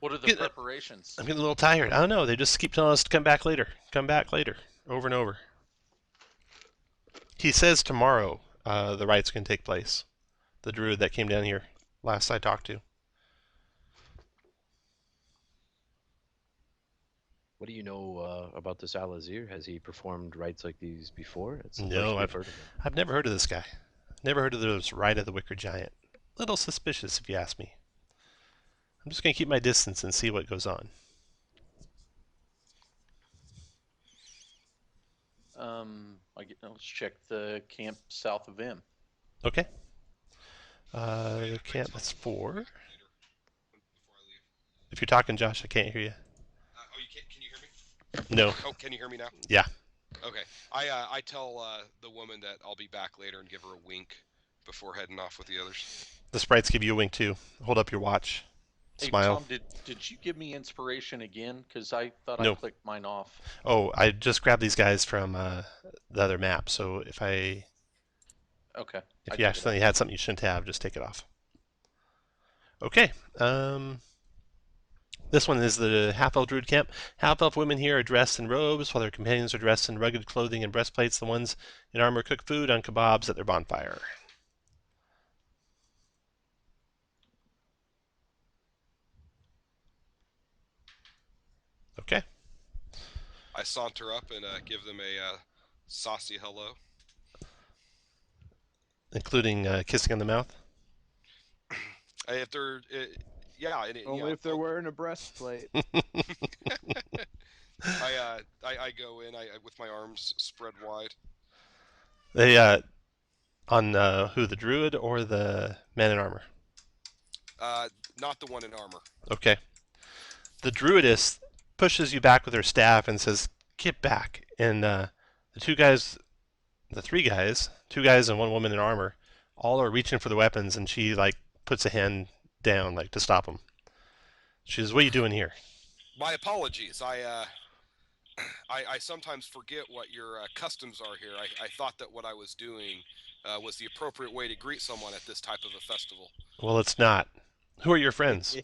What are the preparations? I'm getting a little tired. I don't know. They just keep telling us to come back later. Come back later. Over and over. He says tomorrow the rite's going to take place. The druid that came down here last I talked to. What do you know about this Alazir? Has he performed rites like these before? It's the No, first we've heard of him. I've never heard of this guy. Never heard of this Rite of the Wicker Giant. Little suspicious, if you ask me. I'm just going to keep my distance and see what goes on. Let's check the camp south of him. Okay. Camp that's 4. Before I leave. If you're talking, Josh, I can't hear you. Oh, you can't? Can you hear me? No. Oh, can you hear me now? Yeah. Okay. I tell the woman that I'll be back later and give her a wink before heading off with the others. The sprites give you a wink too. Hold up your watch. Hey, Smile. Tom, did you give me inspiration again? Because I thought No. I clicked mine off. Oh, I just grabbed these guys from the other map. So if Okay. you accidentally had something you shouldn't have, just take it off. Okay. This one is the half-elf druid camp. Half-elf women here are dressed in robes, while their companions are dressed in rugged clothing and breastplates. The ones in armor cook food on kebabs at their bonfire. Okay. I saunter up and give them a saucy hello. Including kissing on the mouth. If they're, yeah. Only if they're wearing a breastplate. I go in with my arms spread wide. They On who, the druid or the man in armor? Not the one in armor. Okay. The druidess pushes you back with her staff and says, "Get back!" And the three guys, 2 guys and one woman in armor, all are reaching for the weapons, and she like puts a hand down like to stop them. She says, "What are you doing here?" My apologies. I sometimes forget what your customs are here. I thought that what I was doing was the appropriate way to greet someone at this type of a festival. Well, it's not. Who are your friends?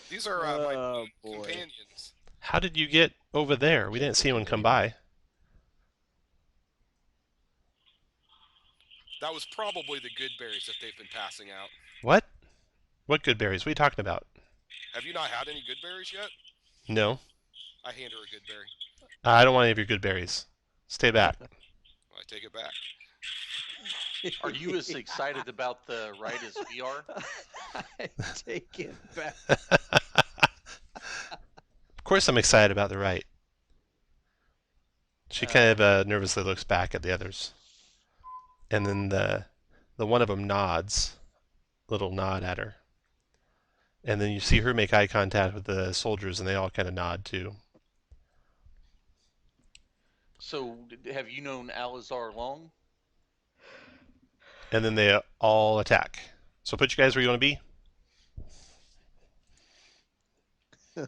These are my boy. companions. How did you get over there? We didn't see anyone come by. That was probably the good berries that they've been passing out. What? What good berries? What are you talking about? Have you not had any good berries yet? No. I hand her a good berry. I don't want any of your good berries. Stay back. I take it back. Are you as excited about the ride as we are? I take it back. Of course I'm excited about the right. She kind of nervously looks back at the others. And then the one of them nods. Little nod at her. And then you see her make eye contact with the soldiers, and they all kind of nod too. So, have you known Alizar long? And then they all attack. So put you guys where you want to be.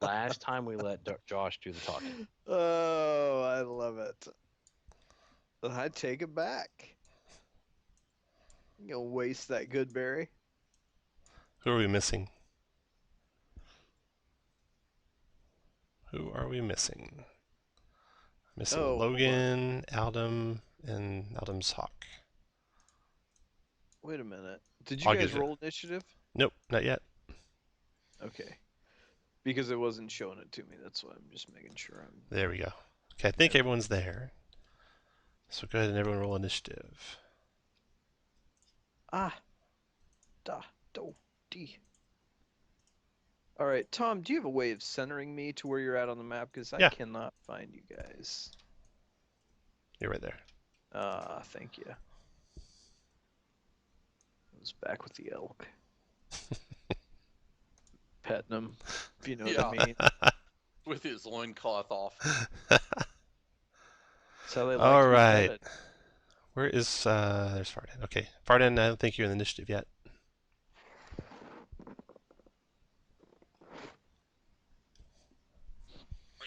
Last time we let Josh do the talking. Oh, I love it. I take it back. You gonna waste that good berry? Who are we missing? Who are we missing? Missing Oh, Logan, Aldum, and Aldum's Hawk. Wait a minute. Did you I'll guys get it. roll initiative? Nope, not yet. Okay. Because it wasn't showing it to me. That's why I'm just making sure I'm. There we go. Okay, I think everyone's there. So go ahead and everyone roll initiative. Ah. Da. Do. D. All right, Tom, do you have a way of centering me to where you're at on the map? Because I Yeah. cannot find you guys. You're right there. Thank you. I was back with the elk. Petting them, if you know what I mean. With his loincloth off. That's how they like All to be right. petted. Where is there's Farden. Okay. Farden, I don't think you're in the initiative yet.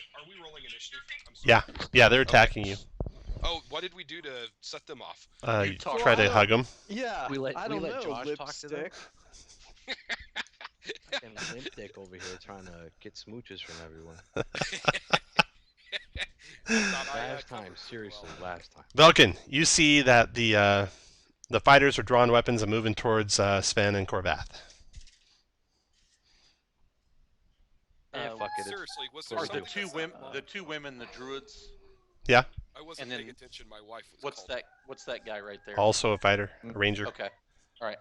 Are we rolling initiative? I'm sorry. Yeah. Yeah, they're attacking you. Oh, what did we do to set them off? You You talk- try to hug them. Yeah, We let- I we don't let know, Josh talk to them? lipstick. Fucking limp dick over here trying to get smooches from everyone. Last time, seriously, last time. Vulcan, you see that the fighters are drawing weapons and moving towards Sven and Korvath. Yeah, fuck it. Seriously, was there Are the something two that's women, not- the two women, the druids? I wasn't and then paying attention. My wife was. What's called. that? What's that guy right there? Also a fighter, a ranger. Okay. All right.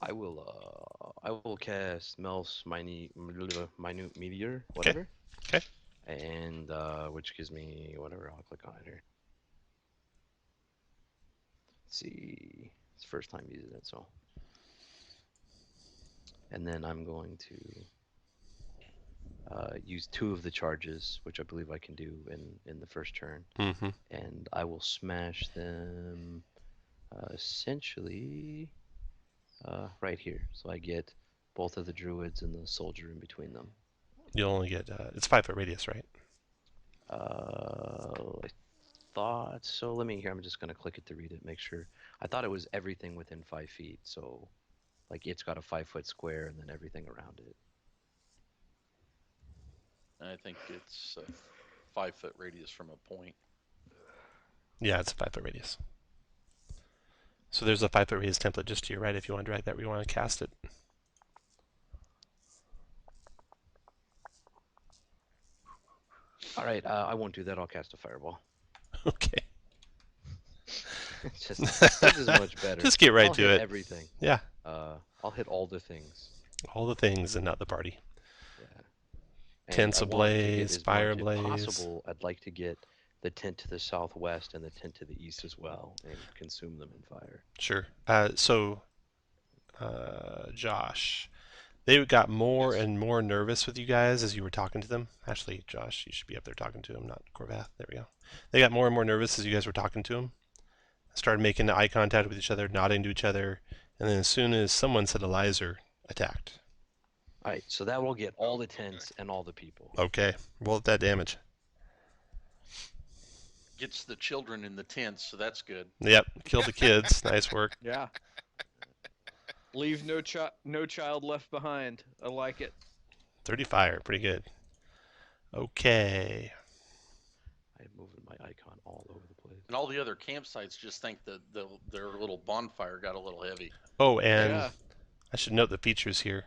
I will cast Mel's minute meteor, whatever. Okay. And which gives me whatever. I'll click on it here. Let's see, it's the first time using it, so. And then I'm going to use 2 of the charges, which I believe I can do in the first turn. Mm-hmm. And I will smash them essentially right here. So I get both of the druids and the soldier in between them. You'll only get it's 5-foot radius, right? I thought so. Let me hear. I'm just gonna click it to read it. Make sure. I thought it was everything within 5 feet. So, like, it's got a 5-foot square and then everything around it. I think it's a 5-foot radius from a point. Yeah, it's a 5-foot radius. So there's a 5-foot radius template just to your right if you want to drag that where you want to cast it. All right. I won't do that. I'll cast a fireball. Okay. It's just this is much better. Just get right I'll to hit it. Everything. Yeah. I'll hit all the things. All the things and not the party. Yeah. And Tents I want to get ablaze, as fire much, if ablaze. possible, I'd like to get the tent to the southwest and the tent to the east as well, and consume them in fire. Sure. Josh, they got more Yes. and more nervous with you guys as you were talking to them. Actually, Josh, you should be up there talking to him, not Corvath. There we go. They got more and more nervous as you guys were talking to him. Started making eye contact with each other, nodding to each other, and then as soon as someone said Elizer, attacked. All right, so that will get all the tents and all the people. Okay, roll that damage. Gets the children in the tents, so that's good. Yep, kill the kids. Nice work. Yeah. Leave no child left behind. I like it. 30 fire, pretty good. Okay. I'm moving my icon all over the place. And all the other campsites just think that their little bonfire got a little heavy. Oh, and Yeah. I should note the features here.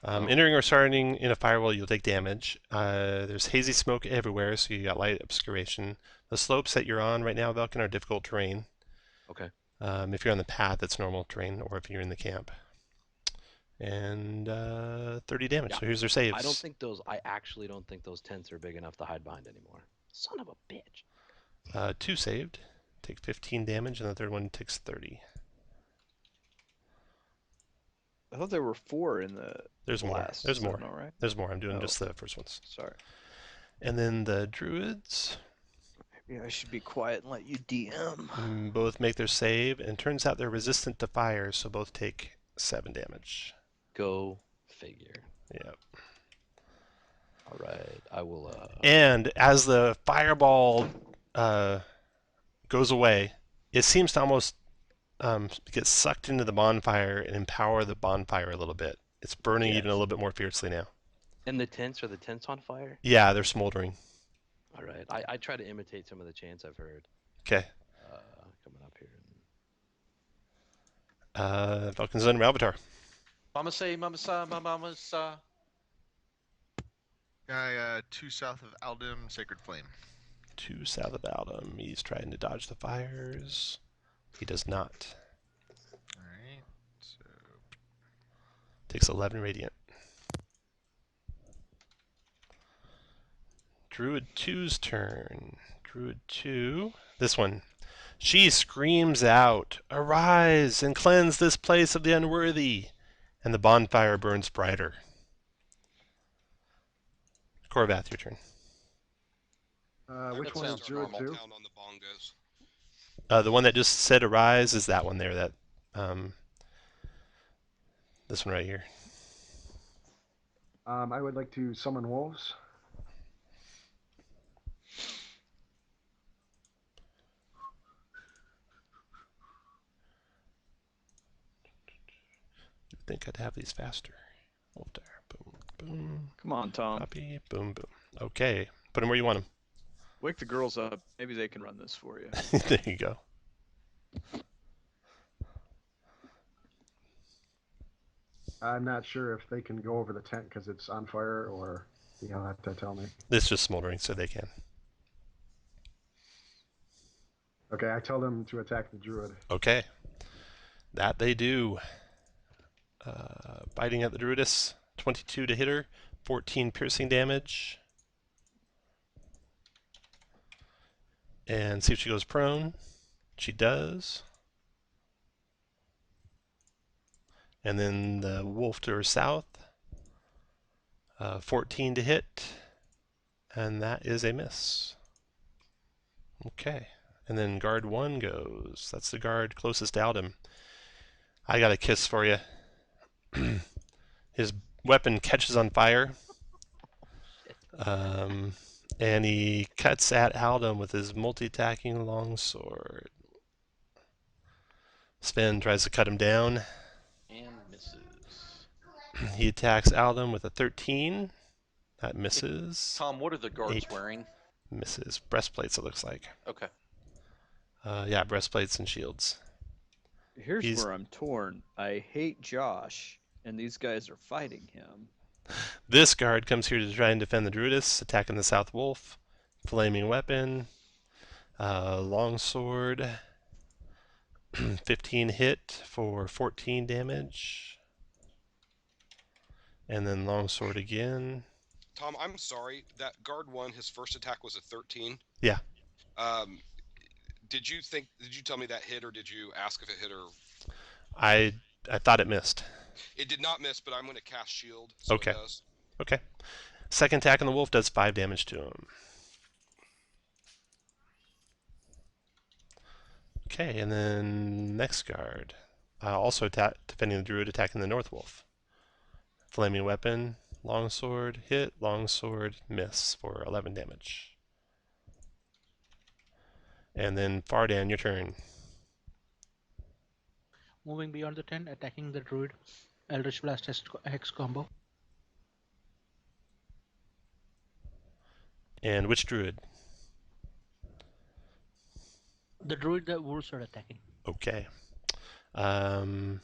Entering or starting in a firewall, you'll take damage. There's hazy smoke everywhere, so you got light obscuration. The slopes that you're on right now, Velkin, are difficult terrain. Okay. If you're on the path, that's normal terrain, or if you're in the camp. And 30 damage. Yeah. So here's their saves. I actually don't think those tents are big enough to hide behind anymore. Son of a bitch. 2 saved. Take 15 damage, and the third one takes 30. I thought there were 4 in the There's more. blast. There's Is that more. not right? There's more. I'm doing Oh. just the first ones. Sorry. And then the druids. Maybe I should be quiet and let you DM. Both make their save, and it turns out they're resistant to fire, so both take 7 damage. Go figure. Yep. All right, I will. And as the fireball goes away, it seems to almost get sucked into the bonfire and empower the bonfire a little bit. It's burning even a little bit more fiercely now. And the tents, are the tents on fire? Yeah, they're smoldering. All right, I try to imitate some of the chants I've heard. Okay. Coming up here. Falcon's and Ralbatar. Mama say, mama sa, mama sa. Guy 2 south of Aldum, Sacred Flame. 2 south of Aldum. He's trying to dodge the fires. He does not. Alright, so Takes 11 radiant. Druid 2's turn. Druid 2. This one. She screams out, "Arise and cleanse this place of the unworthy!" And the bonfire burns brighter. Corvath, your turn. Which That one is sounds Druid normal. 2? Down on the bongos. The one that just said "Arise" is that one there. That this one right here. I would like to summon wolves. You'd think I'd have these faster. Wolf there. Boom, boom. Come on, Tom. Copy. Boom, boom. Okay. Put them where you want Wake the girls up. Maybe they can run this for you. them. There you go. I'm not sure if they can go over the tent because it's on fire, or you'll have to tell me. It's just smoldering, so they can. Okay, I tell them to attack the druid. Okay. That they do. Biting at the druidess. 22 to hit her. 14 piercing damage. And see if she goes prone. She does. And then the wolf to her south. 14 to hit. And that is a miss. Okay. And then guard 1 goes. That's the guard closest to Aldum. I got a kiss for you. His weapon catches on fire. And he cuts at Aldum with his multi-attacking longsword. Sven tries to cut him down. And misses. He attacks Aldum with a 13. That misses. Tom, what are the guards 8. wearing? Misses. Breastplates, it looks like. Okay. Yeah, breastplates and shields. Here's He's- where I'm torn. I hate Josh, and these guys are fighting him. This guard comes here to try and defend the druidess, attacking the South Wolf. Flaming weapon. Longsword. 15 hit for 14 damage. And then longsword again. Tom, I'm sorry. That guard 1, his first attack was a 13. Yeah. Did you tell me that hit, or did you ask if it hit, or? I thought it missed. It did not miss, but I'm going to cast shield, so Okay. it does. Okay. Second attack on the wolf does 5 damage to him. Okay, and then next guard. Also defending the druid, attacking the north wolf. Flaming weapon, longsword, hit, longsword, miss for 11 damage. And then Fardan, your turn. Moving beyond the tent, attacking the druid. Eldritch Blast Hex combo. And which druid? The druid that wolves are attacking. Okay. The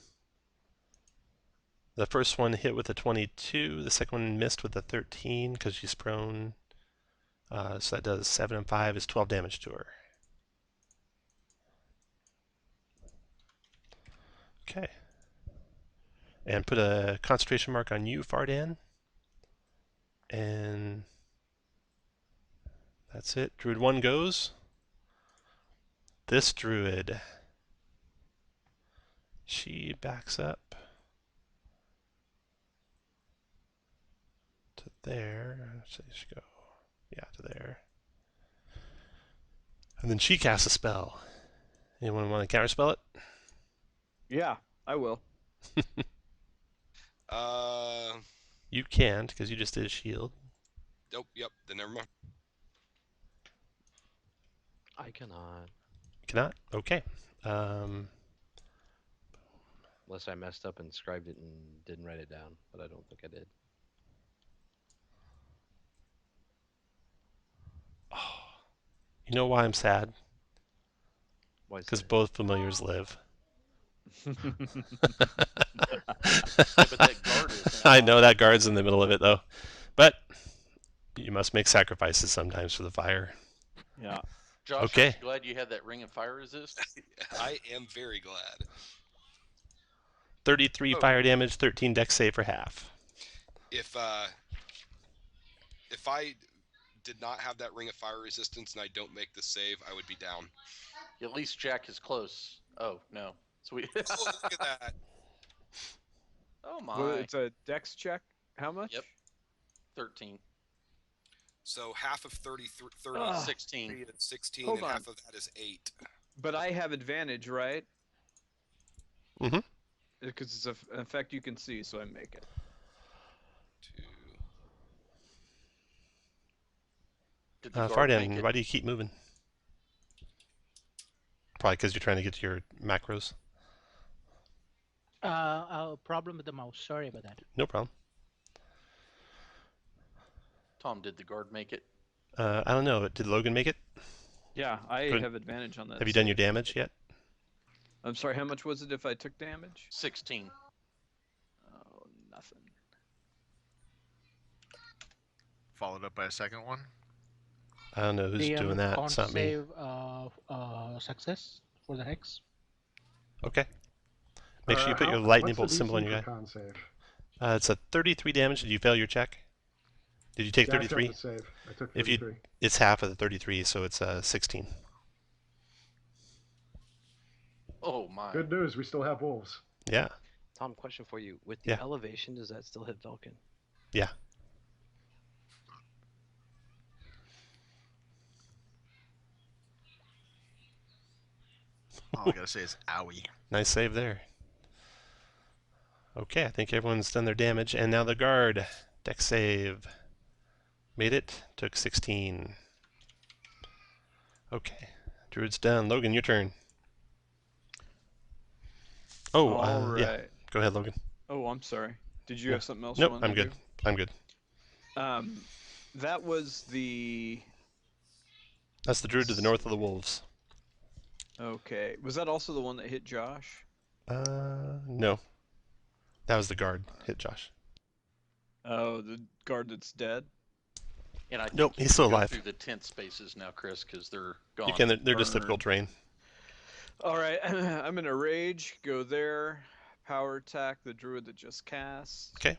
first one hit with a 22. The second one missed with a 13 because she's prone. So that does 7 and 5 is 12 damage to her. Okay. And put a concentration mark on you, Fardan. And that's it. Druid 1 goes. This druid, she backs up to there. So she go, yeah, to there. And then she casts a spell. Anyone want to counterspell it? Yeah, I will. You can't because you just did a shield. Nope. Yep. Then never mind. I cannot. Cannot? Okay. Unless I messed up and scribed it and didn't write it down, but I don't think I did. You know why I'm sad? Why is Because that? both familiars live. Yeah, but that guard is I know that guard's in the middle of it though. But you must make sacrifices sometimes for the fire. Yeah. Josh, Okay. aren't you glad you had that ring of fire resist? I am very glad. 33 fire damage, 13 dex save for half. If I did not have that ring of fire resistance and I don't make the save, I would be down. At least Jack is close. Oh, no. Sweet. Oh, look at that. Oh, my. Well, it's a dex check. How much? Yep. 13. So half of 33, 16. is 16, Hold and on. half of that is 8. But I have advantage, right? Mm-hmm. Because it's an effect you can see, so I make it. 2. Did the guard make Fardan, it? why do you keep moving? Probably because you're trying to get to your macros. A problem with the mouse. Sorry about that. No problem. Tom, did the guard make it? I don't know. Did Logan make it? Yeah, I Good. have advantage on that. Have you done your save. damage yet? I'm sorry, how much was it if I took damage? 16. Oh, nothing. Followed up by a second one. I don't know who's The doing that. con It's not me. save success for the hex. Okay. Make sure you put your What's lightning the bolt symbol on DC your for guy. con save? It's a 33 damage. Did you fail your check? Did you take Yeah, I failed 33? the save. I took If you- 33. It's half of the 33, so it's 16. Oh, my. Good news, we still have wolves. Yeah. Tom, question for you. With the Yeah. elevation, does that still hit Vulcan? Yeah. All I gotta say is owie. Nice save there. Okay, I think everyone's done their damage, and now the guard. Dex save. Made it. Took 16. Okay. Druid's done. Logan, your turn. Oh, All right. yeah. Go ahead, Logan. Oh, I'm sorry. Did you No. have something else? Nope, you wanted I'm to good. I'm good. do? That was the. That's the druid to the north of the wolves. Okay. Was that also the one that hit Josh? No. That was the guard. Hit Josh. Oh, the guard that's dead. And I think Nope, you he's still can go alive. through the tent spaces now, Chris, because they're gone. You can. They're just Burn. difficult terrain. All right, I'm gonna rage. Go there. Power attack the druid that just cast. Okay.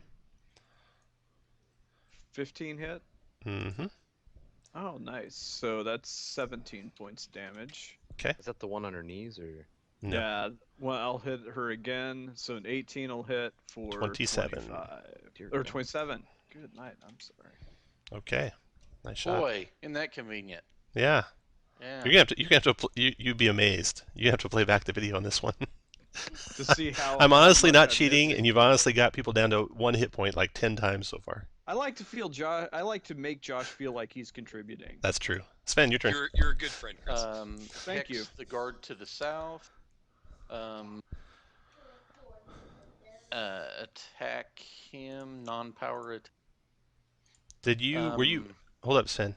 15 hit. Mm-hmm. Oh, nice. So that's 17 points damage. Okay. Is that the one on her knees or? No. Yeah. Well, I'll hit her again. So an 18 will hit for 27. 25. Dear Or God. 27. Good night. I'm sorry. Okay. Nice shot. Boy, isn't that convenient? Yeah. Yeah. You're gonna have to. You'd be amazed. You have to play back the video on this one. To see how I'm honestly much not I cheating, miss and it. you've honestly got people down to 1 hit point like 10 times so far. I like to feel I like to make Josh feel like he's contributing. That's true. Sven, your turn. You're a good friend, Chris. Thank Hex you. the guard to the south. Attack him. Non-power attack. Did you? Were you? Hold up, Sven.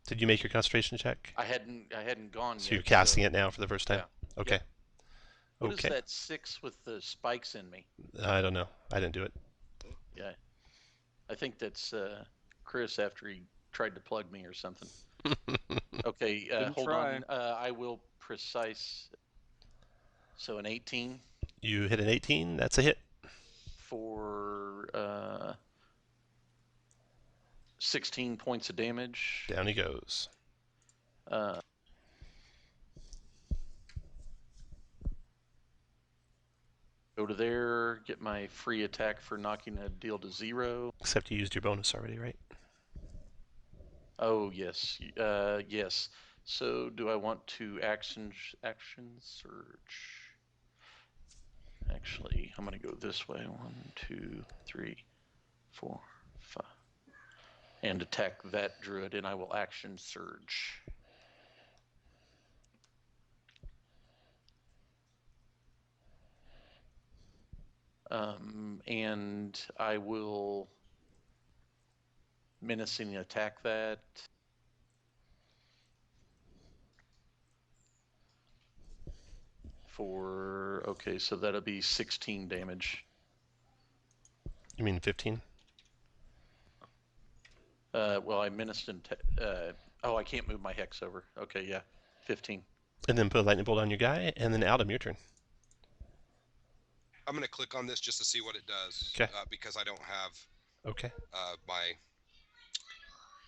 Did you make your concentration check? I hadn't gone yet. So you're casting it now for the first time. Yeah. Okay. What Okay. is that 6 with the spikes in me? I don't know. I didn't do it. Yeah. I think that's Chris after he tried to plug me or something. Okay, hold try. on. I will precise. So an 18 You hit an 18. That's a hit. for 16 points of damage. Down he goes. Go to there, get my free attack for knocking a deal to 0. Except you used your bonus already, right? Oh yes, yes. So do I want to action surge? Actually, I'm gonna go this way. 1, 2, 3, 4, 5, and attack that druid, and I will action surge. And I will menacing attack that. Okay, so that'll be 16 damage. You mean 15? Well, I menaced and oh, I can't move my hex over. Okay, yeah, 15. And then put a lightning bolt on your guy, and then Adam, your turn. I'm gonna click on this just to see what it does. 'Kay. Because I don't have Okay. my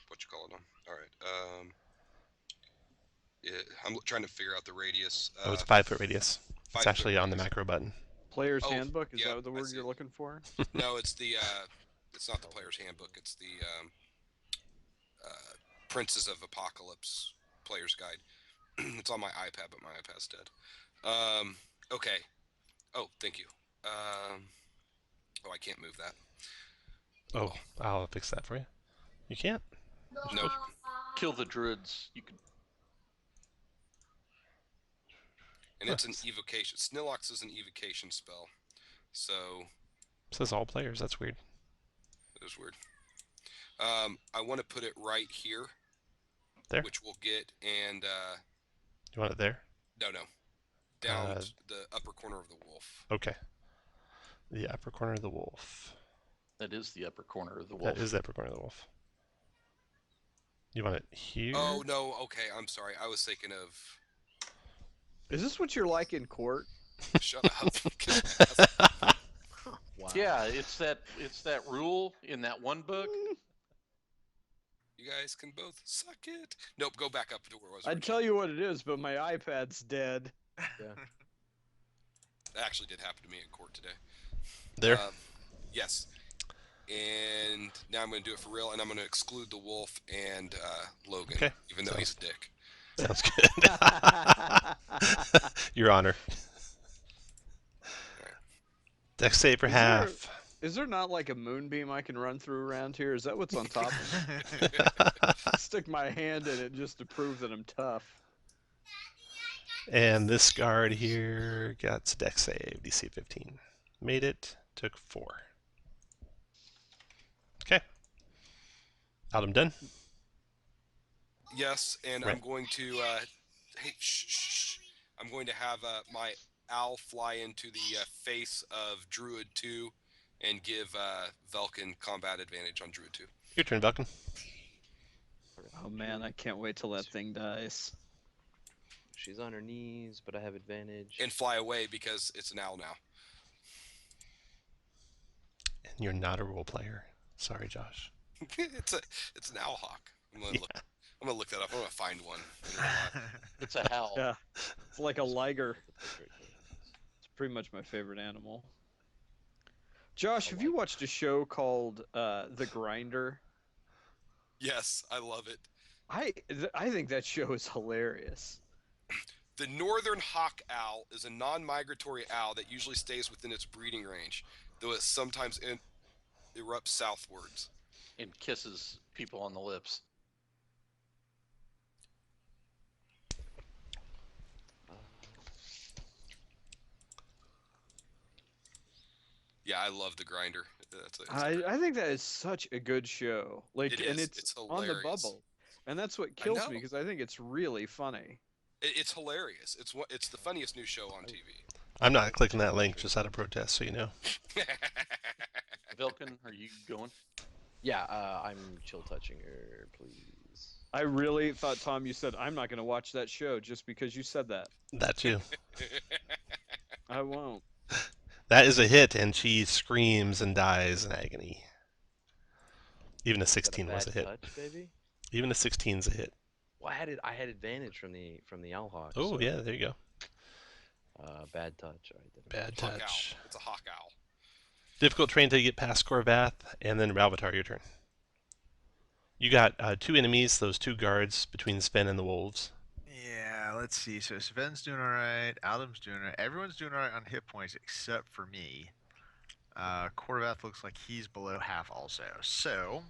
what you call it on. All right. I'm trying to figure out the radius. Oh, it's a 5-foot radius. 5 It's foot actually on the radius. macro button. Player's Oh, handbook, is yeah, that the I word see you're it. looking for? No, it's the it's not the player's handbook. It's the Princes of Apocalypse player's guide. It's on my iPad, but my iPad's dead. Okay. Oh, thank you. Oh, I can't move that. Oh, I'll fix that for you. You can't? No. Kill the druids. You could. And it's an evocation. Snillox is an evocation spell. So It says all players. That's weird. it was weird. I want to put it right here. There? Which we'll get, and You want it there? no. Down the upper corner of the wolf. Okay. The upper corner of the wolf. That is the upper corner of the wolf. That is the upper corner of the wolf. You want it here? Oh, no. Okay, I'm sorry. I was thinking of... Is this what you're like in court? Shut up. Wow. Yeah, it's that rule in that one book. You guys can both suck it. Nope, go back up to where it was. I'd tell you what it is, but my iPad's dead. That actually did happen to me in court today. There? Yes. And now I'm going to do it for real, and I'm going to exclude the wolf and Logan, Okay. even though he's a dick. Sounds good. Your Honor. Dex save for half. Is there not like a moonbeam I can run through around here? Is that what's on top? Stick my hand in it just to prove that I'm tough. And this guard here got Dex save, DC 15. Made it, took 4. Okay. Adam done? Yes, and Right. I'm going to... hey, shh. I'm going to have my owl fly into the face of Druid 2 and give Velkin combat advantage on Druid 2. Your turn, Vulcan. Oh man, I can't wait till that thing dies. She's on her knees, but I have advantage. And fly away because it's an owl now. And you're not a role player. Sorry, Josh. It's an owl hawk. I'm gonna look that up. I'm gonna find one. In real life. It's a howl. Yeah, it's like a liger. It's pretty much my favorite animal. Josh, have you watched a show called The Grinder? Yes, I love it. I think that show is hilarious. The northern hawk owl is a non-migratory owl that usually stays within its breeding range, though it sometimes erupts southwards. And kisses people on the lips. Yeah, I love The Grinder. I think that is such a good show. Like, It and is. it's It's on the hilarious. bubble, and that's what kills know. me because I think it's really funny. It's hilarious. It's the funniest new show on TV. I'm not clicking that link just out of protest, so you know. Vilken, are you going? Yeah, I'm chill touching her, please. I really thought, Tom, you said I'm not going to watch that show just because you said that. That too. I won't. That is a hit, and she screams and dies in agony. Even a Is that 16 was a bad hit. touch, baby? Even a 16's a hit. Well, I had advantage from the owl hawk. Oh so, yeah, there you go. bad touch. All right, Bad Hawk touch. owl. It's a hawk owl. Difficult terrain till you get past Korvath, and then Ralvatar, your turn. You got 2 enemies, those 2 guards between Sven and the wolves. Yeah, let's see. So Sven's doing all right. Adam's doing all right. Everyone's doing all right on hit points except for me. Korvath looks like he's below half also. So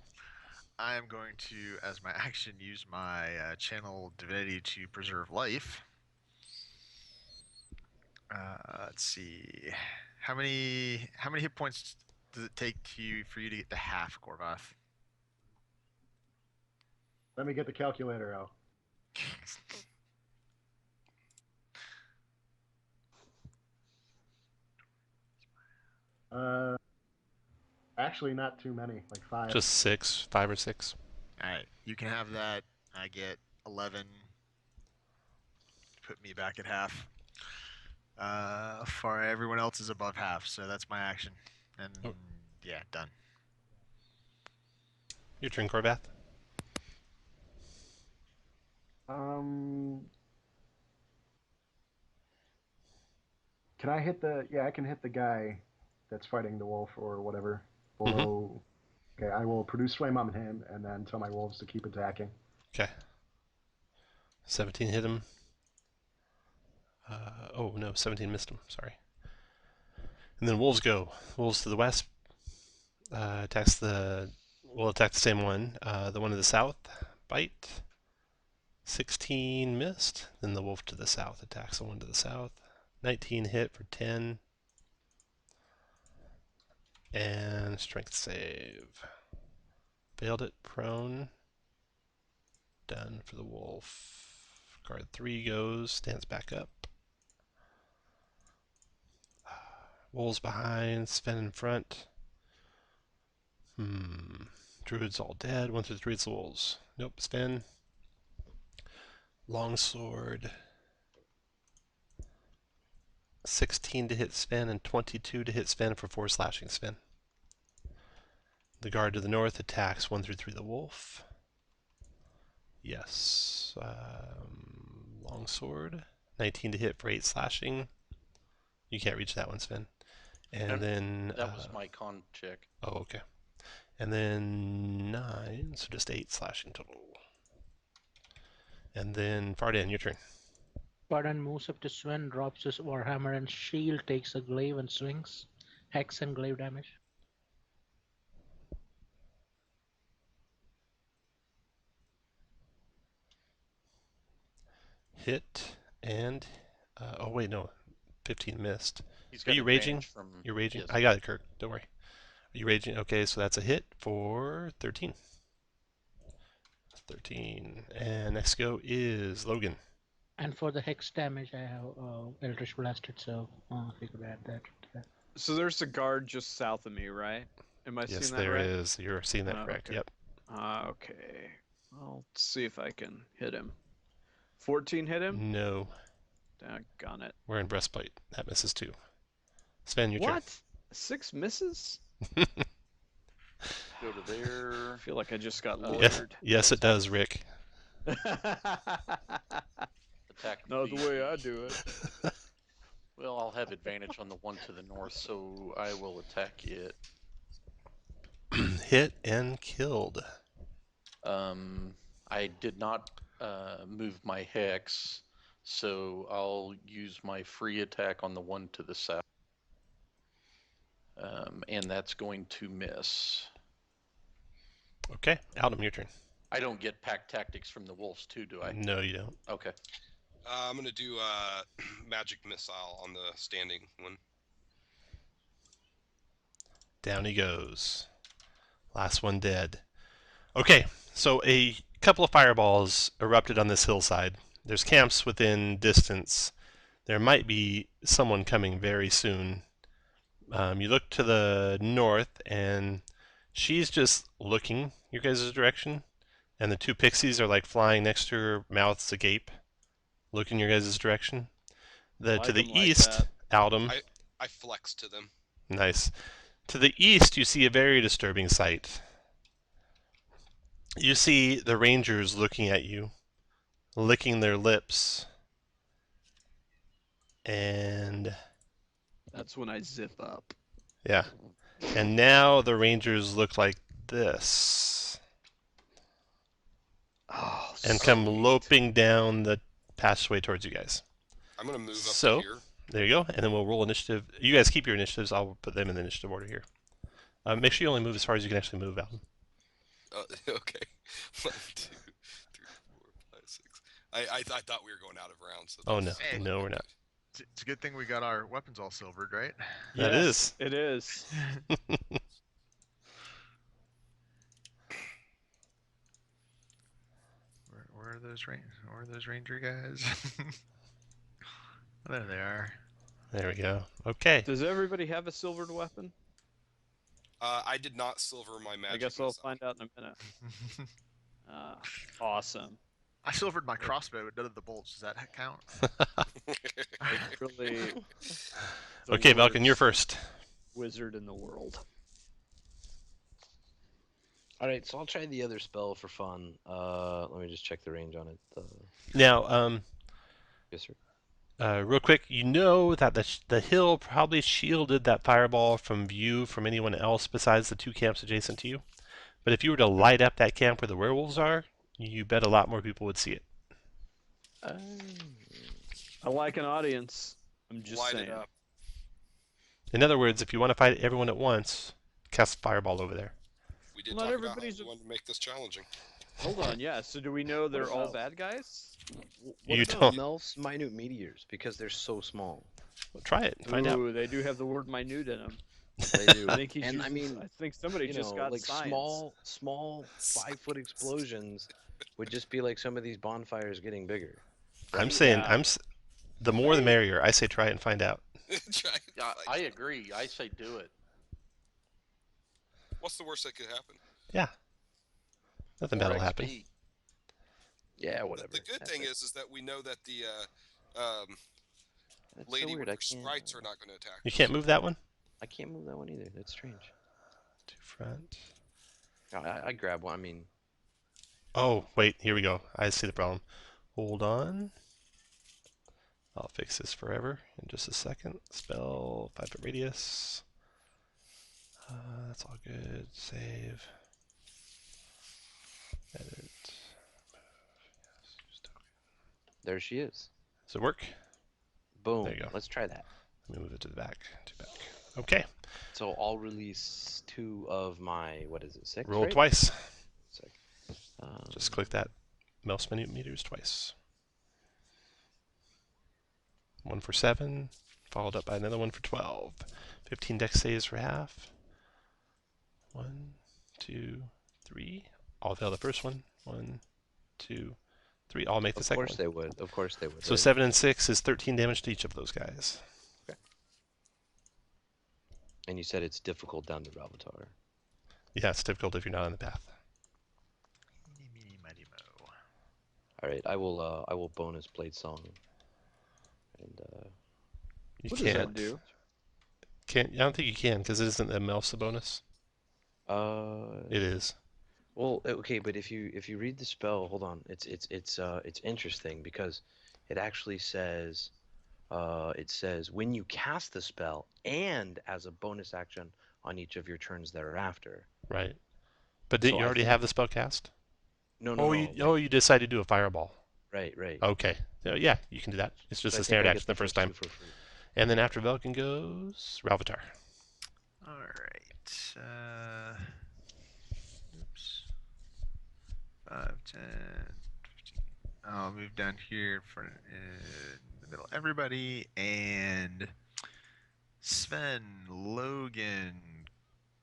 I am going to, as my action, use my channel divinity to preserve life. Let's see. How many hit points does it take for you to get to half, Korvath? Let me get the calculator out. Actually, not too many, like 5. Just 5 or 6. All right, you can have that. I get 11. Put me back at half. For everyone else is above half, so that's my action. And yeah, done. Your turn, Korvath. Can I hit the? Yeah, I can hit the guy that's fighting the wolf or whatever. Below. Okay, I will produce flame on him and then tell my wolves to keep attacking. Okay. 17 hit him. Oh no, 17 missed him. Sorry. And then wolves go. Wolves to the west. Attacks the. Will attack the same one. The one to the south. Bite. 16 missed. Then the wolf to the south attacks the one to the south. 19 hit for 10. And strength save. Failed it. Prone. Done for the wolf. Guard 3 goes. Stands back up. Wolves behind. Sven in front. Druid's all dead. 1 through 3 it's the wolves. Nope. Sven. Longsword. 16 to hit Sven and 22 to hit Sven for 4 slashing Sven. The guard to the north attacks 1 through 3 the wolf. Yes. Longsword. 19 to hit for 8 slashing. You can't reach that one, Sven. And then... That was my con check. Oh, okay. And then 9, so just 8 slashing total. And then Fardan, your turn. Vardan moves up to Sven, drops his Warhammer and shield, takes a glaive and swings. Hex and glaive damage. Hit and... oh, wait, no. 15 missed. He's Are got you raging? advantage from. You're raging? Yes. I got it, Kirk. Don't worry. Are you raging? Okay, so that's a hit for 13. 13. And next go is Logan. And for the hex damage, I have Eldritch Blasted, so if you could add that. So there's a guard just south of me, right? Am I Yes, seeing that there right? is. You're seeing that correct. Okay. Yep. Okay. I'll see if I can hit him. 14 hit him? No. Doggone it. We're in breastplate. That misses too. Sven, your turn. What? 6 misses? Go to there. I feel like I just got Yes. Yes, lawyered. yes, it does, Rick. Attack. Not the way I do it. Well, I'll have advantage on the one to the north, so I will attack it. Hit and killed. I did not move my hex, so I'll use my free attack on the one to the south. And that's going to miss. Okay, Adam, your turn. I don't get pack tactics from the wolves too, do I? No, you don't. Okay. I'm gonna do magic missile on the standing one. Down he goes. Last one dead. Okay, so a couple of fireballs erupted on this hillside. There's camps within distance. There might be someone coming very soon. You look to the north, and she's just looking your guys' direction, and the two pixies are like flying next to her, mouths agape, looking your guys' direction. To Like the 'em like east, that. Aldum. I flex to them. Nice. To the east, you see a very disturbing sight. You see the rangers looking at you, licking their lips, and That's when I zip up. yeah. And now the rangers look like this Oh, and come sweet. loping down the passageway towards you guys. I'm gonna move up So- to here. There you go, and then we'll roll initiative. You guys keep your initiatives. I'll put them in the initiative order here. Make sure you only move as far as you can actually move, Alan. Okay. 1, 2, 3, 4, 5, 6. I thought we were going out of rounds. So Oh no, Hey. no, we're not. It's a good thing we got our weapons all silvered, right? That Yes, is. It is. Where are those ranger guys? There they are. There we go. Okay. Does everybody have a silvered weapon? I did not silver my magic. I guess I'll missile. find out in a minute. Awesome. I silvered my crossbow, but none of the bolts. Does that count? Really. Okay, the Balkan, you're worst first. Wizard in the world. All right, so I'll try the other spell for fun. Let me just check the range on it. Now, Yes, sir. real quick, you know that the hill probably shielded that fireball from view from anyone else besides the two camps adjacent to you. But if you were to light up that camp where the werewolves are, you bet a lot more people would see it. I like an audience. I'm just Light saying. it up. In other words, if you want to fight everyone at once, cast a fireball over there. We did Not talk about how everybody's we a- wanted to make this challenging. Hold on, yeah. So do we know they're all about- bad guys? What You about don't- Melf's minute meteors? Because they're so small. Well, try it and find out. Ooh, they do have the word minute in them. They do. I think he's And I using- mean, I think somebody you just know, got like science. small 5-foot explosions would just be like some of these bonfires getting bigger. I'm saying, Yeah. the more the merrier. I say try it and find out. Try it. Yeah, I agree. I say do it. What's the worst that could happen? Nothing bad will More happen. XP. Yeah, whatever. The good That's thing it. is that we know that the That's so lady weird. with I her can't, sprites are not going to attack. You us. can't move that one? I can't move that one either. That's strange. To front. I grab one. I mean, Oh, wait, here we go. I see the problem. Hold on. I'll fix this forever in just a second. Spell 5-foot radius. That's all good. Save. Edit. there she is. Does it work? Boom. There you go. Let's try that. Let me move it to the back. Okay. So I'll release 2 of my, what is it, 6? Roll right? twice. Sick. Just click that mouse minute meters twice. 1 for 7, followed up by another 1 for 12. 15 dex saves for half. 1, 2, 3. All fail the first one. 1, 2, 3. All make the Of second course one. they would. Of course they would. So right? 7 and 6 is 13 damage to each of those guys. And you said it's difficult down to Ravatar. Yeah, it's difficult if you're not on the path. Eeny, meeny, miny, moe. All right, I will bonus Blade Song. And You What does can't. that do? Can't. I don't think you can because it isn't a mouse bonus. It is. Well, okay, but if you read the spell, hold on. It's interesting because it actually says it says when you cast the spell and as a bonus action on each of your turns thereafter. Right. But didn't So you I already think have the spell cast? no, Oh, you decided to do a fireball. right. Okay. So, yeah, you can do that. It's just So I a think standard I action get the first time. two for free. And then after Velkin goes Ralvatar. All right. Oops. 5, 10, 15. I'll move down here in the middle. Everybody and Sven, Logan,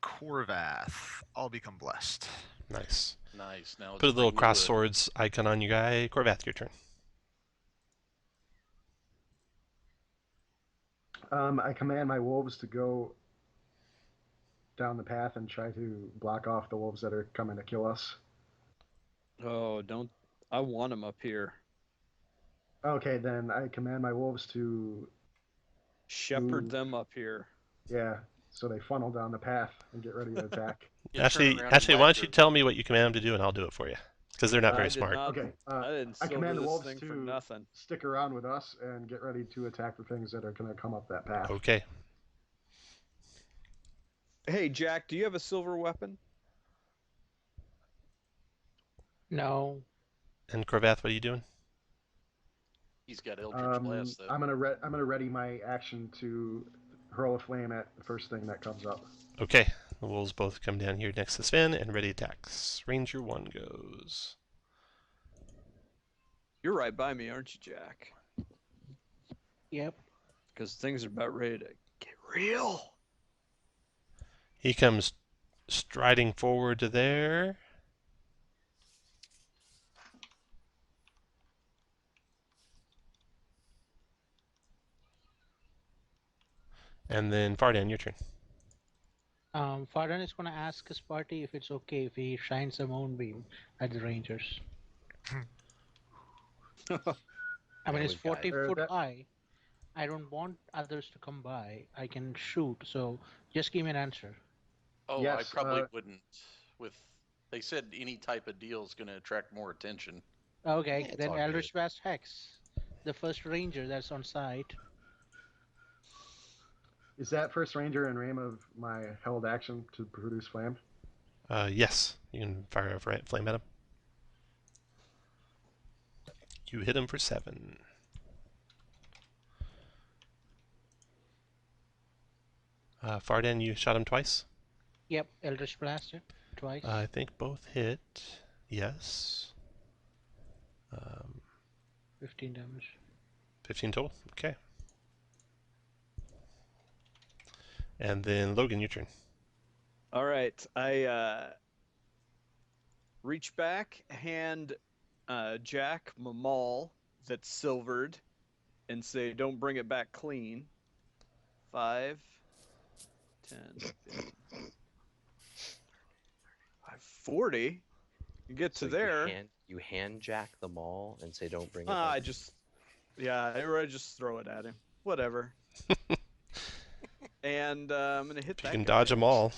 Korvath all become blessed. Nice. Nice. Now Put a let's little bring the cross wood. swords icon on your guy. Korvath, your turn. I command my wolves to go down the path and try to block off the wolves that are coming to kill us. Oh, don't. I want them up here. Okay, then I command my wolves to Shepherd move. them up here. Yeah, so they funnel down the path and get ready to attack. Yeah, turn around and Actually, why wag don't you your- tell me what you command them to do, and I'll do it for you. Because they're not I very did smart. not- Okay, I didn't I silver command the this wolves thing for to nothing. stick around with us and get ready to attack the things that are going to come up that path. Okay. Hey, Jack, do you have a silver weapon? No. And Korvath, what are you doing? He's got Eldritch Blast though. I'm gonna ready my action to hurl a flame at the first thing that comes up. Okay. The wolves both come down here next to Sven and ready attacks. Ranger 1 goes. You're right by me, aren't you, Jack? Yep. Because things are about ready to get real. He comes striding forward to there. And then Fardan, your turn. Fardan is going to ask his party if it's okay if he shines a moonbeam at the Rangers. I mean, it's 40 foot high. I don't want others to come by. I can shoot, so just give me an answer. Oh, Yes, I probably wouldn't. They said any type of deal is going to attract more attention. Okay, Yeah, it's then all Eldritch Blast Hex, the first Ranger that's on site. Is that first ranger in range of my held action to produce flame? Yes. You can fire a flame at him. You hit him for 7. Fardan, you shot him twice? Yep, Eldritch Blast twice. I think both hit. Yes. 15 damage. 15 total? Okay. And then Logan, your turn. All right, I reach back, hand Jack my maul that's silvered, and say, "Don't bring it back clean." 5, 10, 15, 40. You get to there. You hand Jack the maul and say, "Don't bring it." I just throw it at him. Whatever. And I'm gonna hit that. You can guy. dodge them all.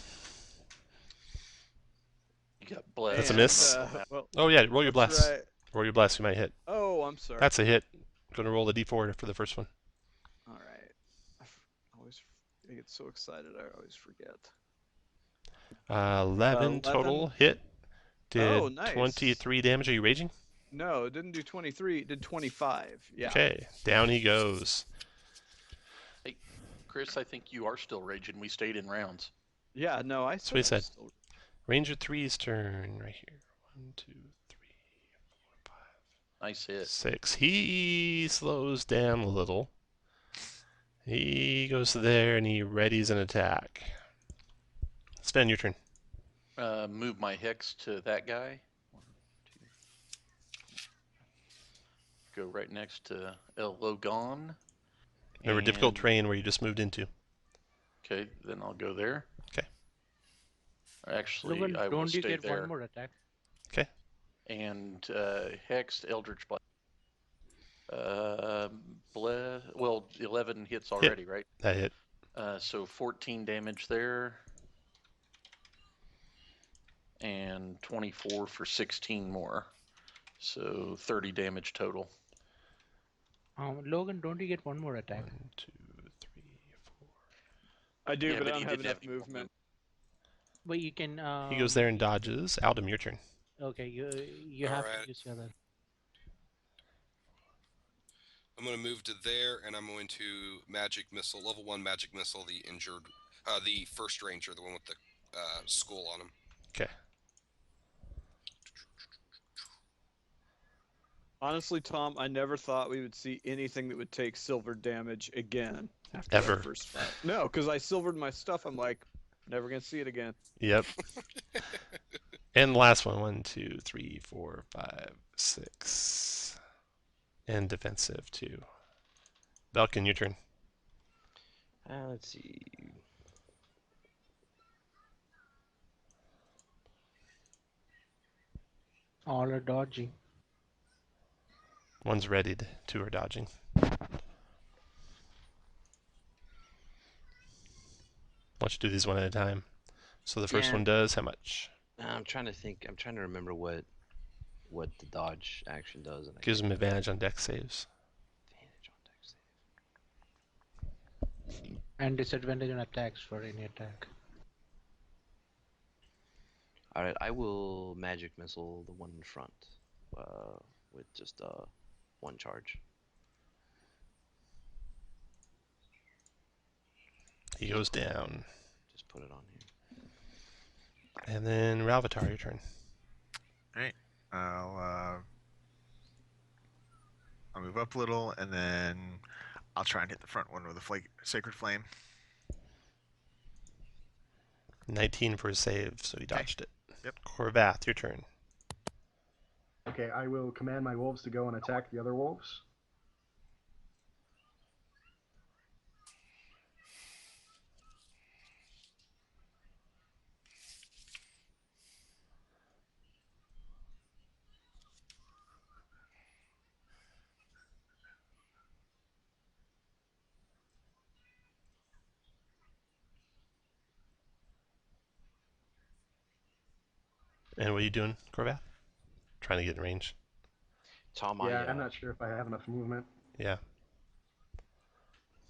You got blessed. That's a miss. Well, Oh yeah, roll your that's blast. right. Roll your blast, you might hit. Oh, I'm sorry. That's a hit. Going to roll the d4 for the first one. All right. I get so excited, I always forget. 11 total hit. Did nice. 23 damage. Are you raging? No, it didn't do 23. It did 25. Yeah. Okay, down he goes. Hey, Chris, I think you are still raging. We stayed in rounds. Yeah. No, I. That's what he said said. Ranger 3's turn right here. 1, 2, 3, 4, 5. Nice hit. 6. He slows down a little. He goes there and he readies an attack. Sven, your turn. Move my hex to that guy. 1, 2. Go right next to El Logan. Remember, difficult terrain where you just moved into. Okay, then I'll go there. Okay. Actually, Logan, I will don't you stay get there. one more attack? Okay. And hexed Eldritch Blast. Well, 11 hits already, right? That hit. So 14 damage there. and 24 for 16 more. So 30 damage total. Logan, don't you get one more attack? 1, 2, 3, 4. I do, Yeah, but I but don't he have didn't enough have any more movement. But you can. He goes there and dodges. Aldum, your turn. Okay, you have to use the other. I'm going to move to there, and I'm going to magic missile, level 1 magic missile, the injured, the first ranger, the one with the skull on him. Okay. Honestly, Tom, I never thought we would see anything that would take silver damage again after Ever. that first fight. No, because I silvered my stuff. I'm like, never gonna see it again. Yep. And the last one. 1, 2, 3, 4, 5, 6. And defensive too. Belkin, your turn. Let's see. All are dodging. One's readied. 2 are dodging. Why don't you do these one at a time? So the first Yeah. one does how much? I'm trying to think. I'm trying to remember what the dodge action does. And I Gives can't them advantage on dex saves. advantage on dex save. And disadvantage on attacks for any attack. All right, I will magic missile the one in front with just 1 charge. He goes down. Just put it on here. And then Ralvatar, your turn. I'll move up a little, and then I'll try and hit the front one with a Sacred Flame. 19 for a save, so he dodged it. Yep. Corvath, your turn. Okay, I will command my wolves to go and attack the other wolves. And what are you doing, Corvath? Trying to get in range. Tom, Yeah, I'm not sure if I have enough movement. Yeah.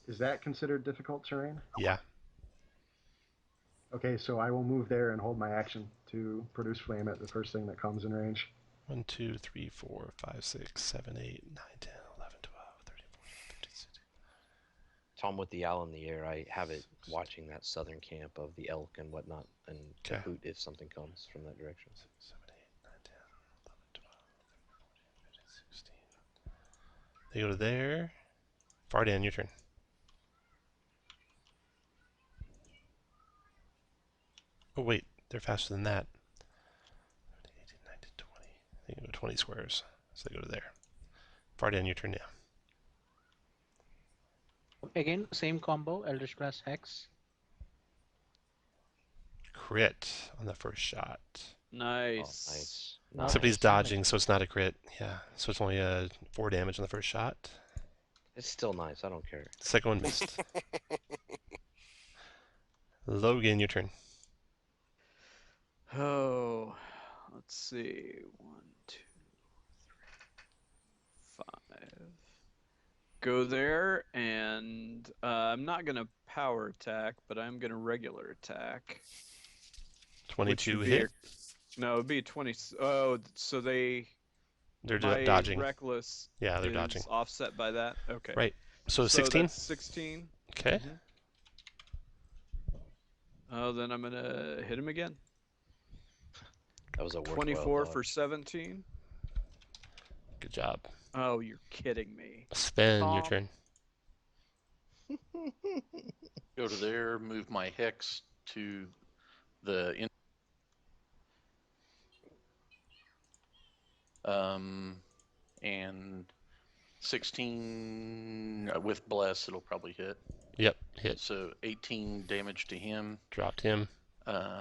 Is that considered difficult terrain? Yeah. Okay, so I will move there and hold my action to produce flame at the first thing that comes in range. 1, 2, 3, 4, 5, 6, 7, 8, 9, 10, 11, 12, 13, 14, 15, 16. Tom, with the owl in the air, I have it watching that southern camp of the elk and whatnot, and to Okay. hoot if something comes from that direction. 6, 7, 8, 9, 10, 11, 12, 13, 14, 15, 16. They go to there. Fardan, your turn. Oh, wait. They're faster than that. 18, 19, 20. They can go 20 squares. So they go to there. Fardan, your turn now. Again, same combo, Eldritch Blast Hex. Crit on the first shot. Nice. Oh, nice. Nice. Except he's Nice. dodging, so it's not a crit. Yeah, so it's only 4 damage on the first shot. It's still nice. I don't care. Second one missed. Logan, your turn. Oh, let's see. 1, 2, 3, 5. Go there, and I'm not gonna power attack, but I'm gonna regular attack. 22 which would be hit. No, it'd be 20. Oh, so They're my dodging. reckless Yeah, they're is dodging. offset by that. Okay. Right. So So 16? that's 16. Okay. Oh, then I'm gonna hit him again. That was a worthwhile 24 dodge. for 17. Good job. Oh, you're kidding me. Sven, your Tom. turn. Go to there, move my hex to the in. And 16 with bless, it'll probably hit. Yep, hit. So 18 damage to him. Dropped him.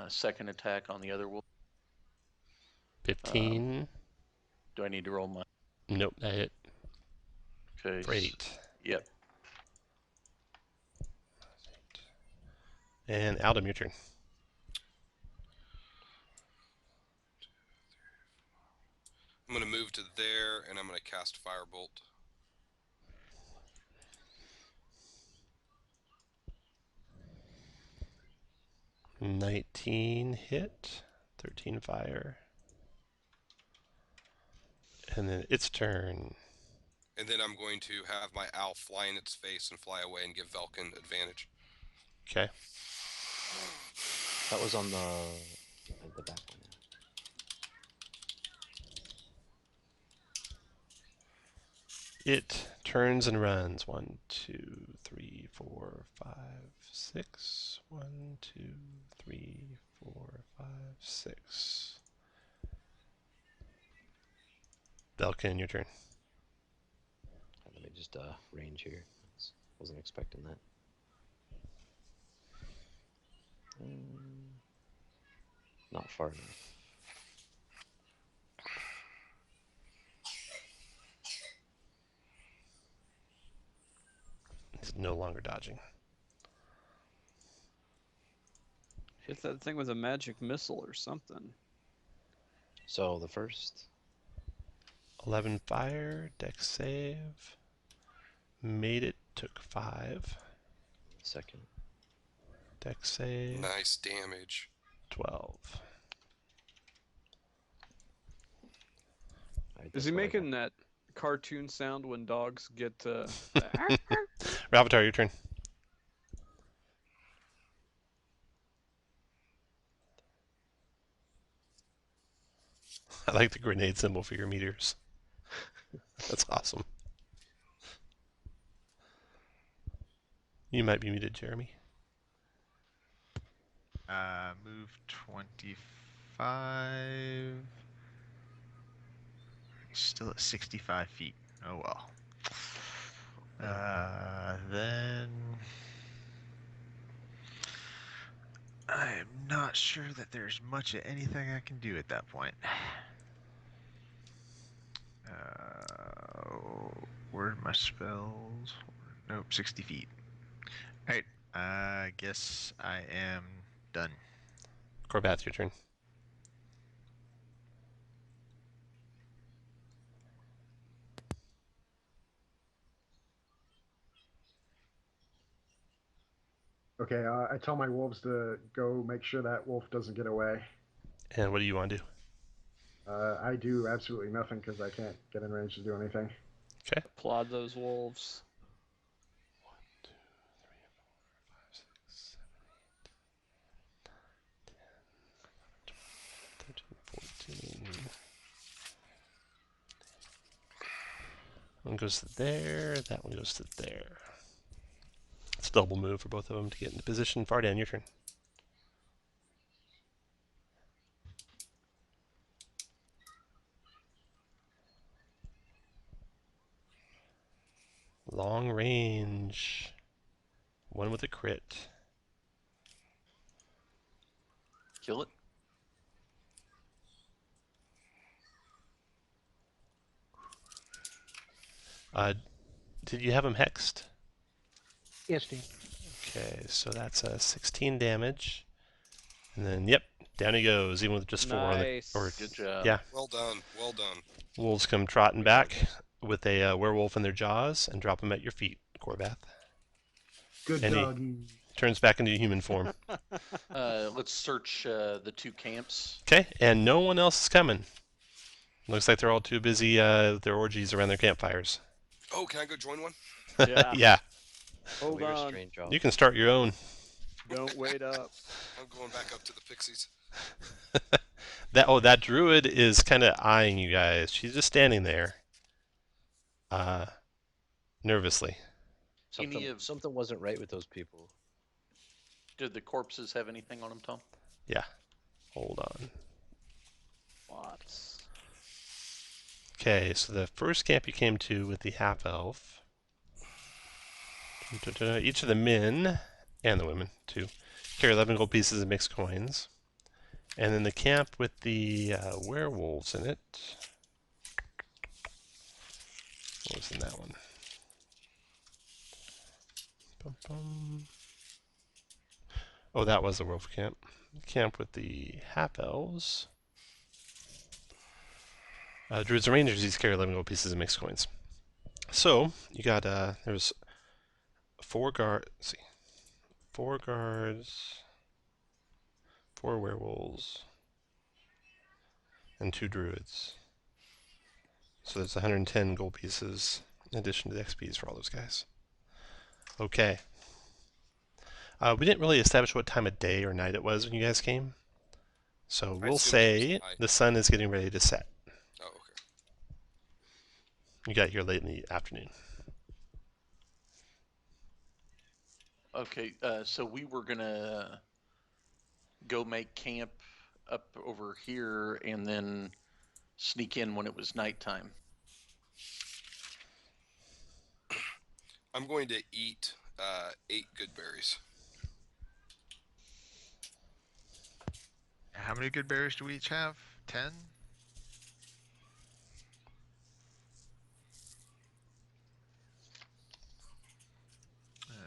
Second attack on the other wolf. 15. Do I need to roll my? Nope, that hit. Okay. For 8. Yep. And Aldum, your turn. I'm going to move to there, and I'm going to cast Firebolt. $19 hit, 13 fire. And then its turn. And then I'm going to have my owl fly in its face and fly away and give Velkin advantage. Okay. That was on the back one. It turns and runs. 1, 2, 3, 4, 5, 6. 1, 2, 3, 4, 5, 6. Belkin, your turn. Let me just range here. Wasn't expecting that. Not far enough. He's no longer dodging. Hit that thing with a magic missile or something. So the first. 11 fire, dex save. Made it, took 5. Second. Dex save. Nice damage. 12. Is he making that cartoon sound when dogs get Ravatar, your turn. I like the grenade symbol for your meteors. That's awesome. You might be muted, Jeremy. Move 25. Still at 65 feet. Oh well. Then I'm not sure that there's much of anything I can do at that point. Where are my spells? Nope, 60 feet. Alright, I guess I am done. Corbath, your turn. Okay, I tell my wolves to go make sure that wolf doesn't get away. And what do you want to do? I do absolutely nothing because I can't get in range to do anything. Okay. applaud those wolves? 1, 2, 3, 4, 5, 6, 7, 8, 9, 10, 11, 12, 13, 14. One goes to there, that one goes to there. It's a double move for both of them to get into position. Vardan, your turn. Long range. One with a crit. Kill it. Did you have him hexed? Yes, Dean. Okay, so that's 16 damage. And then, yep, down he goes, even with just 4. Nice. Or, Good job. yeah, Well done. Well done. wolves come trotting back with a werewolf in their jaws and drop him at your feet, Corbath. Good And he doggy. turns back into human form. Let's search the 2 camps. Okay, and no one else is coming. Looks like they're all too busy with their orgies around their campfires. Oh, can I go join one? Yeah. Yeah, Hold Weird, on. strange job. you can start your own. Don't wait up. I'm going back up to the pixies. That druid is kind of eyeing you guys. She's just standing there, nervously. Something wasn't right with those people. Did the corpses have anything on them, Tom? Yeah. Hold on. Lots. Okay, so the first camp you came to with the half-elf. Each of the men, and the women too, carry 11 gold pieces of mixed coins. And then the camp with the werewolves in it. What was in that one? Bum, bum. Oh, that was the werewolf camp. Camp with the half-elves. Druids and Rangers each carry 11 gold pieces of mixed coins. So you got there's 4 guards. See, 4 guards, 4 werewolves, and 2 druids. So there's 110 gold pieces in addition to the XPs for all those guys. Okay. We didn't really establish what time of day or night it was when you guys came. So I we'll assumed it was say night. the sun is getting ready to set. Oh, okay. You got here late in the afternoon. Okay, so we were gonna go make camp up over here and then sneak in when it was nighttime. I'm going to eat 8 good berries. How many good berries do we each have? 10?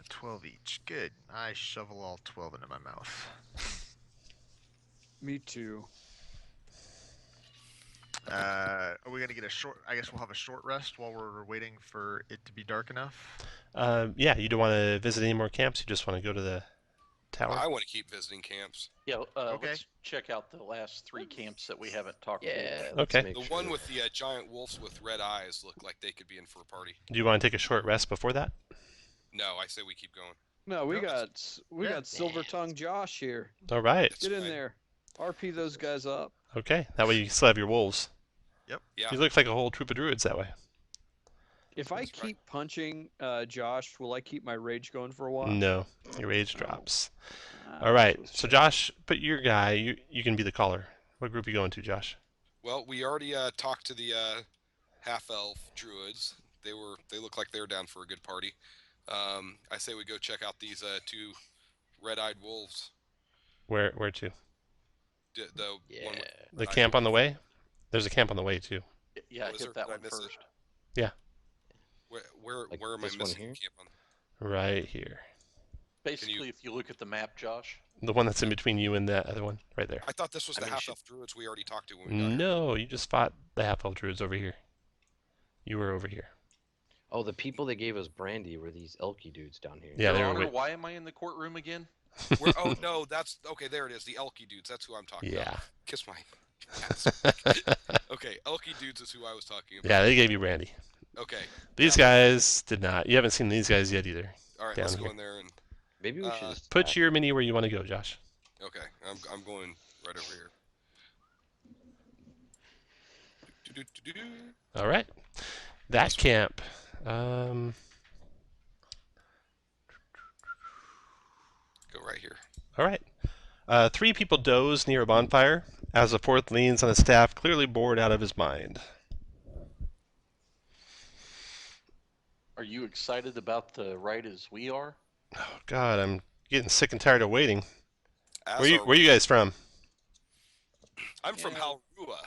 12 each. Good. I shovel all 12 into my mouth. Me too. Are we gonna get a short? I guess we'll have a short rest while we're waiting for it to be dark enough. Yeah, you don't want to visit any more camps? You just want to go to the tower? I want to keep visiting camps. Yeah, Okay. let's check out the last 3 camps that we haven't talked to. Yeah. Okay. Make The sure. one with the giant wolves with red eyes look like they could be in for a party. Do you want to take a short rest before that? No, I say we keep going. No, we Nope. got Yeah. Silver Tongue Josh here. All right. That's Get in fine. there. RP those guys up. Okay. That way you still have your wolves. Yeah. You look like a whole troop of druids that way. If I That's right. keep punching Josh, will I keep my rage going for a while? No, your age drops. Ah, All right. that's So fair. Josh, put your guy. You can be the caller. What group are you going to, Josh? Well, we already talked to the half-elf druids. They look like they were down for a good party. I say we go check out these 2 red-eyed wolves. Where to? The one Yeah. with The red camp eyes. on the way? There's a camp on the way too. Yeah, Was hit there? that Did I one miss it? first. Where Like am I this one missing here? the camp on? Right here. Basically, if you look at the map, Josh, The one that's in between you and that other one, right there. I thought this was I the mean, half-elf druids we already talked to when we got here. No, you just fought the half-elf druids over here. You were over here. Oh, the people that gave us brandy were these elky dudes down here. Yeah, they Your were. Honor, Wait. why am I in the courtroom again? Oh no, that's okay. There it is. The Elky dudes. That's who I'm talking about. Yeah. Kiss my ass. Okay, Elky dudes is who I was talking about. Yeah, they gave you brandy. Okay. These guys did not. You haven't seen these guys yet either. All right. Down Let's here. go in there and. Maybe we should just Put attack. your mini where you want to go, Josh. Okay, I'm going right over here. Do-do-do-do-do. All right. That camp. Go right here. All right. 3 people doze near a bonfire as the 4th leans on a staff, clearly bored out of his mind. Are you excited about the ride as we are? Oh God, I'm getting sick and tired of waiting. As Where are you guys from? I'm from Yeah. Halrua.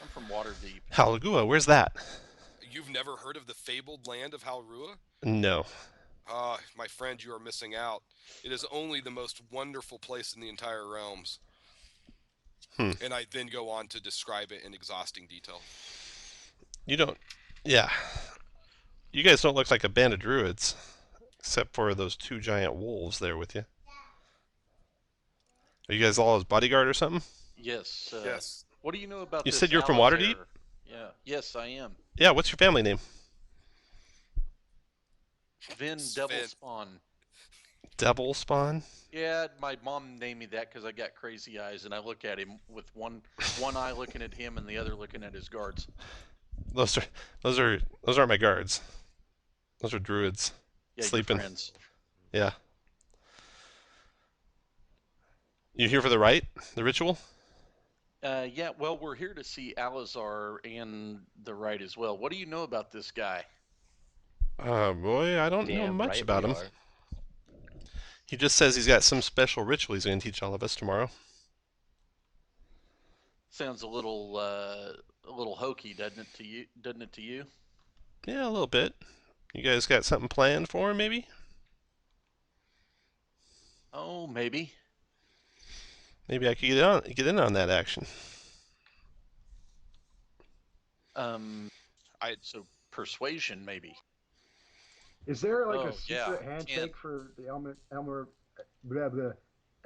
I'm from Waterdeep. Halagua. Where's that? You've never heard of the fabled land of Halrua? No. Ah, my friend, you are missing out. It is only the most wonderful place in the entire realms. And I then go on to describe it in exhausting detail. You don't. Yeah. You guys don't look like a band of druids, except for those 2 giant wolves there with you. Are you guys all his bodyguard or something? Yes. Yes. What do you know about You this said you're from Alistair? Waterdeep? Yeah. Yes, I am. Yeah. What's your family name? Vin Sven. Devil Spawn. Devil Spawn. Yeah, my mom named me that because I got crazy eyes, and I look at him with one eye looking at him and the other looking at his guards. Those aren't my guards. Those are druids. Yeah, your Sleeping. friends. Yeah. You here for the rite? The ritual? Yeah, well, we're here to see Alizar and the rite as well. What do you know about this guy? Boy, I don't know Damn much right about we him. are. He just says he's got some special ritual he's going to teach all of us tomorrow. Sounds a little hokey, doesn't it to you? Doesn't it to you? Yeah, a little bit. You guys got something planned for him, maybe? Oh, maybe. Maybe I could get in on that action. So persuasion, maybe. Is there like Oh, a secret yeah, handshake for the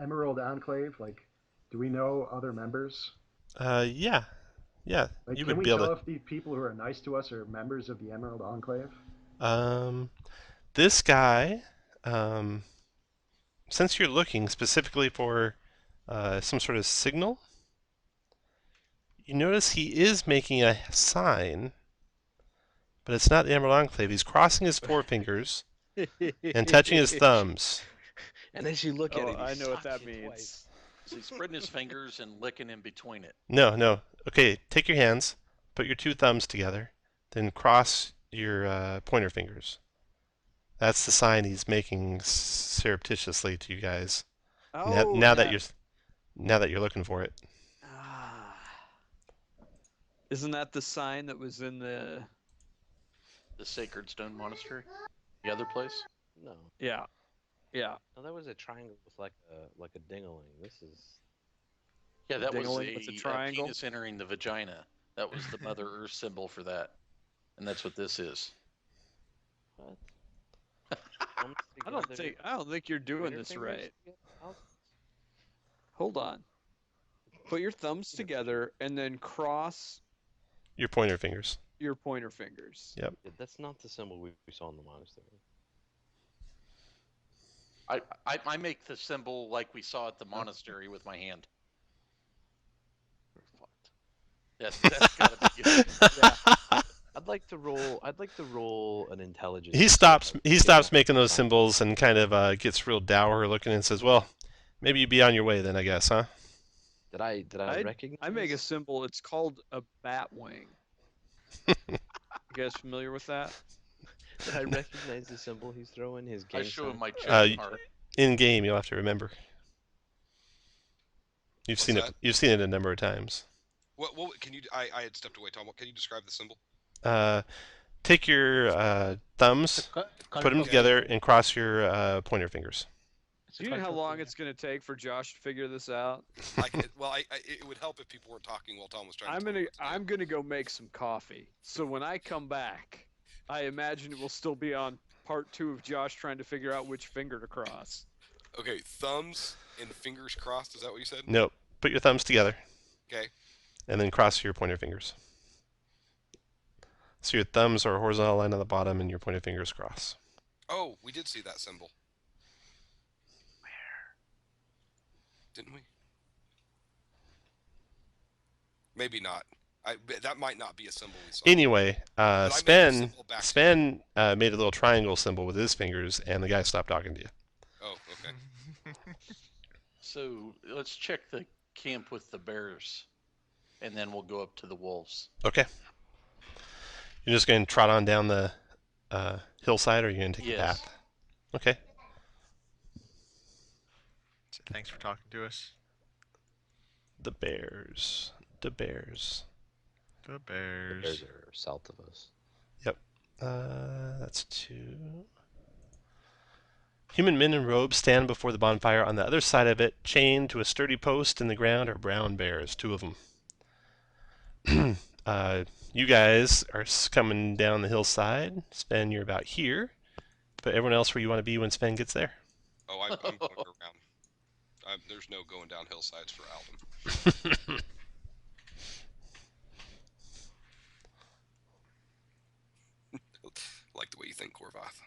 Emerald Enclave? Like, do we know other members? Yeah. Yeah. Like, You can would we be able tell to. if the people who are nice to us are members of the Emerald Enclave? This guy, since you're looking specifically for some sort of signal, you notice he is making a sign, but it's not the Emerald Enclave. He's crossing his forefingers and touching his thumbs. And as you look at it, I know what that it means. twice. So he's spreading his fingers and licking in between it. No. Okay, take your hands, put your two thumbs together, then cross your pointer fingers. That's the sign he's making surreptitiously to you guys. Oh, Now that you're looking for it. Isn't that the sign that was in the Sacred Stone Monastery? The other place? No, Yeah. no, that was a triangle with like a ding-a-ling. This is Yeah, that was Ding-a-ling with a triangle? penis entering the vagina. That was the Mother Earth symbol for that. And that's what this is. what? I don't think you're doing this right. Hold on. Put your thumbs together and then cross Your pointer fingers. your pointer fingers. Yep. That's not the symbol we saw in the monastery. I make the symbol like we saw at the monastery with my hand. That's gotta be good. Yeah. I'd like to roll an intelligence. He stops making those symbols and kind of gets real dour looking and says, "Well, maybe you'd be on your way then, I guess, huh?" Did I recognize? I make a symbol. It's called a bat wing. You guys familiar with that? Did I recognize the symbol he's throwing? His game I show him sign? my chest part. In game, you'll have to remember. You've What's seen that? it. You've seen it a number of times. What can you? I had stepped away, Tom. What can you describe the symbol? Take your thumbs, put them together, and cross your pointer fingers. Do you know how long it's going to take for Josh to figure this out? It would help if people weren't talking while Tom was trying. I'm gonna go make some coffee. So when I come back, I imagine it will still be on part 2 of Josh trying to figure out which finger to cross. Okay, thumbs and fingers crossed. Is that what you said? Nope. Put your thumbs together. Okay. And then cross your pointer fingers. So your thumbs are a horizontal line on the bottom, and your pointer fingers cross. Oh, we did see that symbol. Where? Didn't we? Maybe not. That might not be a symbol we saw. Anyway, But I made the Sven symbol back. Sven made a little triangle symbol with his fingers, and the guy stopped talking to you. Oh, okay. So let's check the camp with the bears, and then we'll go up to the wolves. Okay. You're just going to trot on down the hillside, or are you going to take the Yes. path? Okay. So thanks for talking to us. The bears. The bears. The bears. Bears are south of us. That's 2. Human men in robes stand before the bonfire. On the other side of it, chained to a sturdy post in the ground, are brown bears, 2 of them. You guys are coming down the hillside. Sven, you're about here. But everyone else where you want to be when Sven gets there. Oh, I'm going around. There's no going down hillsides for Alden. Like the way you think, Corvath.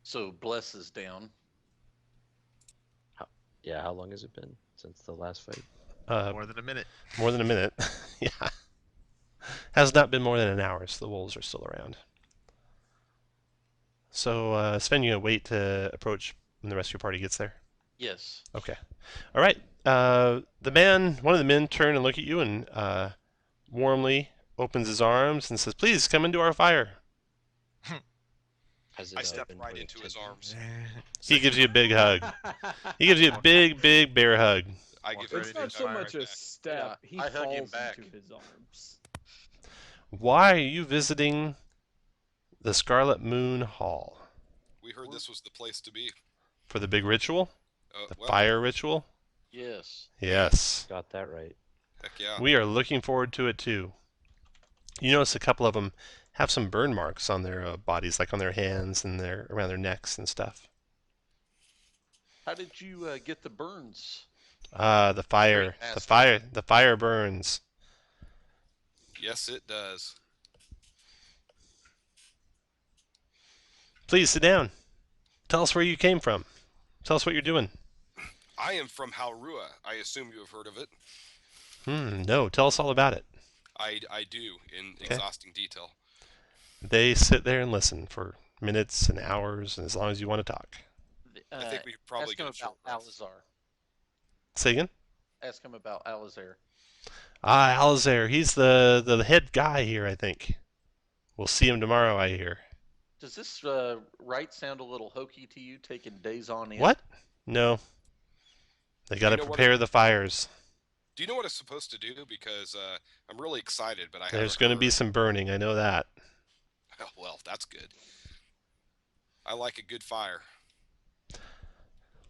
So Bless is down. Yeah, how long has it been since the last fight? More than a minute. More than a minute. Yeah. Has not been more than an hour, so the wolves are still around. So, Sven, you gonna wait to approach when the rest of your party gets there? Yes. Okay. All right. One of the men turn and look at you and warmly opens his arms and says, "Please come into our fire." I stepped right into his arms. He gives you a big hug. He gives you a big, big bear hug. I give It's him not so much a back. step. Yeah, He I hug him falls back. into his arms. Why are you visiting the Scarlet Moon Hall? We heard this was the place to be. For the big ritual? The Well, fire ritual? Yes. Yes. Got that right. Heck yeah. We are looking forward to it too. You notice a couple of them have some burn marks on their bodies, like on their hands and around their necks and stuff. How did you get the burns? The fire, Great the master. fire, the fire burns. Yes, it does. Please sit down. Tell us where you came from. Tell us what you're doing. I am from Haurua. I assume you have heard of it. No, tell us all about it. I do, in Okay. exhausting detail. They sit there and listen for minutes and hours, and as long as you want to talk. I think we could probably ask get him a short about rest. Alazar. Say again? Ask him about Alazar. Alazar. He's the head guy here, I think. We'll see him tomorrow, I hear. Does this rite sound a little hokey to you, taking days on end? What? No. They got to You know what prepare the fires. Do you know what it's supposed to do? Because I'm really excited, but I There's haven't going to be heard. some burning, I know that. Oh, well, that's good. I like a good fire.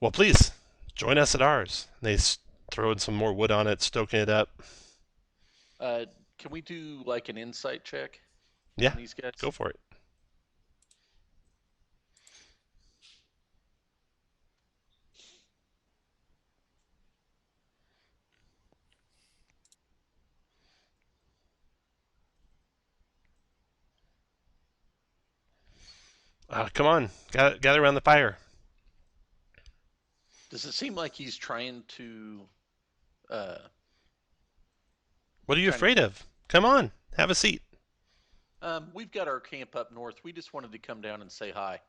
Well, please, join us at ours. They throwing some more wood on it, stoking it up. Can we do like an insight check? Yeah, On these guys? go for it. Come on, gather around the fire. Does it seem like he's trying to? What are you Trying to- afraid of? Come on, have a seat. We've got our camp up north. We just wanted to come down and say hi.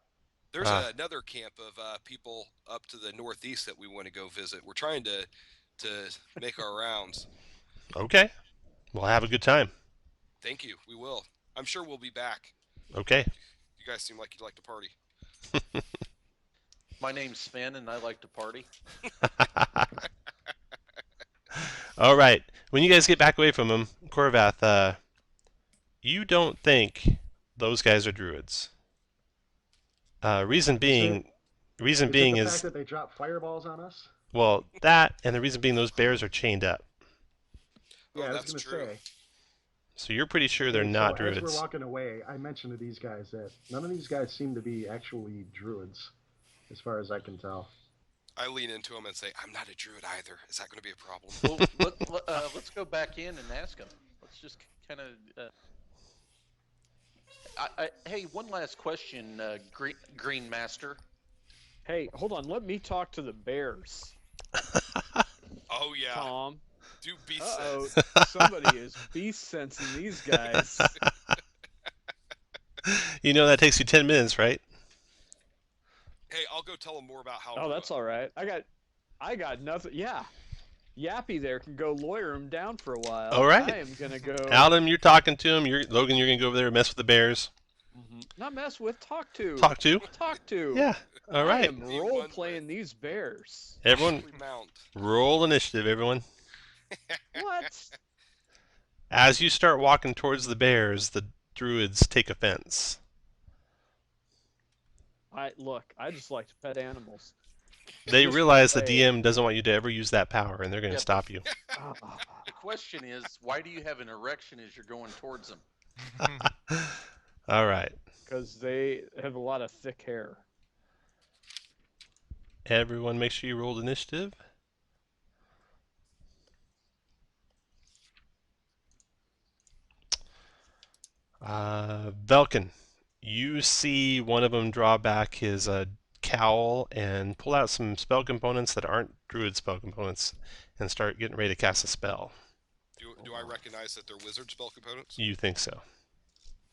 There's Ah. another camp of people up to the northeast that we want to go visit. We're trying to make our rounds. Okay, we'll have a good time. Thank you. We will. I'm sure we'll be back. Okay. You guys seem like you'd like to party. My name's Sven, and I like to party. All right. When you guys get back away from him, Korvath, you don't think those guys are druids. Reason being Is it the is fact that they drop fireballs on us? well, that, and the reason being those bears are chained up. Oh, Yeah, I was that's gonna true. say. So you're pretty sure they're not so As druids. we're walking away, I mentioned to these guys that none of these guys seem to be actually druids, as far as I can tell. I lean into him and say, "I'm not a druid either. Is that going to be a problem?" Well, let's go back in and ask him. Let's just kind of. Hey, one last question, Green Master. Hey, hold on. Let me talk to the bears. Oh yeah. Tom. Do beast Uh-oh. sense. Somebody is beast sensing these guys. You know that takes you 10 minutes, right? Hey, I'll go tell him more about how. Oh, that's all right. I got nothing. Yeah. Yappy there can go lawyer him down for a while. All right. I am going to go. Adam, you're talking to him. Logan, you're going to go over there and mess with the bears. Not mess with, talk to. Talk to? Talk to. Yeah. All I right. am role playing these bears. Everyone, Actually mount. roll initiative, everyone. What? As you start walking towards the bears, the druids take offense. I just like to pet animals. They Just realize the play. DM doesn't want you to ever use that power, and they're going to Yeah. stop you. The question is, why do you have an erection as you're going towards them? All right. Because they have a lot of thick hair. Everyone, make sure you rolled initiative. Velkin, you see one of them draw back his cowl and pull out some spell components that aren't druid spell components and start getting ready to cast a spell. Do I recognize that they're wizard spell components? You think so?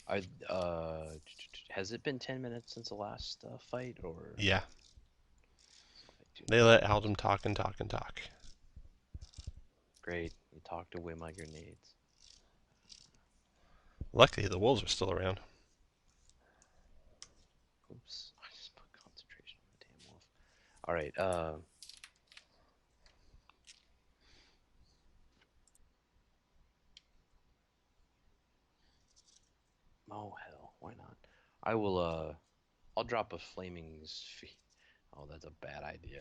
Has it been 10 minutes since the last fight, or? Yeah. They let Aldum talk and talk and talk. Great. You talked away my grenades. Luckily, the wolves are still around. Oops. I just put concentration on the damn wolf. All right. Oh hell, why not? I will. I'll drop a flaming sphere. Oh, that's a bad idea.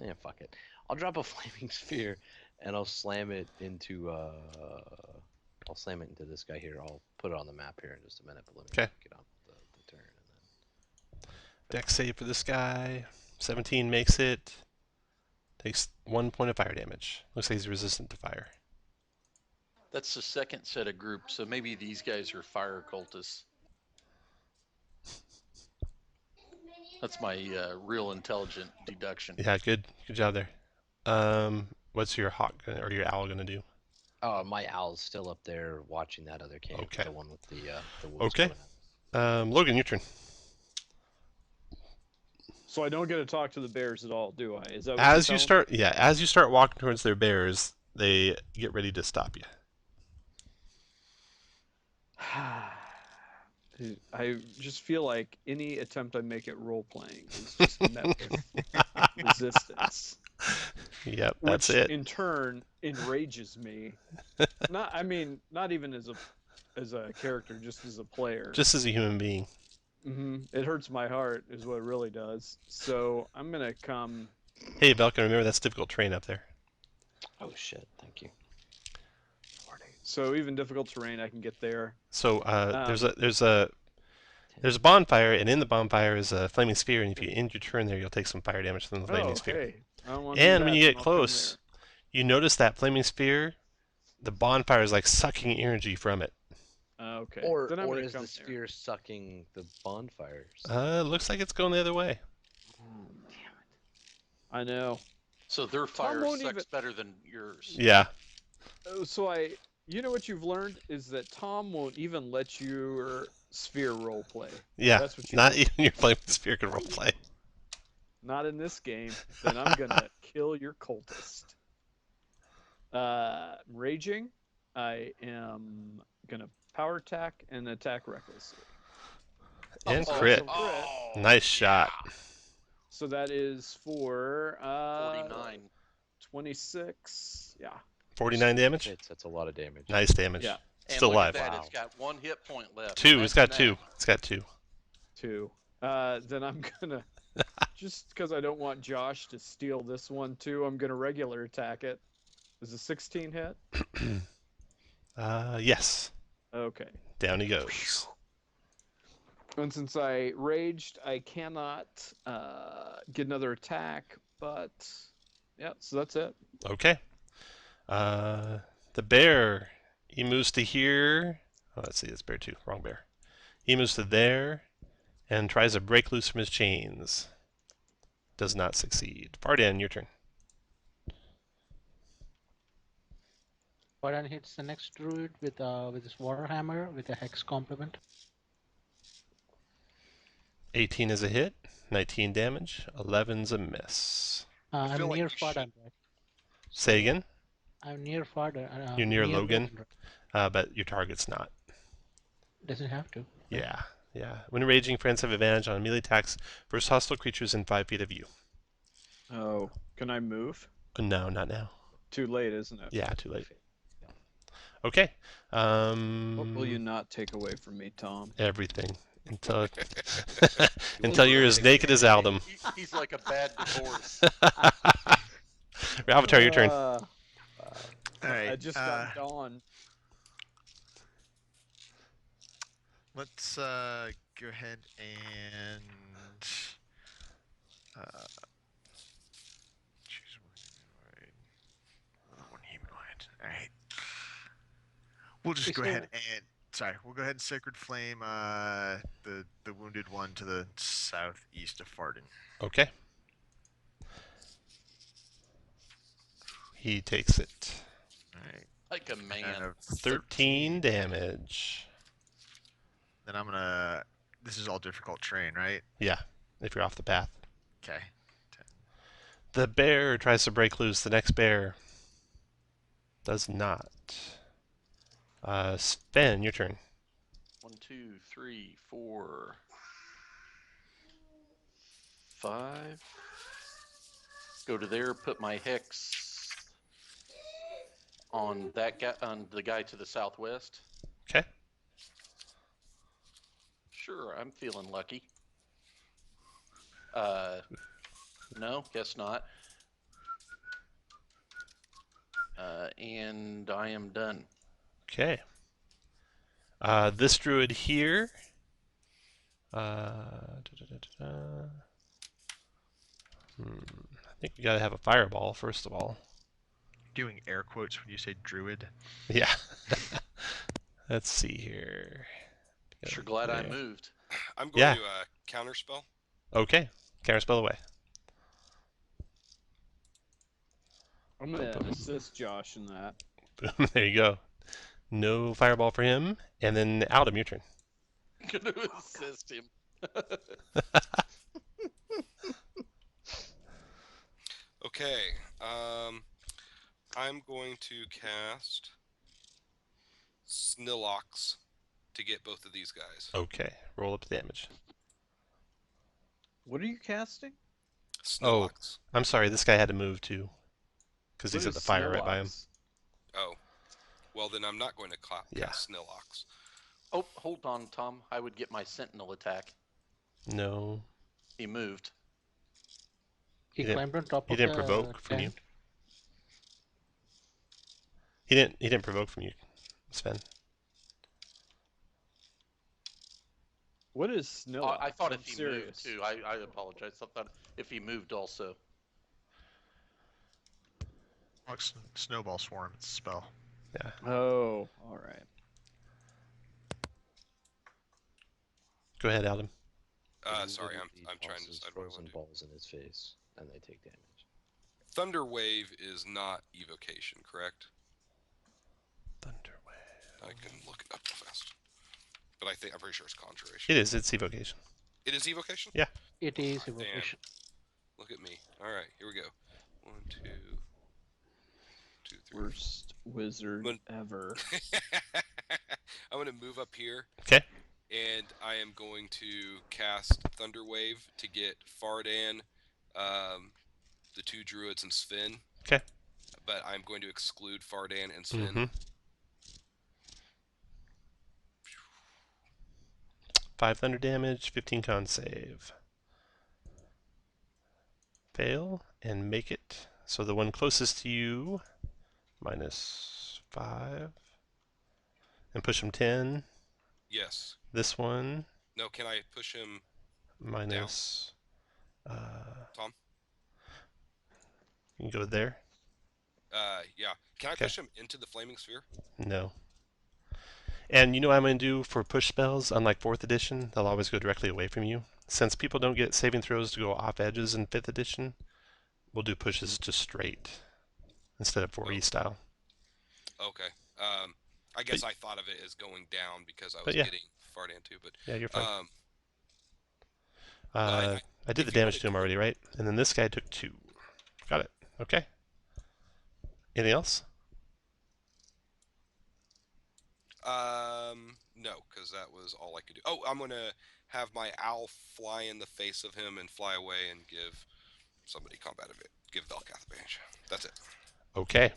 Yeah, fuck it. I'll drop a flaming sphere And I'll slam it into this guy here. I'll put it on the map here in just a minute, but let me Okay. get on the turn. And then... Dex save for this guy. 17 makes it. Takes 1 point of fire damage. Looks like he's resistant to fire. That's the second set of groups, so maybe these guys are fire cultists. That's my real intelligent deduction. Yeah, good job there. What's your hawk or your owl gonna do? Oh, my owl's still up there watching that other cave. Okay. The one with the wolves. Okay. Logan, your turn. So I don't get to talk to the bears at all, do I? Is that what As you're you telling me? as you start walking towards their bears, they get ready to stop you. I just feel like any attempt I make at role playing is just met with resistance. Yep, that's which it. in turn enrages me. Not even as a character, just as a player. Just as a human being. It hurts my heart, is what it really does. So I'm gonna come. Hey, Belkin, remember that's difficult terrain up there. Oh shit! Thank you. So even difficult terrain, I can get there. So there's a bonfire, and in the bonfire is a flaming spear, and if you end your turn there, you'll take some fire damage from the flaming spear. Hey, I don't wanna do And that, when you then get I'll come close, you notice that flaming spear, the bonfire is like sucking energy from it. there. Okay. Or Then I'm gonna is come the there. spear sucking the bonfires? Looks like it's going the other way. I know. So their fire won't sucks even- better than yours. Yeah. So you know what you've learned is that Tom won't even let your sphere role play. Yeah. That's what you Not learned. even your flaming spear can roleplay. Not in this game. Then I'm gonna kill your cultist. Raging. I am gonna power attack and attack recklessly. And Oh, crit. so crit. Nice shot. So that is for 49. 26. Yeah. 49 damage. That's a lot of damage. Nice damage. Yeah. And Still look alive. At that. Wow. It's got 1 hit point left. Two. It's got Imagine two. It's got two. 2. Then I'm gonna just because I don't want Josh to steal this one too. I'm gonna regular attack it. Is a 16 hit? Yes. Okay. Down he goes. And since I raged, I cannot get another attack. But yeah, so that's it. Okay. The bear, he moves to here. Oh, let's see, it's bear 2. Wrong bear. He moves to there and tries to break loose from his chains. Does not succeed. Vardan, your turn. Vardan hits the next druid with his warhammer with a hex complement. 18 is a hit. 19 damage. 11's a miss. I'm feel like near you should- Vardan, right? Say again. I'm near Vardan. You're near Logan? Logan, right? But your target's not. Doesn't have to. Yeah. When raging, friends have advantage on melee attacks versus hostile creatures in 5 feet of you. Oh, can I move? No, not now. Too late, isn't it? Yeah, too late. Okay. What will you not take away from me, Tom? Everything until you're as naked as Aldum. He's like a bad divorce. Avatar, your turn. All right. I just got Dawn. Let's go ahead and choose one humanoid. All right. We'll just go ahead and we'll go ahead and Sacred Flame the wounded one to the southeast of Farden. Okay. He takes it. All right. Like a man. And a 13 damage. Then I'm gonna. This is all difficult terrain, right? Yeah, if you're off the path. Okay. The bear tries to break loose. The next bear does not. Sven, your turn. 1, 2, 3, 4, 5. Go to there. Put my hex on that guy, on the guy to the southwest. Okay. Sure, I'm feeling lucky. No, guess not. And I am done. Okay. This druid here. I think we gotta have a fireball first of all. Doing air quotes when you say druid. Yeah. Let's see here. Sure glad I There. moved. I'm going to counterspell. Okay. Counterspell away. I'm gonna assist Josh in that. Boom. There you go. No fireball for him. And then Adam, your turn. Gonna assist him. Okay. I'm going to cast Snillox to get both of these guys. Okay. Roll up the damage. What are you casting? Snillox. I'm sorry. This guy had to move too, because he's What at the is fire right by him. Snillox? Oh. Well, then I'm not going to cast Snillox. Oh, hold on, Tom. I would get my sentinel attack. No. He moved. He didn't- climbed on top He of didn't the provoke from you. tent. He didn't provoke from you, Sven. What is Snillox? I thought I'm if he serious. moved too. I apologize. I thought if he moved also. Like snowball swarm, it's a spell. Yeah. Oh, all right. Go ahead, Adam. Sorry, He I'm trying to tosses decide what I frozen want to do. balls in his face, and they take damage. Thunder Wave is not evocation, correct? Thunderwave. I can look it up real fast. But I'm pretty sure it's conjuration. It is. It's evocation. It is evocation? Yeah. It is Damn. evocation. Look at me. Alright, here we go. 1, 2, 3. Worst wizard When- ever. I'm going to move up here. Okay. And I am going to cast Thunder Wave to get Fardan, the 2 druids, and Sven. Okay. But I'm going to exclude Fardan and Sven. Mm-hmm. 5 thunder damage, 15 con save. Fail and make it. So the one closest to you, -5. And push him 10. Yes. This one, No, can I push him? minus. Tom? You can go there. Yeah. Can I Okay. push him into the flaming sphere? No. And you know what I'm going to do for push spells? Unlike 4th edition, they'll always go directly away from you. Since people don't get saving throws to go off edges in 5th edition, we'll do pushes just straight instead of 4E style. Okay. I guess I thought of it as going down because I was But yeah. getting Fardan too, but Yeah, you're fine. I I did the damage to him already, right? And then this guy took 2. Got it. Okay. Anything else? no, because that was all I could do. Oh, I'm gonna have my owl fly in the face of him and fly away and give somebody combat of it. Give Velkath advantage. That's it. Okay.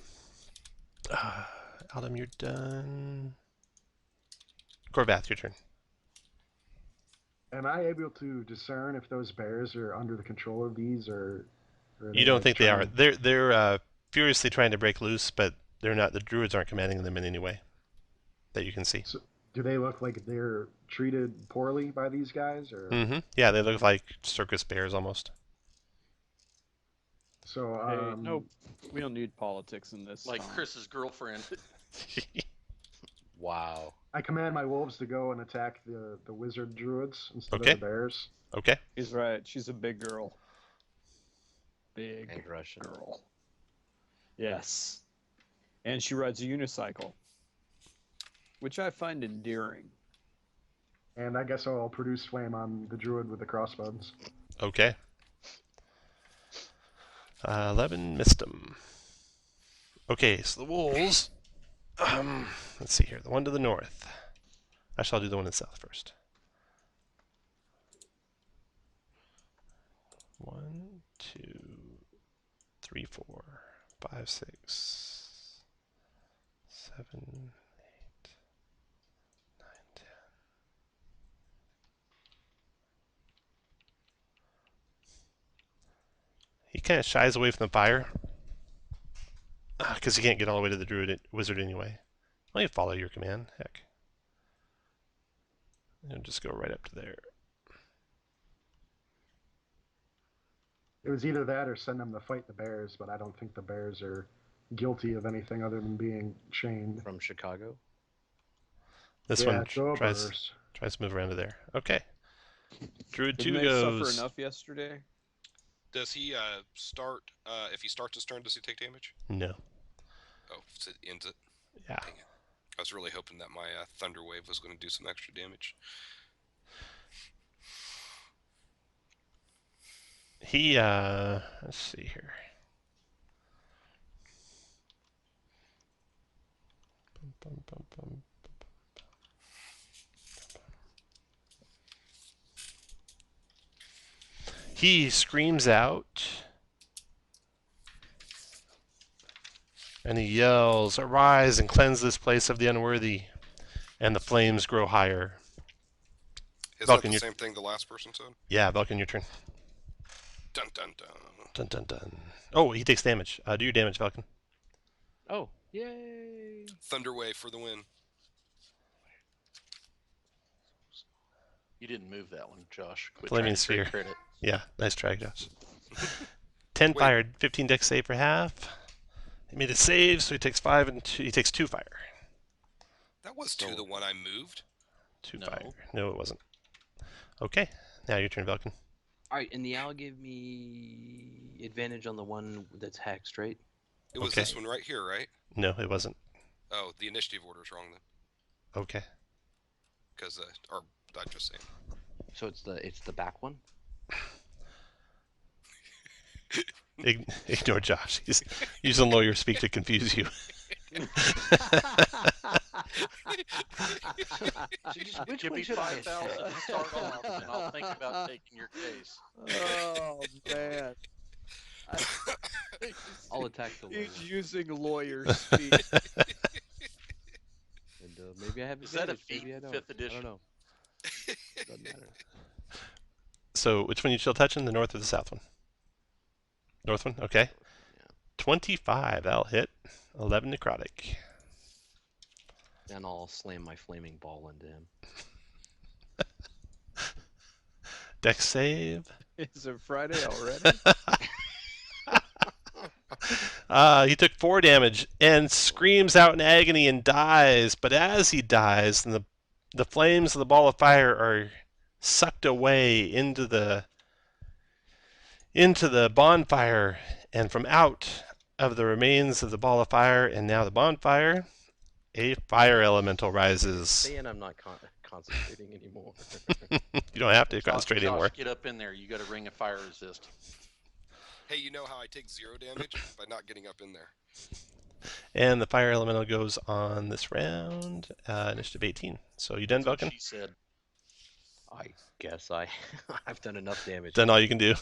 Adam, you're done. Corvath, your turn. Am I able to discern if those bears are under the control of these, or are You don't like think they are? trying- They're furiously trying to break loose, but they're not. The druids aren't commanding them in any way that you can see. So, do they look like they're treated poorly by these guys, or Mm-hmm. Yeah, they look like circus bears almost. so? Hey, nope. We don't need politics in this. Like Tom. Chris's girlfriend. Wow. I command my wolves to go and attack the wizard druids instead Okay. of the bears. Okay. He's right. She's a big girl. Big And Russian. girl. Yes. And she rides a unicycle, which I find endearing. And I guess I'll produce flame on the druid with the crossbones. Okay. 11 missed them. Okay, so the wolves. Let's see here. The one to the north. Actually, I'll do the one in the south first. 1, 2, 3, 4, 5, 6, 7, 8, 9, 10. He kind of shies away from the fire. Because you can't get all the way to the wizard anyway. Well, you follow your command. Heck. And just go right up to there. It was either that or send them to fight the bears, but I don't think the bears are guilty of anything other than being chained. From Chicago. This Yeah, one tries Jobbers. to move around to there. Okay. Druid Didn't 2 they suffer goes. enough yesterday? Does he start? If he starts his turn, does he take damage? No. Oh, so it ends it. Yeah. Dang it. I was really hoping that my Thunder Wave was going to do some extra damage. He, let's see here. Bum, bum, bum. He screams out and he yells, "Arise and cleanse this place of the unworthy," and the flames grow higher. Is Vulcan, that the same thing the last person said? Yeah, Vulcan, your turn. Dun dun dun. Dun dun dun. Oh, he takes damage. Do your damage, Vulcan. Oh, yay! Thunder Wave for the win. You didn't move that one, Josh. Quit Flaming trying to take sphere. credit. Yeah, nice try, Josh. 10 Wait. fired, 15 dex save for half. He made a save, so he takes 5 and 2. He takes 2 fire. That was to the one I moved. 2 No. fire. No, it wasn't. Okay, now your turn, Vulcan. All right, and the owl gave me advantage on the one that's hexed, right? It was Okay. this one right here, right? No, it wasn't. Oh, the initiative order's wrong then. Okay. Because, or I'm just saying. So it's the back one. Ignore Josh. He's using lawyer speak to confuse you. Which Give one me should I 5,000 have to start off, and I'll think about taking your case. Oh man. I'll attack the lawyer. He's using lawyer speak. And maybe I have Is that a advantage, maybe I don't. 5th I edition? don't know. Doesn't matter. So, which one you still touching? The north or the south one? North one? Okay. Yeah. 25. That'll hit. 11 necrotic. Then I'll slam my flaming ball into him. Dex save. Is it Friday already? He took 4 damage and screams out in agony and dies. But as he dies, the flames of the ball of fire are sucked away into the bonfire, and from out of the remains of the ball of fire and now the bonfire, a fire elemental rises. Saying I'm not concentrating anymore. You don't have to concentrate Josh, anymore. get up in there. You got a ring of fire resist. Hey, you know how I take 0 damage? By not getting up in there. And the fire elemental goes on this round. Initiative 18. So you done, That's what Vulcan? she said. I guess I've done enough damage. Done all you can do.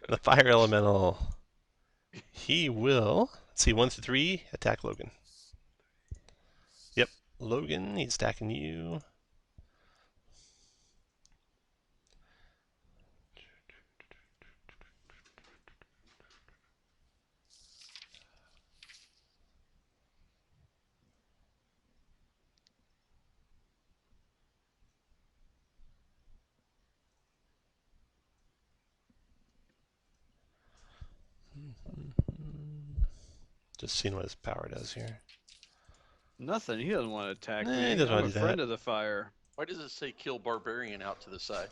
The fire elemental, he will, let's see, 1 through 3, attack Logan. Yep, Logan, he's attacking you. Just seeing what his power does here. Nothing. He doesn't want to attack Nah, me. he doesn't I'm wanna a do friend that. of the fire. Why does it say kill barbarian out to the side?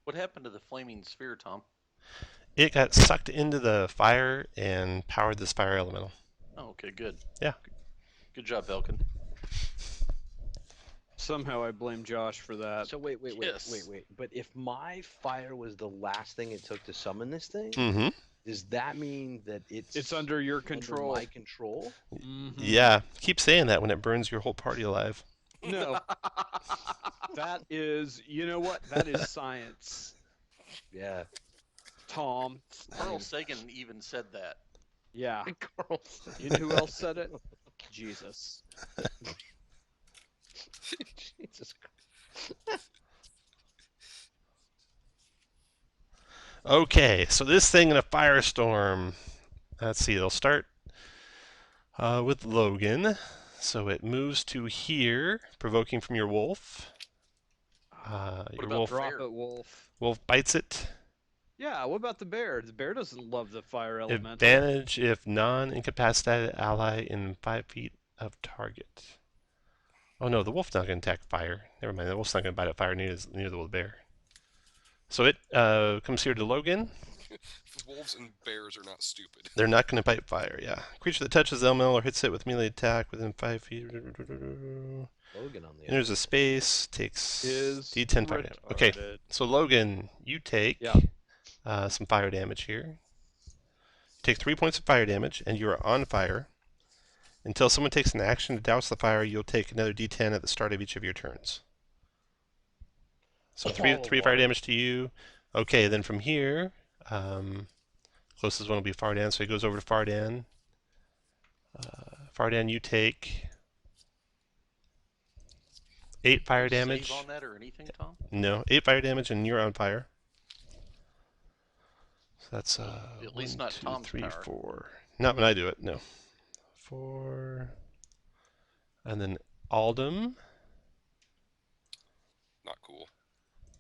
What happened to the flaming sphere, Tom? It got sucked into the fire and powered this fire elemental. Oh, okay, good. Yeah. Good job, Belkin. Somehow I blame Josh for that. So wait. Yes. But if my fire was the last thing it took to summon this thing, Mm-hmm. does that mean that it's under your under control. my control? Mhm. Yeah, keep saying that when it burns your whole party alive. No. That is, you know what? That is science, Yeah. Tom. Carl Sagan even said that. Yeah. Carl. You know who else said it? Jesus. Jesus Christ. Okay, so this thing in a firestorm. Let's see, it'll start with Logan. So it moves to here, provoking from your wolf. Your about wolf, Drop bear? it, wolf. wolf bites it. Yeah, what about the bear? The bear doesn't love the fire elemental. Advantage if non-incapacitated ally in 5 feet of target. Oh no, the wolf's not going to attack fire. Never mind, the wolf's not going to bite at fire near the bear. So it comes here to Logan. Wolves and bears are not stupid. They're not going to bite fire, yeah. Creature that touches the elemental or hits it with melee attack within 5 feet. Logan on the Enters other a space, takes Is D10 fire damage. Okay, retarded. so Logan, you take Yeah. some fire damage here. Take 3 points of fire damage, and you are on fire. Until someone takes an action to douse the fire, you'll take another D10 at the start of each of your turns. So three fire damage to you. Okay, then from here, closest one will be Fardan, so he goes over to Fardan. Fardan, you take 8 fire damage. Save on that or anything, Tom? No, 8 fire damage, and you're on fire. So that's At least 1, not 2, Tom's 3, power. 4. Not when I do it. No. 4, and then Aldum, Not cool.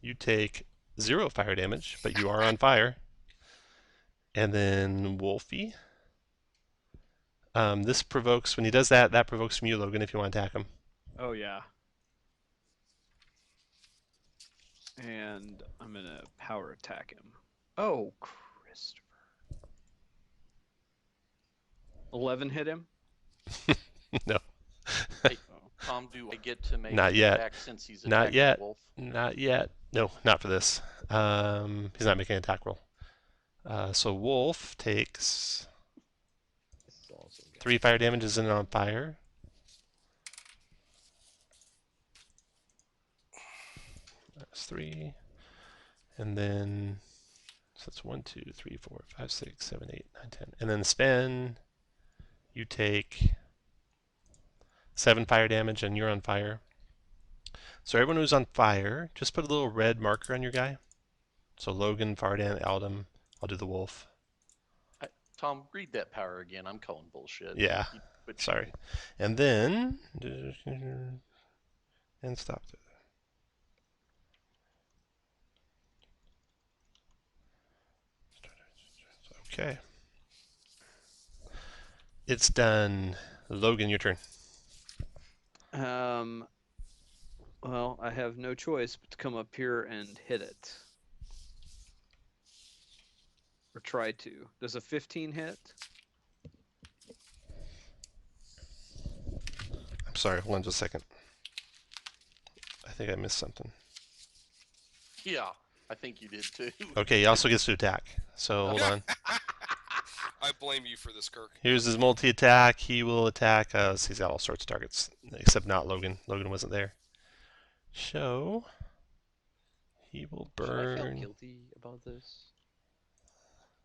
you take 0 fire damage, but you are on fire. And then Wolfie. This provokes, when he does that, that provokes from you, Logan, if you want to attack him. Oh, yeah. And I'm going to power attack him. Oh, Christopher. 11 hit him? No. Hey, Tom, do I get to make Not an yet. attack since he's Not attacking yet. the wolf? Not yet. No, not for this. He's not making an attack roll. So Wolf takes This is awesome, guys. 3 fire damage, is in on fire. That's 3. And then, so that's 1, 2, 3, 4, 5, 6, 7, 8, 9, 10. And then Sven, you take 7 fire damage, and you're on fire. So everyone who's on fire, just put a little red marker on your guy. So Logan, Fardan, Aldum, I'll do the wolf. Tom, read that power again. I'm calling bullshit. Yeah, But sorry. And then, and stop it. Okay. It's done. Logan, your turn. Well, I have no choice but to come up here and hit it. Or try to. Does a 15 hit? I'm sorry, hold on just a second. I think I missed something. yeah, I think you did too. Okay, he also gets to attack. So hold on. I blame you for this, Kirk. Here's his multi-attack. He will attack us. He's got all sorts of targets, except not Logan. Logan wasn't there. So he will Should I feel burn. guilty about this?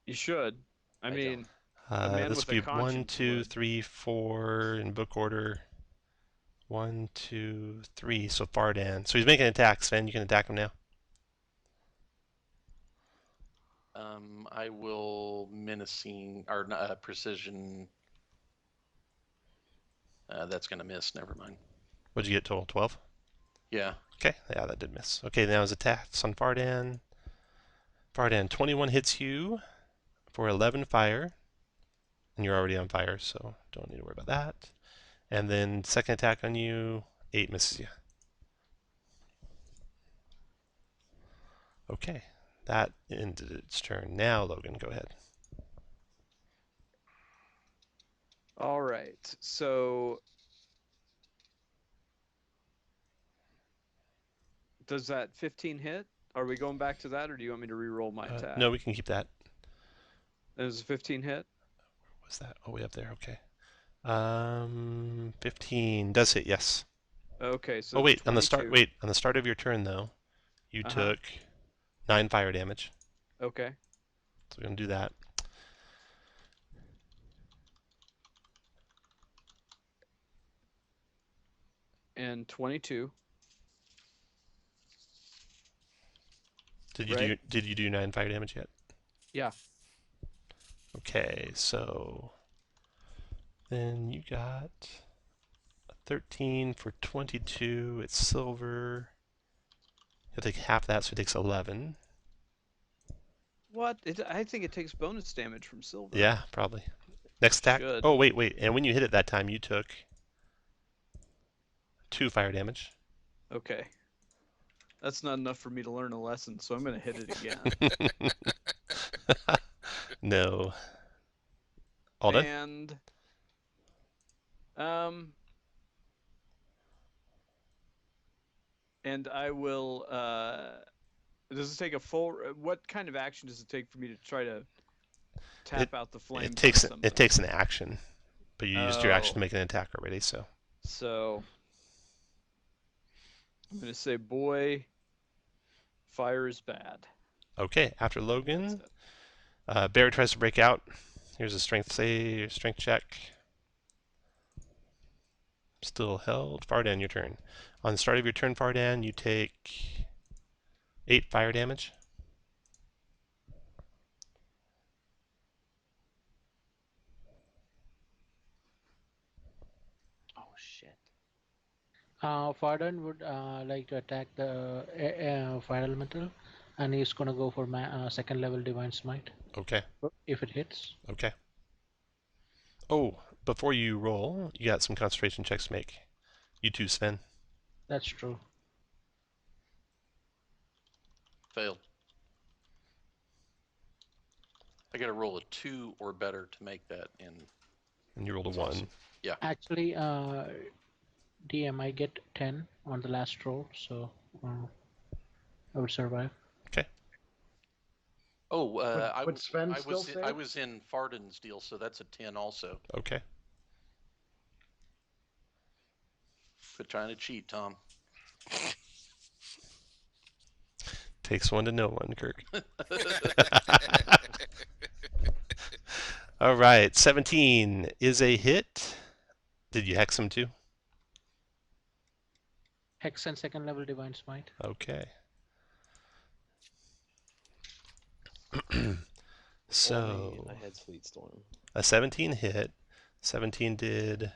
You should. I I mean, a man This with would a be 1, conscience 2, would. 3, 4 in book order. 1, 2, 3. So Fardan. So he's making an attack. Sven, you can attack him now. I will menacing or precision. That's gonna miss. Never mind. What'd you get total? 12? Yeah. Okay, yeah, that did miss. Okay, now his attacks on Fardan. Fardan, 21 hits you for 11 fire. And you're already on fire, so don't need to worry about that. And then second attack on you, 8 misses you. Okay, that ended its turn. Now, Logan, go ahead. All right. So does that 15 hit? Are we going back to that, or do you want me to re-roll my attack? No, we can keep that. There's a 15 hit? What's that? Oh, way up there, okay. 15 does hit, yes. Okay, so Oh, wait, on the 22. start of your turn, though, you Uh-huh. took 9 fire damage. Okay. So we're going to do that. and 22. Did you do 9 fire damage yet? Yeah. Okay, so then you got a 13 for 22. It's silver. He'll take half that, so he takes 11. What? I think it takes bonus damage from silver. Yeah, probably. Next attack. Should. Oh, wait. And when you hit it that time, you took 2 fire damage. Okay. That's not enough for me to learn a lesson, so I'm going to hit it again. No. All done? And I will, does it take a full, what kind of action does it take for me to try to tap out the flames? It takes an action, but you used your action to make an attack already, so. So, I'm going to say, boy, fire is bad. Okay, after Logan, Bear tries to break out. Here's a strength check. Still held. Fardan, your turn. On the start of your turn, Fardan, you take 8 fire damage. Oh shit. Fardan would like to attack the fire elemental, and he's gonna go for second level divine smite. Okay. If it hits. Okay. Oh, before you roll, you got some concentration checks to make. You too, Sven. That's true. Failed. I got to roll a 2 or better to make that in. And you rolled a That's 1. awesome. Yeah. Actually, DM, I get 10 on the last roll, so I would survive. Okay. Oh, Would Sven still save? I was in Farden's deal, so that's a 10 also. Okay. Quit trying to cheat, Tom. Takes one to know one, Kirk. All right, 17 is a hit. Did you hex him too? Hex and second level divine smite. Okay. So I had Sleet Storm. a 17 hit. 17 did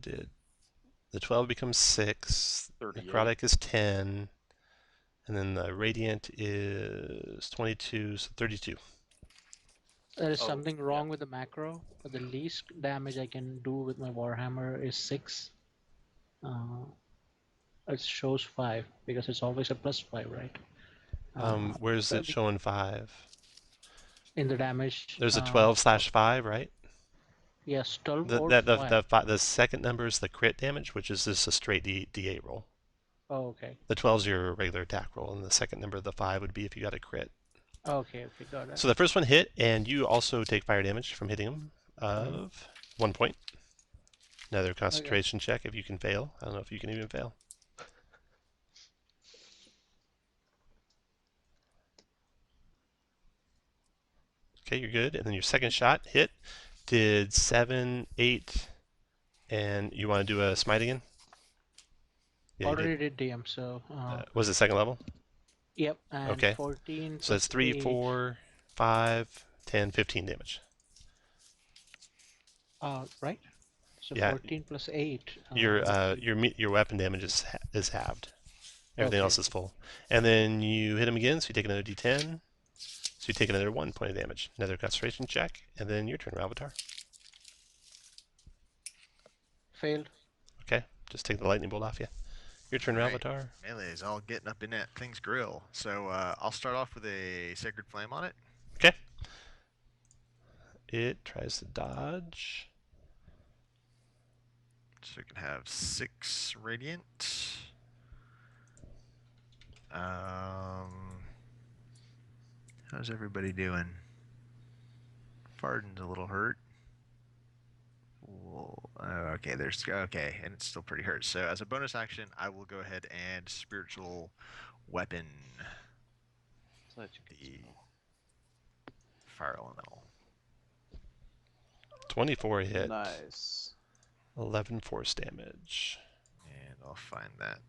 the 12 becomes 6. 38. Necrotic is 10. And then the Radiant is 22, so 32. There is something wrong with the macro. The least damage I can do with my Warhammer is 6. It shows 5 because it's always a +5, right? Where's it showing 5? In the damage. There's a 12/5, right? Yes, 12 The, or that, 5. the second number is the crit damage, which is just a straight D8 roll. Oh, okay. The 12 is your regular attack roll, and the second number, the 5, would be if you got a crit. Okay, got it. So the first one hit, and you also take fire damage from hitting him of 1 point. Another concentration check if you can fail. I don't know if you can even fail. Okay, you're good. And then your second shot hit. Did 7, 8, and you want to do a smite again? Yeah, already did DM, so. Was it second level? Yep, and okay. 14. So that's 3, 8. 4, 5, 10, 15 damage. Right? So yeah. 14 plus 8. Your weapon damage is halved. Everything else is full. And then you hit him again, so you take another D10. So you take another 1 point of damage. Another concentration check, and then your turn, Ralvatar. Failed. Okay, just take the lightning bolt off you. Your turn, Ralvatar. Melee is all getting up in that thing's grill. So I'll start off with a Sacred Flame on it. Okay. It tries to dodge. So it can have 6 Radiant. How's everybody doing? Farden's a little hurt. Okay, and it's still pretty hurt. So as a bonus action, I will go ahead and Spiritual Weapon the Fire Elemental. 24 hit. Nice. 11 force damage. And I'll find that.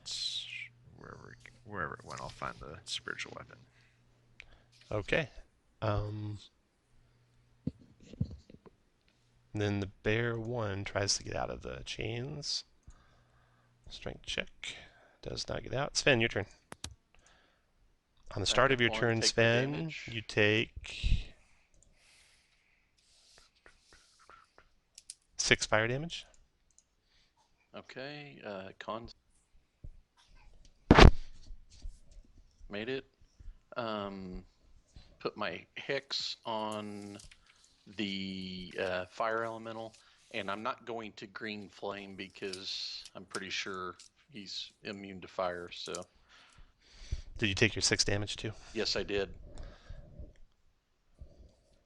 It's wherever it went, I'll find the spiritual weapon. Okay. Then the bear 1 tries to get out of the chains. Strength check. Does not get out. Sven, your turn. On the start of your Going to turn, take the Sven, damage. you take 6 fire damage. Okay, con. Made it. Put my hex on the fire elemental, and I'm not going to green flame because I'm pretty sure he's immune to fire. So Did you take your 6 damage too? yes, I did.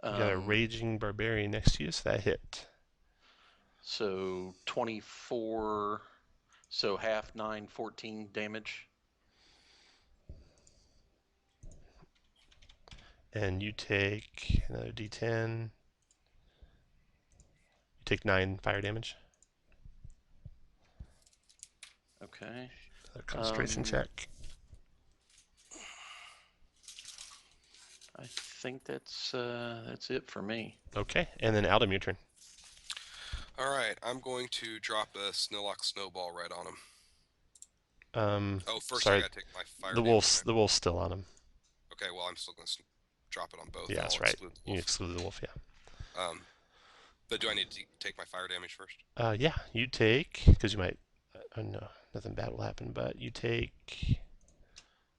You got a raging barbarian next to you, so that hit. So 24. So half 9, 14 damage. And you take another d10. You take 9 fire damage. Okay. Another concentration check. I think that's it for me. Okay, and then Aldum, your turn. All right, I'm going to drop a Snillock Snowball right on him. Oh, first sorry, I gotta take my fire. The wolf's still on him. Okay, well I'm still gonna drop it on both. Yeah, I'll that's right. exclude the You wolf. exclude the wolf, yeah. But do I need to take my fire damage first? Yeah, you take, because you might, no, nothing bad will happen, but you take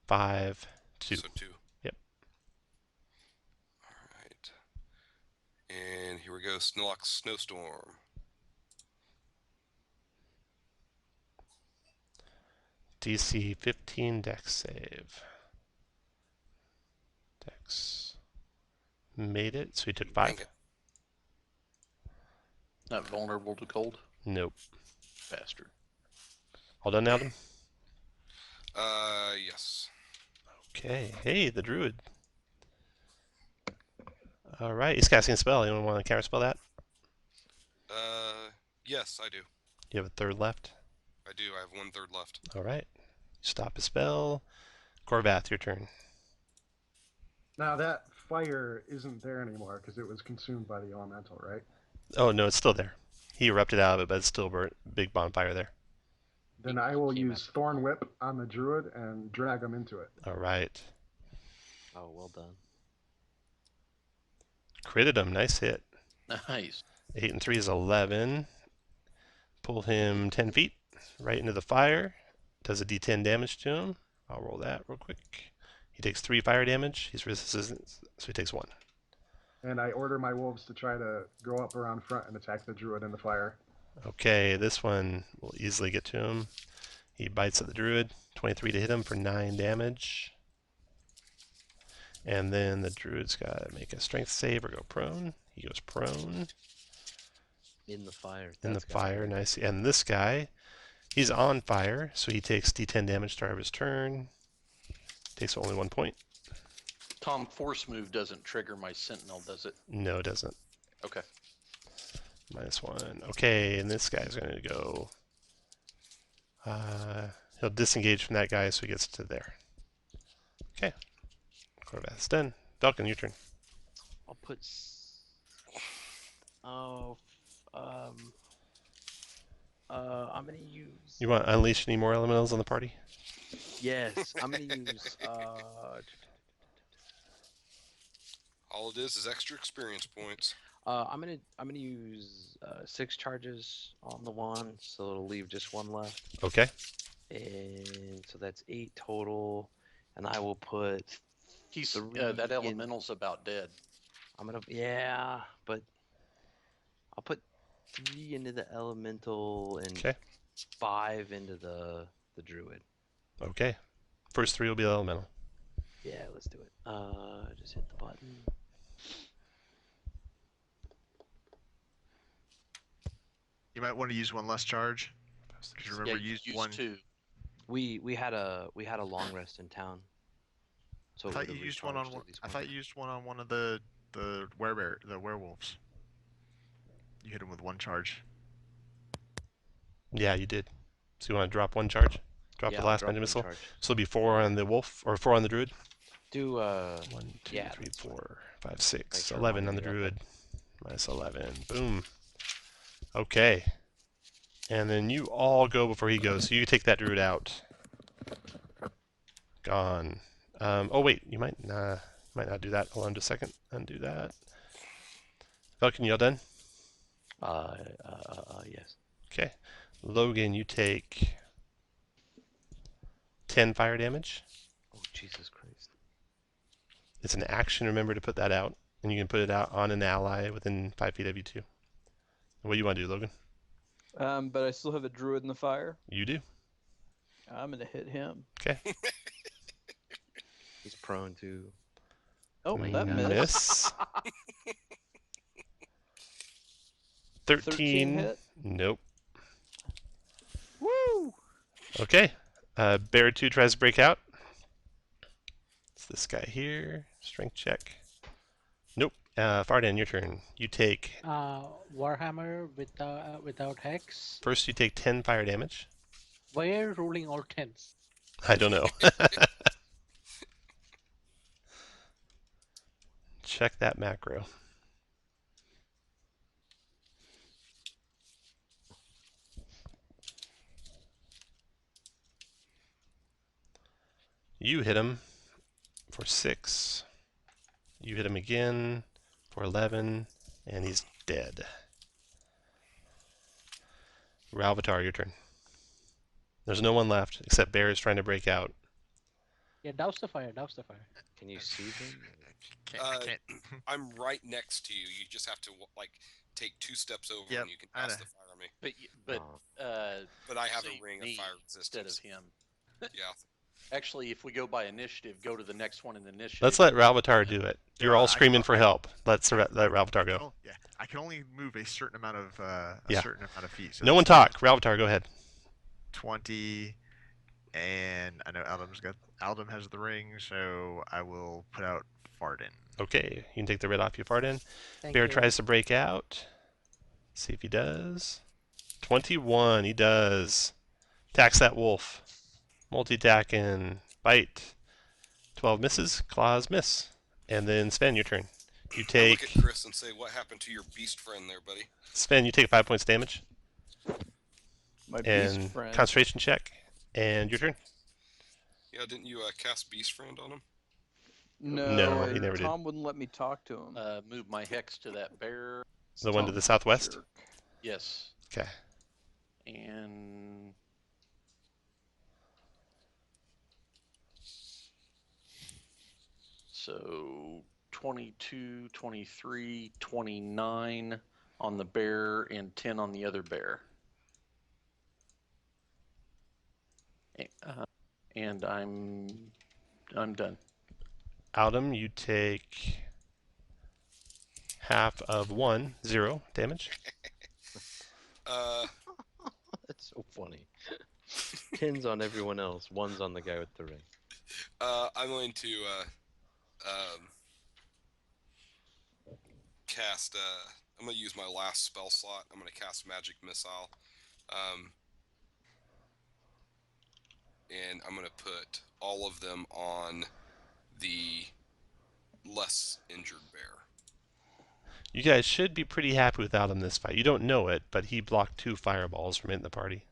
5, 2. So 2. Yep. All right. And here we go, Snillock Snowstorm. DC 15 dex save. Dex. Made it, so he took 5. Dang it. Not vulnerable to cold. Nope. Bastard. All done, Aldum? Yes. Okay. Hey, the druid. All right, he's casting a spell. Anyone want to counterspell that? Yes, I do. You have a third left. I do. I have 1/3 left. All right. Stop a spell. Corvath, your turn. Now that fire isn't there anymore because it was consumed by the elemental, right? Oh, no, it's still there. He erupted out of it, but it's still burnt. Big bonfire there. Then I will use Thorn Whip on the druid and drag him into it. All right. Oh, well done. Critted him. Nice hit. Nice. 8 and 3 is 11. Pull him 10 feet right into the fire. Does a d10 damage to him. I'll roll that real quick. He takes 3 fire damage. He's resistant, so he takes 1. And I order my wolves to try to go up around front and attack the druid in the fire. Okay, this one will easily get to him. He bites at the druid. 23 to hit him for 9 damage. And then the druid's got to make a strength save or go prone. He goes prone. In the fire. In the That's gotta fire, hurt. nice. And this guy, he's on fire, so he takes d10 damage to start of his turn. Takes only 1 point. Tom, force move doesn't trigger my sentinel, does it? No, it doesn't. Okay. -1. Okay, and this guy's going to go. He'll disengage from that guy, so he gets to there. Okay. Corvath's done. Falcon, your turn. I'll put. Oh. I'm gonna use. You want to unleash any more elementals on the party? Yes, I'm gonna use. All it is extra experience points. I'm gonna use 6 charges on the wand, so it'll leave just 1 left. Okay. And so that's 8 total. And I will put. He's 3 that in- elemental's about dead. But I'll put 3 into the elemental and Okay. 5 into the druid. Okay. First 3 will be elemental. Yeah, let's do it. Just hit the button. You might want to use 1 less charge. Because remember, Yeah, you used use 1. 2. We had a long rest in town. So I it thought you would've used one on recharged one. at least I thought you used one on one of the the werewolves. You hit them with one charge. Yeah, you did. So you want to drop one charge? Drop Yeah, the I'll last drop magic one missile. charge. So it'll be 4 on the wolf, or 4 on the druid. Do 1, 2, yeah, 3, that's fine. 4, 5, 6, Thanks for 11 on reminding the me about druid. Minus 11. Boom. Okay. And then you all go before he goes. So you take that druid out. Gone. Oh wait, you might not do that. Hold on just a second. Undo that. Falcon, you all done? Yes. Okay. Logan, you take 10 fire damage. Oh, Jesus Christ. It's an action, remember to put that out. And you can put it out on an ally within 5 feet of you too. What do you want to do, Logan? But I still have a druid in the fire. You do. I'm gonna hit him. Okay. He's prone to. Oh, that missed. Miss. 13 hit. Nope. Woo! Okay. Bear 2 tries to break out. It's this guy here. Strength check. Nope. Fardan, your turn. You take... Warhammer without hex. First, you take 10 fire damage. Why are you rolling all tens? I don't know. Check that macro. You hit him for 6. You hit him again for 11, and he's dead. Ralvatar, your turn. There's no one left, except Bear is trying to break out. Yeah, douse the fire, douse the fire. Can you see them? I can't. I'm right next to you. You just have to like take 2 steps over, Yep, and you can I pass know. the fire on me. Oh. But I have so a ring of me fire instead resistance. of him. Yeah. Actually, if we go by initiative, go to the next one in the initiative. Let's let Ralvatar do it. You're all I screaming can- for help. Let Ralvatar go. Oh, yeah. I can only move a certain amount of Yeah. feet. So No one that's talk. Ralvatar, go ahead. 20, and I know Aldum has the ring, so I will put out Farden. Okay, you can take the red off you, Fardan. Thank Bear you. tries to break out. See if he does. 21, he does. Attacks that wolf. Multi-attacking. Bite. 12 misses. Claws miss. And then Sven, your turn. You I look take... at Chris and say, "What happened to your beast friend there, buddy?" Sven, you take 5 points damage. My beast And friend. concentration check. And your turn. Yeah, didn't you cast beast friend on him? No, he never did. Tom wouldn't let me talk to him. Move my hex to that bear. The one to the southwest? Jerk. Yes. Okay. And so 22, 23, 29 on the bear and 10 on the other bear. And I'm done. Aldum, you take half of 0 damage. That's so funny. 10's on everyone else. 1's on the guy with the ring. I'm going to cast. I'm going to use my last spell slot. I'm going to cast Magic Missile, and I'm going to put all of them on the less injured bear. You guys should be pretty happy with Aldum this fight. You don't know it, but he blocked 2 fireballs from hitting the party.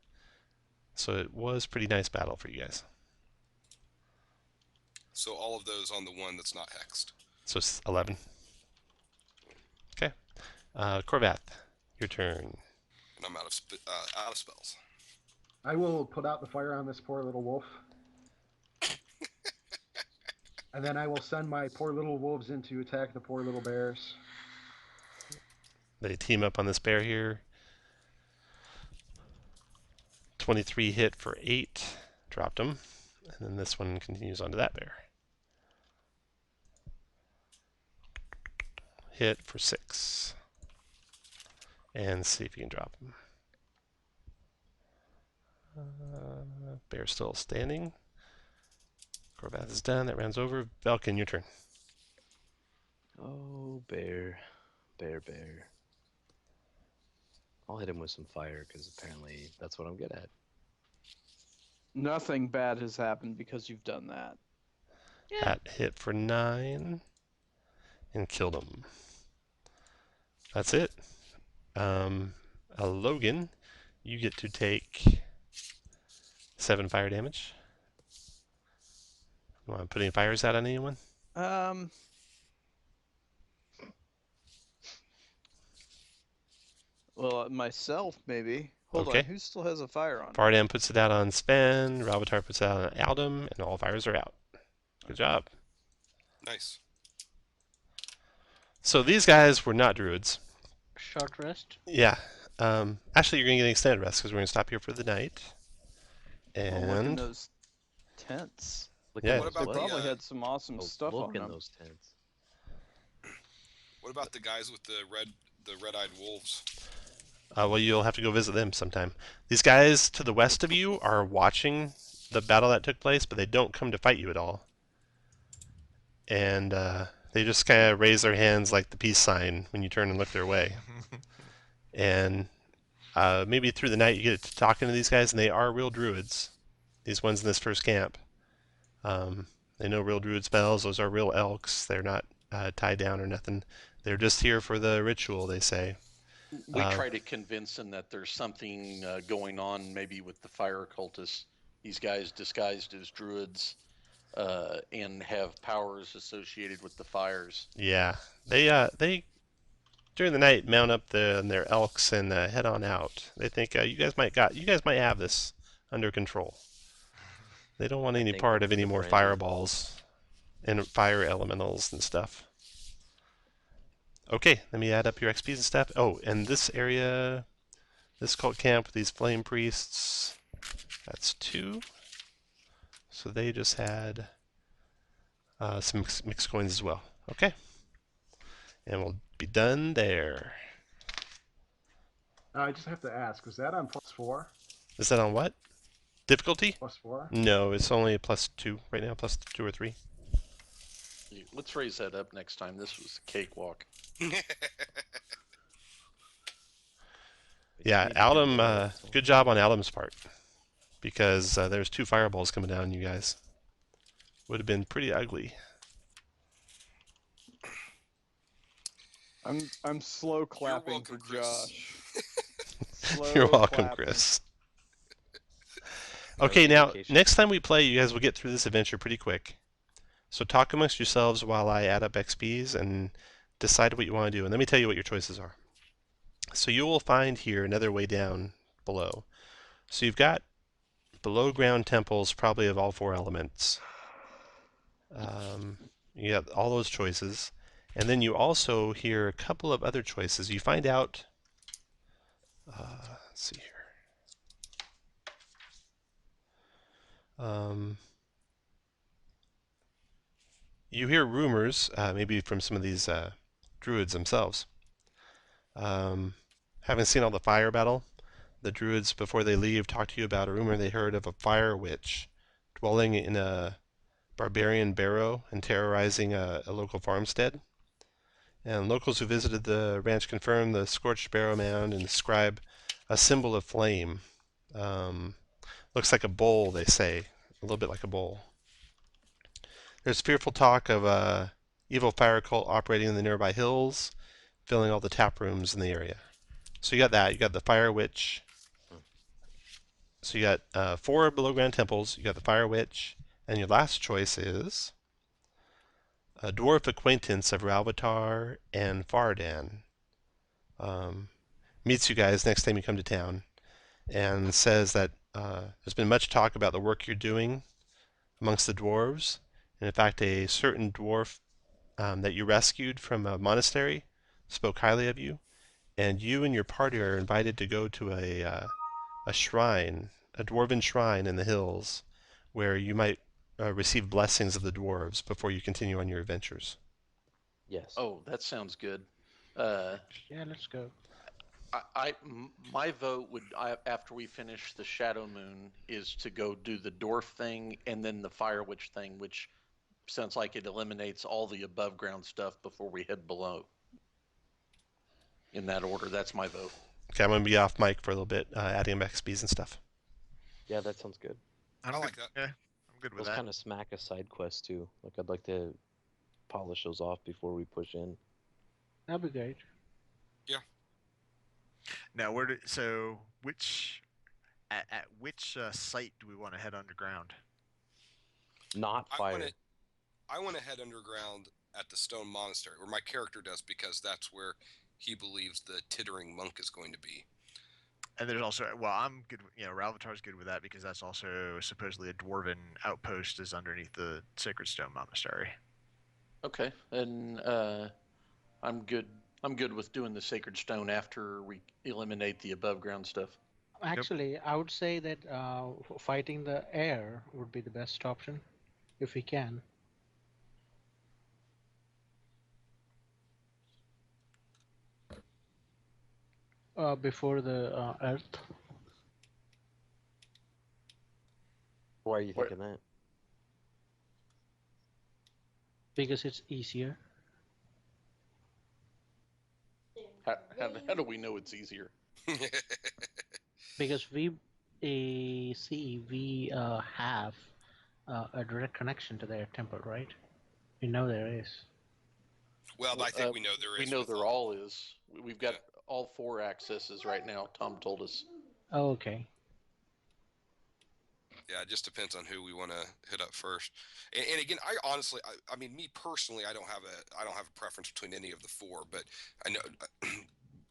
So it was a pretty nice battle for you guys. So all of those on the one that's not hexed. So it's 11. Okay. Corvath, your turn. And I'm out of spells. I will put out the fire on this poor little wolf. And then I will send my poor little wolves in to attack the poor little bears. They team up on this bear here. 23 hit for 8. Dropped him. And then this one continues onto that bear. Hit for 6. And see if you can drop him. Bear's still standing. Corvath is done. That round's over. Velkin, your turn. Oh, bear. Bear. I'll hit him with some fire, because apparently that's what I'm good at. Nothing bad has happened because you've done that. That hit for 9 and killed him. That's it. Logan, you get to take 7 fire damage. You want to put any fires out on anyone? Well, myself maybe. Hold Okay. on, who still has a fire on? Vardan puts it out on Sven, Ravitar puts it out on Aldum, and all fires are out. Good job. Nice. So these guys were not druids. Short rest. Yeah. Actually, you're going to get an extended rest because we're going to stop here for the night. Oh, look in And those tents. Look Yeah. at What those They about what? probably the, had some awesome stuff Look on in them. those tents. what about the guys with the red-eyed wolves? well, you'll have to go visit them sometime. These guys to the west of you are watching the battle that took place, but they don't come to fight you at all. And they just kind of raise their hands like the peace sign when you turn and look their way. And maybe through the night you get to talking to these guys, and they are real druids. These ones in this first camp. They know real druid spells. Those are real elks. They're not tied down or nothing. They're just here for the ritual, they say. We try to convince them that there's something going on, maybe with the fire cultists. These guys disguised as druids and have powers associated with the fires. Yeah, they during the night mount up their elks and head on out. They think you guys might have this under control. They don't want any think part of any the more brandy- fireballs and fire elementals and stuff. Okay, let me add up your XPs and stuff. Oh, and this area, this cult camp with these flame priests, that's 2. So they just had some mixed coins as well. Okay. And we'll be done there. I just have to ask, was that on +4? Is that on what? Difficulty? +4? No, it's only a +2 right now, +2 or 3. Let's raise that up next time. This was a cakewalk. Yeah, Aldum, good job on Aldum's part. Because there's 2 fireballs coming down on you guys. Would have been pretty ugly. I'm slow clapping welcome, for Chris. Josh. Slow You're welcome, clapping. Chris. That was Okay, now, dedication. next time we play, you guys will get through this adventure pretty quick. So talk amongst yourselves while I add up XPs and decide what you want to do. And let me tell you what your choices are. So you will find here another way down below. So you've got below ground temples, probably of all 4 elements. You have all those choices. And then you also hear a couple of other choices. You find out, let's see here. You hear rumors, maybe from some of these druids themselves. Having seen all the fire battle, the druids, before they leave, talk to you about a rumor they heard of a fire witch dwelling in a barbarian barrow and terrorizing a local farmstead. And locals who visited the ranch confirm the scorched barrow mound and describe a symbol of flame. Looks like a bowl, they say, a little bit like a bowl. There's fearful talk of a evil fire cult operating in the nearby hills, filling all the tap rooms in the area. So you got that. You got the fire witch. So you got 4 below ground temples. You got the fire witch, and your last choice is a dwarf acquaintance of Ralvatar and Vardan. Meets you guys next time you come to town, and says that there's been much talk about the work you're doing amongst the dwarves. And in fact, a certain dwarf that you rescued from a monastery spoke highly of you, and you and your party are invited to go to a shrine, a dwarven shrine in the hills, where you might receive blessings of the dwarves before you continue on your adventures. Yes. Oh, that sounds good. Yeah, let's go. My vote would, after we finish the Shadow Moon, is to go do the dwarf thing and then the Fire Witch thing, which sounds like it eliminates all the above ground stuff before we head below. In that order, that's my vote. Okay, I'm going to be off mic for a little bit, adding XPs and stuff. Yeah, that sounds good. I like that. Yeah, I'm good with Those that. kind of smack a side quest too. Like I'd like to polish those off before we push in. That'd be great. Now, which at which site do we want to head underground? Not fire. I want to head underground at the Stone Monastery, where my character does, because that's where he believes the tittering monk is going to be. And there's also, well, I'm good. Ralvatar's good with that because that's also supposedly a dwarven outpost is underneath the Sacred Stone Monastery. Okay, and I'm good. I'm good with doing the Sacred Stone after we eliminate the above ground stuff. Actually, I would say that fighting the air would be the best option, if we can. Before the earth. Why are you thinking that? Because it's easier. How do we know it's easier? Because we have a direct connection to their temple, right? We know there is. Well, I think we know there is. We know there all is. We've got all 4 accesses right now. Tom told us. Oh, okay. Yeah, it just depends on who we want to hit up first. And again, I honestly, I mean, me personally, I don't have a preference between any of the 4, but I know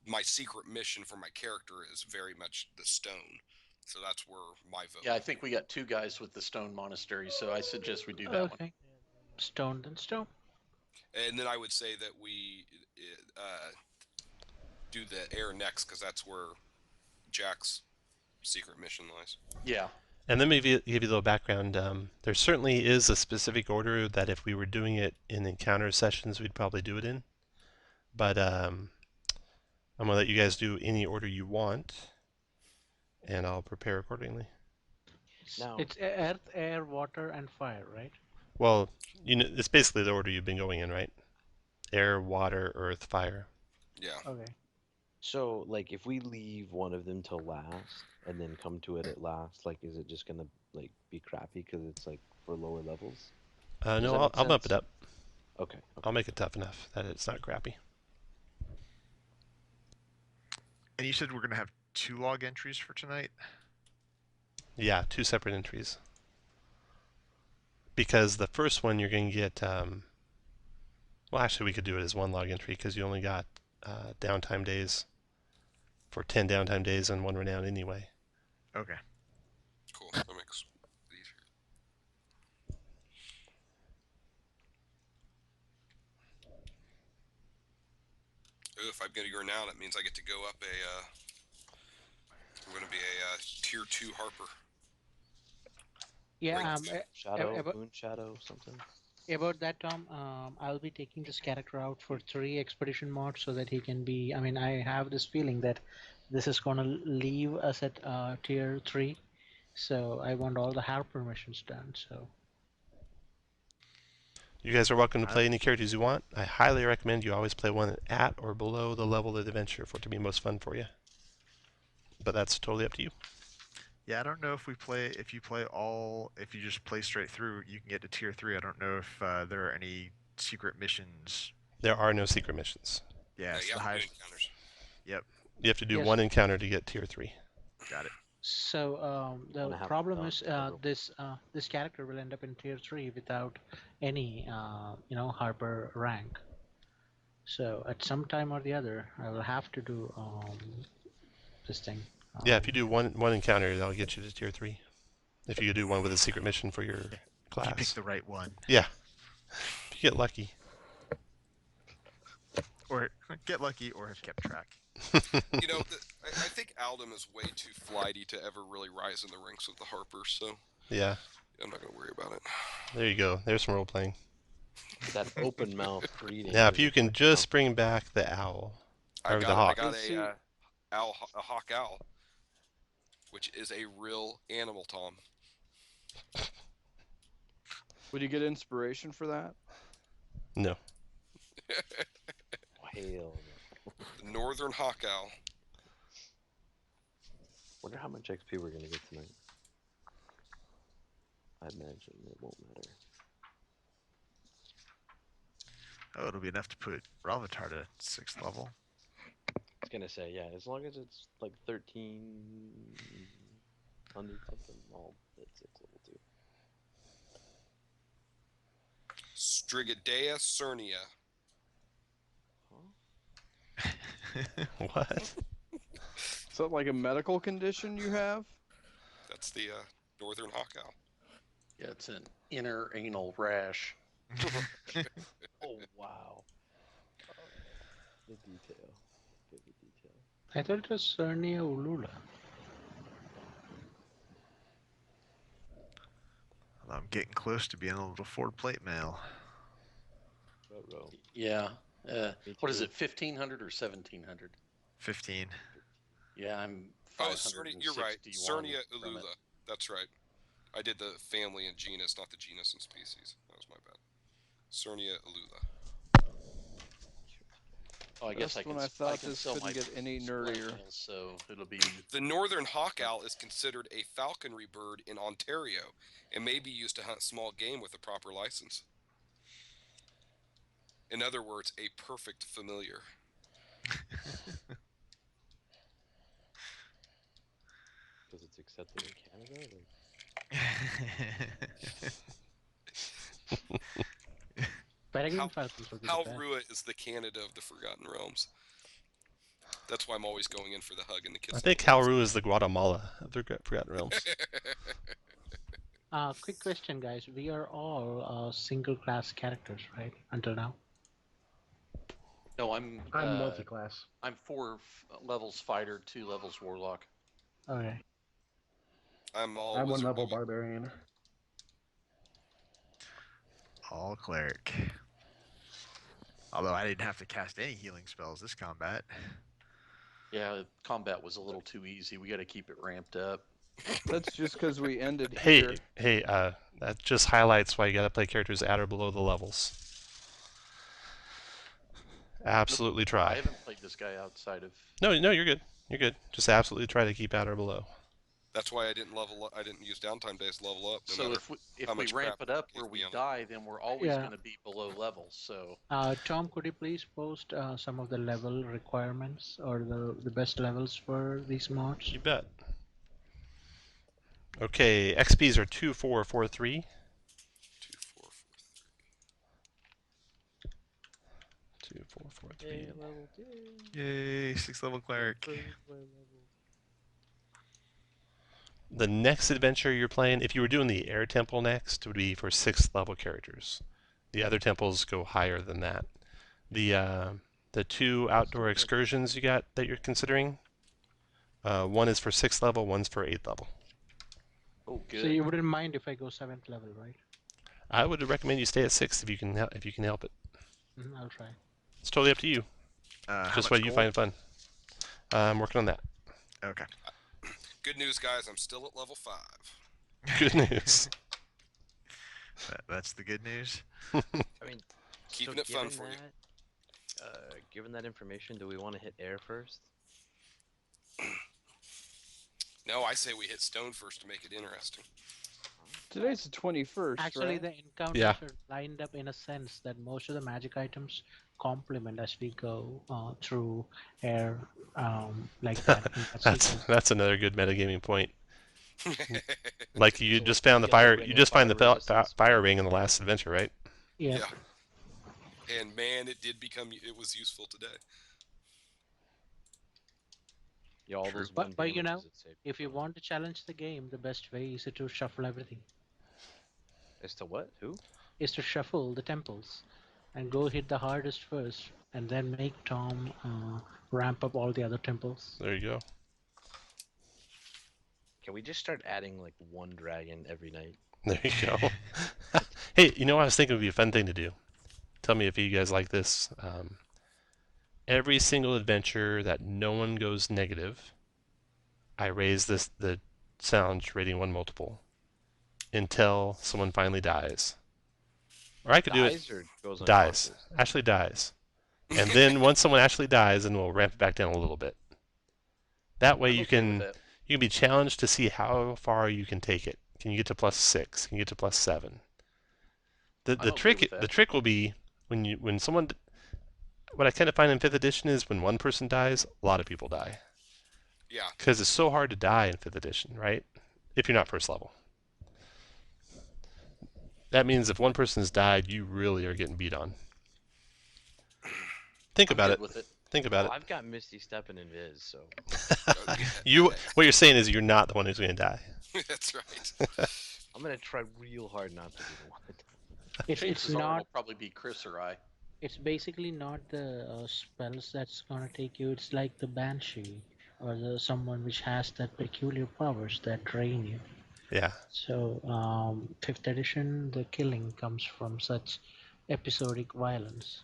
my secret mission for my character is very much the stone, so that's where my vote. Yeah, I think we got 2 guys with the Stone Monastery, so I suggest we do that one. Okay. Stone then stone. And then I would say that we do the air next, because that's where Jack's secret mission lies. Yeah. And then maybe give you a little background. There certainly is a specific order that if we were doing it in encounter sessions, we'd probably do it in. But I'm going to let you guys do any order you want, and I'll prepare accordingly. Now, It's earth, air, water, and fire, right? Well, it's basically the order you've been going in, right? Air, water, earth, fire. Yeah. Okay. so like if we leave one of them to last and then come to it at last, like is it just gonna like be crappy because it's like for lower levels? Does No, that make I'll bump it sense? up. Okay. I'll make it tough enough that it's not crappy. And you said we're gonna have 2 log entries for tonight. Yeah, 2 separate entries. Because the first one you're going to get, well, actually we could do it as 1 log entry because you only got downtime days for 10 downtime days and 1 renown anyway. Okay. Cool. That makes it easier. Ooh, if I'm getting renown, it means I get to go up I'm going to be a tier 2 Harper. Yeah. Shadow, Moon Shadow, something. About that, Tom, I'll be taking this character out for 3 expedition mods so that he can be. I mean, I have this feeling that this is gonna leave us at tier 3, so I want all the Harper missions done. So. You guys are welcome to play any characters you want. I highly recommend you always play one at or below the level of the adventure for it to be most fun for you. But that's totally up to you. Yeah, I don't know if you just play straight through, you can get to tier 3. I don't know if there are any secret missions. There are no secret missions. Yeah, it's you the have to do highest. encounters. Yep, You have to do Yes. 1 encounter to get tier 3. got it. So the Wanna have problem fun, is Harper. this character will end up in tier 3 without any Harper rank. So at some time or the other, I will have to do this thing. Yeah, if you do one encounter, that'll get you to tier 3. If you do one with a secret mission for your If you class. pick the right one. Yeah. If you get lucky. Or get lucky or have kept track. You know, I think Aldum is way too flighty to ever really rise in the ranks of the Harpers, so Yeah. I'm not going to worry about it. There you go. There's some role playing. That open mouth breeding. Now, if you can just bring back the owl. I Or the got hawk. a hawk owl, which is a real animal, Tom. Would you get inspiration for that? No. Hell no. The Northern Hawk Owl. Wonder how much XP we're gonna get tonight. I imagine it won't matter. Oh, it'll be enough to put Ravatar to 6th level. I was gonna say, yeah, as long as it's like 1300 something, I'll hit 6 level 2. Strigadea cernia. What? Is that like a medical condition you have? That's the Northern Hawk Owl. Yeah, it's an inner anal rash. Oh wow. The detail. Vivid detail. I thought it was Cernia ulula. Although I'm getting close to being able to afford plate mail. Ruh-roh. Yeah. Me What is too. it, 1500 or 1700? 15. Yeah, I'm Oh, Cernia, you're right. 561 Cernia from it. ulula. That's right. I did the family and genus, not the genus and species. That was my bad. Cernia ulula. Oh, I guess Just I can, when I I thought can this sell couldn't my get any splint nerdier. mail, so it'll be The Northern Hawk Owl is considered a falconry bird in Ontario and may be used to hunt small game with a proper license. In other words, a perfect familiar. Because it's accepted in Canada? Peregrine falcons would be the Hal best. Rua is the Canada of the Forgotten Realms. That's why I'm always going in for the hug and the kiss. I think Halru is the Guatemala of the Forgotten Realms. Quick question, guys. We are all single class characters, right? Until now. no. I'm multi-class. I'm 4 levels fighter, 2 levels warlock. Okay. I'm all I'm one wizard level baby. barbarian. All cleric. Although I didn't have to cast any healing spells this combat. Yeah, combat was a little too easy. We got to keep it ramped up. That's just because we ended Hey, here. that just highlights why you gotta play characters at or below the levels. Absolutely I try. haven't played this guy outside of. No, you're good. You're good. Just absolutely try to keep at or below. That's why I didn't level up. I didn't use downtime days to level up. No So matter if how we much ramp crap it up gives where me we on it. die, then we're always Yeah. going to be below levels. So Tom, could you please post some of the level requirements or the best levels for these mods? You bet. Okay, XPs are 2, 4, 4, 3. 2, 4, 4, 2, 4, 4, 3. Yay, level 2. Yay, 6th level cleric. Improved by level. The next adventure you're playing, if you were doing the Air Temple next, would be for 6th level characters. The other temples go higher than that. The 2 outdoor excursions you got that you're considering, one is for 6th level, one's for 8th level. oh, good. So you wouldn't mind if I go 7th level, right? I would recommend you stay at 6th if you can help it. I'll try. It's totally up to you. How Just much what you gold? find fun. I'm working on that. Okay. Good news, guys. I'm still at level 5. Good news. That's the good news. I mean, Keeping so it fun given for you. Given that information, do we want to hit air first? No, I say we hit stone first to make it interesting. Today's the 21st, Actually, right? the encounters Yeah. are lined up in a sense that most of the magic items complement as we go through air, like that. in that sequence. That's another good metagaming point. Like you So, just like, found you the get the fire. ring You of just find the fire resistance. fire ring in the last adventure, right? Yeah. Yeah. And man, it was useful today. Yeah, all True. those But- one but you know, damages it saved If you from. want to challenge the game, the best way is to shuffle everything. As to what? Who? Is to shuffle the temples, and go hit the hardest first, and then make Tom ramp up all the other temples. There you go. Can we just start adding like one dragon every night? There you go. Hey, you know what I was thinking would be a fun thing to do? Tell me if you guys like this. Every single adventure that no one goes negative, I raise the challenge rating 1 multiple until someone finally dies. Or I could do it. Dies or goes Dies. unconscious? Actually dies. And then once someone actually dies, then we'll ramp it back down a little bit. That way I'm you okay with can that. be challenged to see how far you can take it. Can you get to +6? Can you get to +7? The I'm okay trick with that. the trick will be when someone. What I kind of find in 5th edition is when one person dies, a lot of people die. Yeah. Because it's so hard to die in 5th edition, right? If you're not first level. That means if one person's died, you really are getting beat on. Think I'm about good it. with it. Think about Well, I've got Misty Step and Invis, so it. What you're saying is you're not the one who's going to die. That's right. I'm gonna try real hard not to be the one that dies. It's Chances are not. it'll probably be Chris or I. It's basically not the spells that's gonna take you. It's like the banshee or someone which has that peculiar powers that drain you. Yeah. So 5th edition, the killing comes from such episodic violence.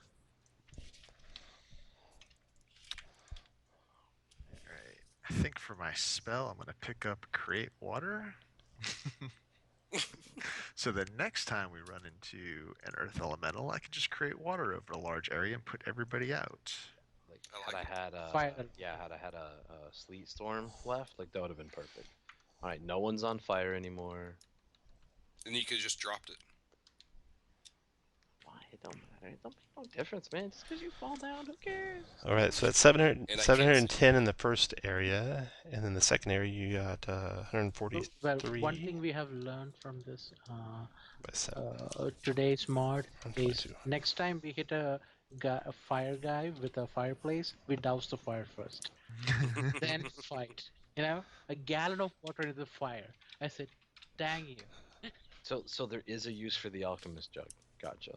Alright. I think for my spell, I'm going to pick up Create Water. So the next time we run into an Earth Elemental, I can just create water over a large area and put everybody out. Like, I like had I had a Fire. had I had a sleet storm left, like that would have been perfect. All right, no one's on fire anymore. And you could just dropped it. Why? It don't matter. It don't make no difference, man. Just because you fall down, who cares? All right, so that's 700, And I can't 710 in the first area, and then the second area you got 143 Well, one thing we have learned from this by 7. today's mod is 122. next time we hit a fire guy with a fireplace, we douse the fire first, then fight. You know, a gallon of water in the fire. I said, dang you. So there is a use for the alchemist jug. Gotcha.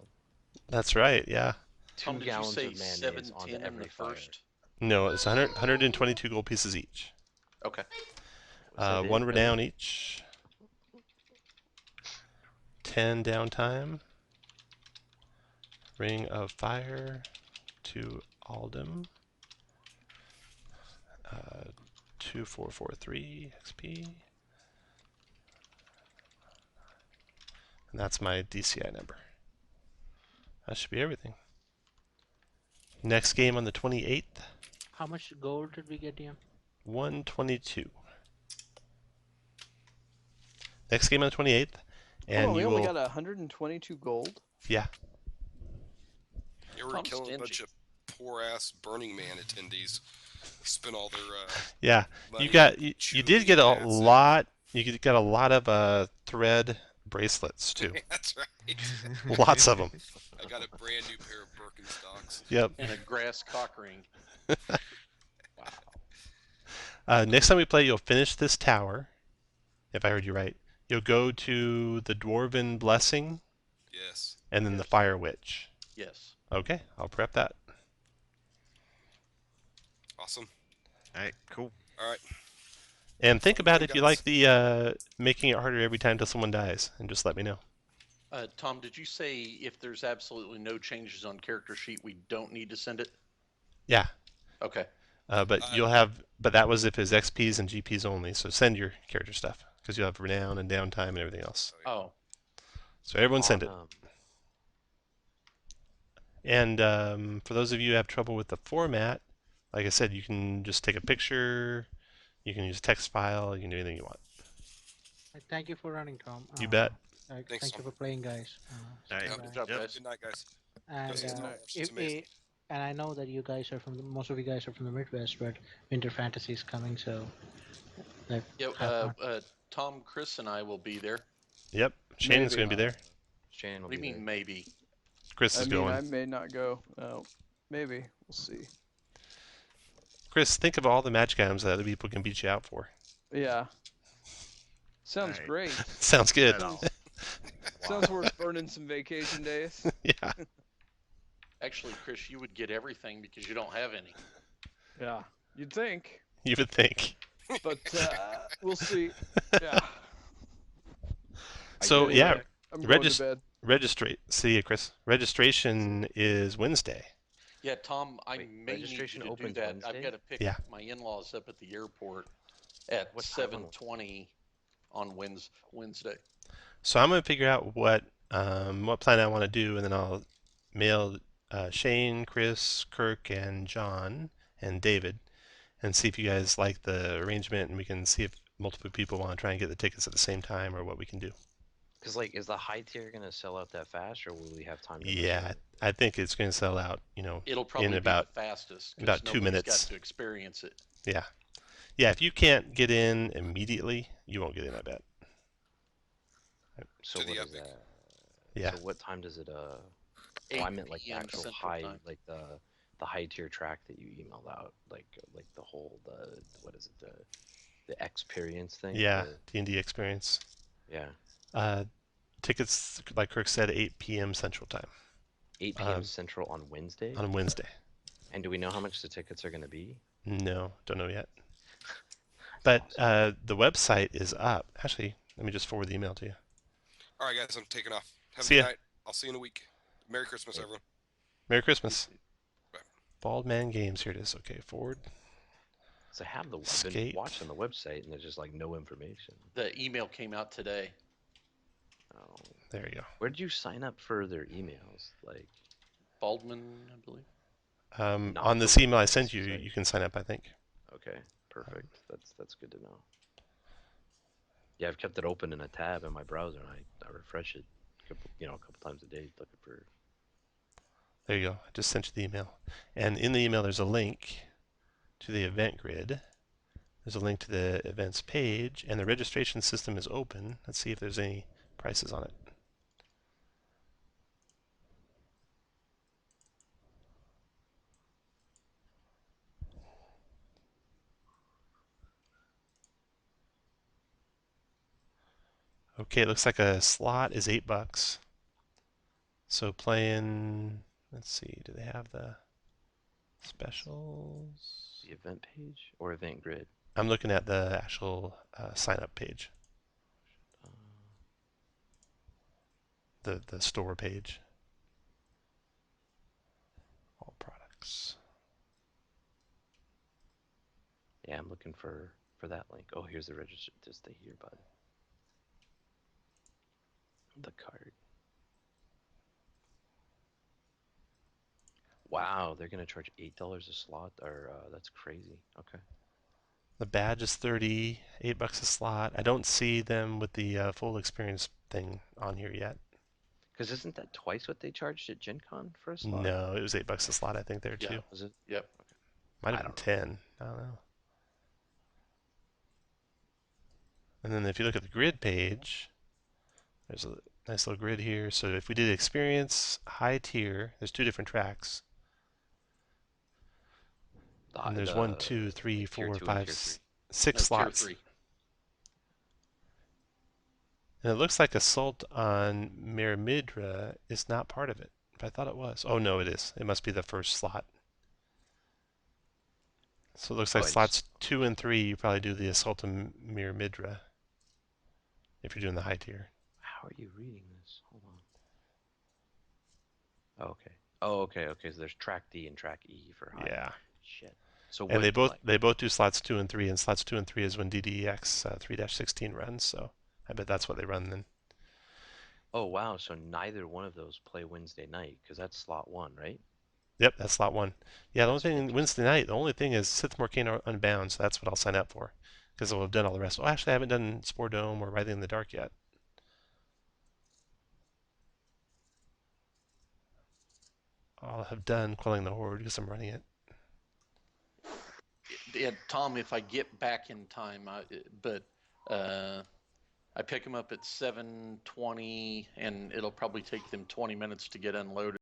That's right, yeah. Two Did you gallons say of mayonnaise 710 onto in every the fire. first? No, it's 122 gold pieces each. Okay. So One the- renown each. 10 downtime. Ring of Fire to Aldum. 2443 XP. And that's my DCI number. That should be everything. Next game on the 28th, How much gold did we get, DM? 122. Next game on the 28th, and we you only will. got 122 gold. Yeah, Yeah, we're Tom's killing a bunch stingy. of poor ass Burning Man attendees. Spent all their yeah. money You chewing did get a bats. lot. You got a lot of thread bracelets too. That's right. Lots of them. I got a brand new pair of Birkenstocks. Yep. And a grass cock ring. Next time we play, you'll finish this tower. If I heard you right, you'll go to the Dwarven Blessing Yes. and then the Fire Witch. Yes. Okay, I'll prep that. Awesome. Alright, cool. All right. And think about if you Guys. like the making it harder every time till someone dies, and just let me know. Tom, did you say if there's absolutely no changes on character sheet, we don't need to send it? Yeah. Okay. But you'll have, but that was if it's XPs and GPs only. So send your character stuff because you'll have renown and downtime and everything else. Oh, So everyone send it. On, And for those of you who have trouble with the format, like I said, you can just take a picture. You can use a text file. You can do anything you want. Thank you for running, Tom. You bet. Thank Thanks, you Tom. for playing, guys. Alright, Yep. good job, Yep. guys. Good night, guys. And Guys, it's if amazing. and I know that you guys are most of you guys are from the Midwest, but Winter Fantasy is coming, so. Like, Yeah, have fun. Tom, Chris, and I will be there. Yep. Shannon's Maybe. going to be there. Shane will What do you be mean, maybe? Chris I is mean, going. I may not go. Maybe we'll see. Chris, think of all the magic items that other people can beat you out for. Yeah. Sounds Alright. great. Sounds good. At all. Sounds worth burning some vacation days. Yeah. Actually, Chris, you would get everything because you don't have any. Yeah, you'd think, You would think. but we'll see. Yeah, So Anyway, yeah, I'm going Regis- to bed. registrate. See you, Chris. Registration is Wednesday. Yeah, Tom, I Wait, may need registration you to do opens that. Wednesday? I've got to pick Yeah. my in-laws up at the airport at What time on 7:20 on Wednesday. So I'm gonna figure out what what plan I want to do, and then I'll mail Shane, Chris, Kirk, and John, and David, and see if you guys like the arrangement, and we can see if multiple people want to try and get the tickets at the same time, or what we can do. Because like, is the high tier gonna sell out that fast, or will we have time to Yeah, reserve? I think it's going to sell out, It'll probably in be about the fastest about because 2 nobody's minutes. got to experience it. Yeah. Yeah, if you can't get in immediately, you won't get in, I bet. So To the what is epic. that? Yeah. So what time does it? Oh, 8 I meant like the p.m. actual Central high, Time. like the high tier track that you emailed out, like the whole what is it, the experience thing? Yeah, D&D experience. Yeah. Tickets, like Kirk said, 8 p.m. Central Time 8 p.m. Central on Wednesday. on Wednesday. And do we know how much the tickets are going to be? No, don't know yet. But Awesome. the website is up. Actually, let me just forward the email to you. All right, guys, I'm taking off. Have a See good ya. night. I'll see you in a week. Merry Christmas, Hey. everyone. Merry Christmas. Bye. Bald Man Games. Here it is. Okay, forward. So I've been Escape. watching the website, and there's just like no information. The email came out today. Oh. There you go. Where did you sign up for their emails? Like Baldman, I believe. Not On this the email I Windows sent you, site. you can sign up, I think. Okay, perfect. That's good to know. Yeah, I've kept it open in a tab in my browser, and I refresh it, a couple times a day, looking for. There you go. I just sent you the email. And in the email, there's a link to the event grid. There's a link to the events page, and the registration system is open. Let's see if there's any prices on it. Okay, it looks like a slot is $8. So playing, let's see, do they have the specials? The event page or event grid? I'm looking at the actual sign-up page, the store page. All products. Yeah, I'm looking for that link. Oh, here's the register. Just stay here, bud. The card. Wow, they're gonna charge $8 a slot, or that's crazy. Okay. The badge is 30, $8 a slot. I don't see them with the full experience thing on here yet. Because isn't that twice what they charged at Gen Con for a slot? No, it was $8 a slot, I think, there too. Was it? Yep. Might I have been don't 10. I don't know. And then if you look at the grid page, there's a nice little grid here. So if we did experience high tier, there's 2 different tracks. And there's 1, 2, 3, 4, 5, 6 slots. Tier 3. And it looks like Assault on Miramidra is not part of it. But I thought it was. Oh no, it is. It must be the first slot. So it looks like slots 2 and 3, you probably do the Assault on Miramidra if you're doing the high tier. How are you reading this? Hold on. Oh, okay. Oh, okay. So there's track D and track E for high. Yeah. Shit. So And they both do slots 2 and 3, and slots 2 and 3 is when DDHC-3c runs. So I bet that's what they run then. Oh wow. So neither one of those play Wednesday night because that's slot 1, right? Yep, that's slot 1. Yeah, the only thing Wednesday night, the only thing is Sith Morcana Unbound, so that's what I'll sign up for because I'll have done all the rest. Oh, actually, I haven't done Spore Dome or Writhing in the Dark yet. I'll have done Quelling the Horde because I'm running it. Yeah, Tom, if I get back in time, I pick them up at 7:20, and it'll probably take them 20 minutes to get unloaded.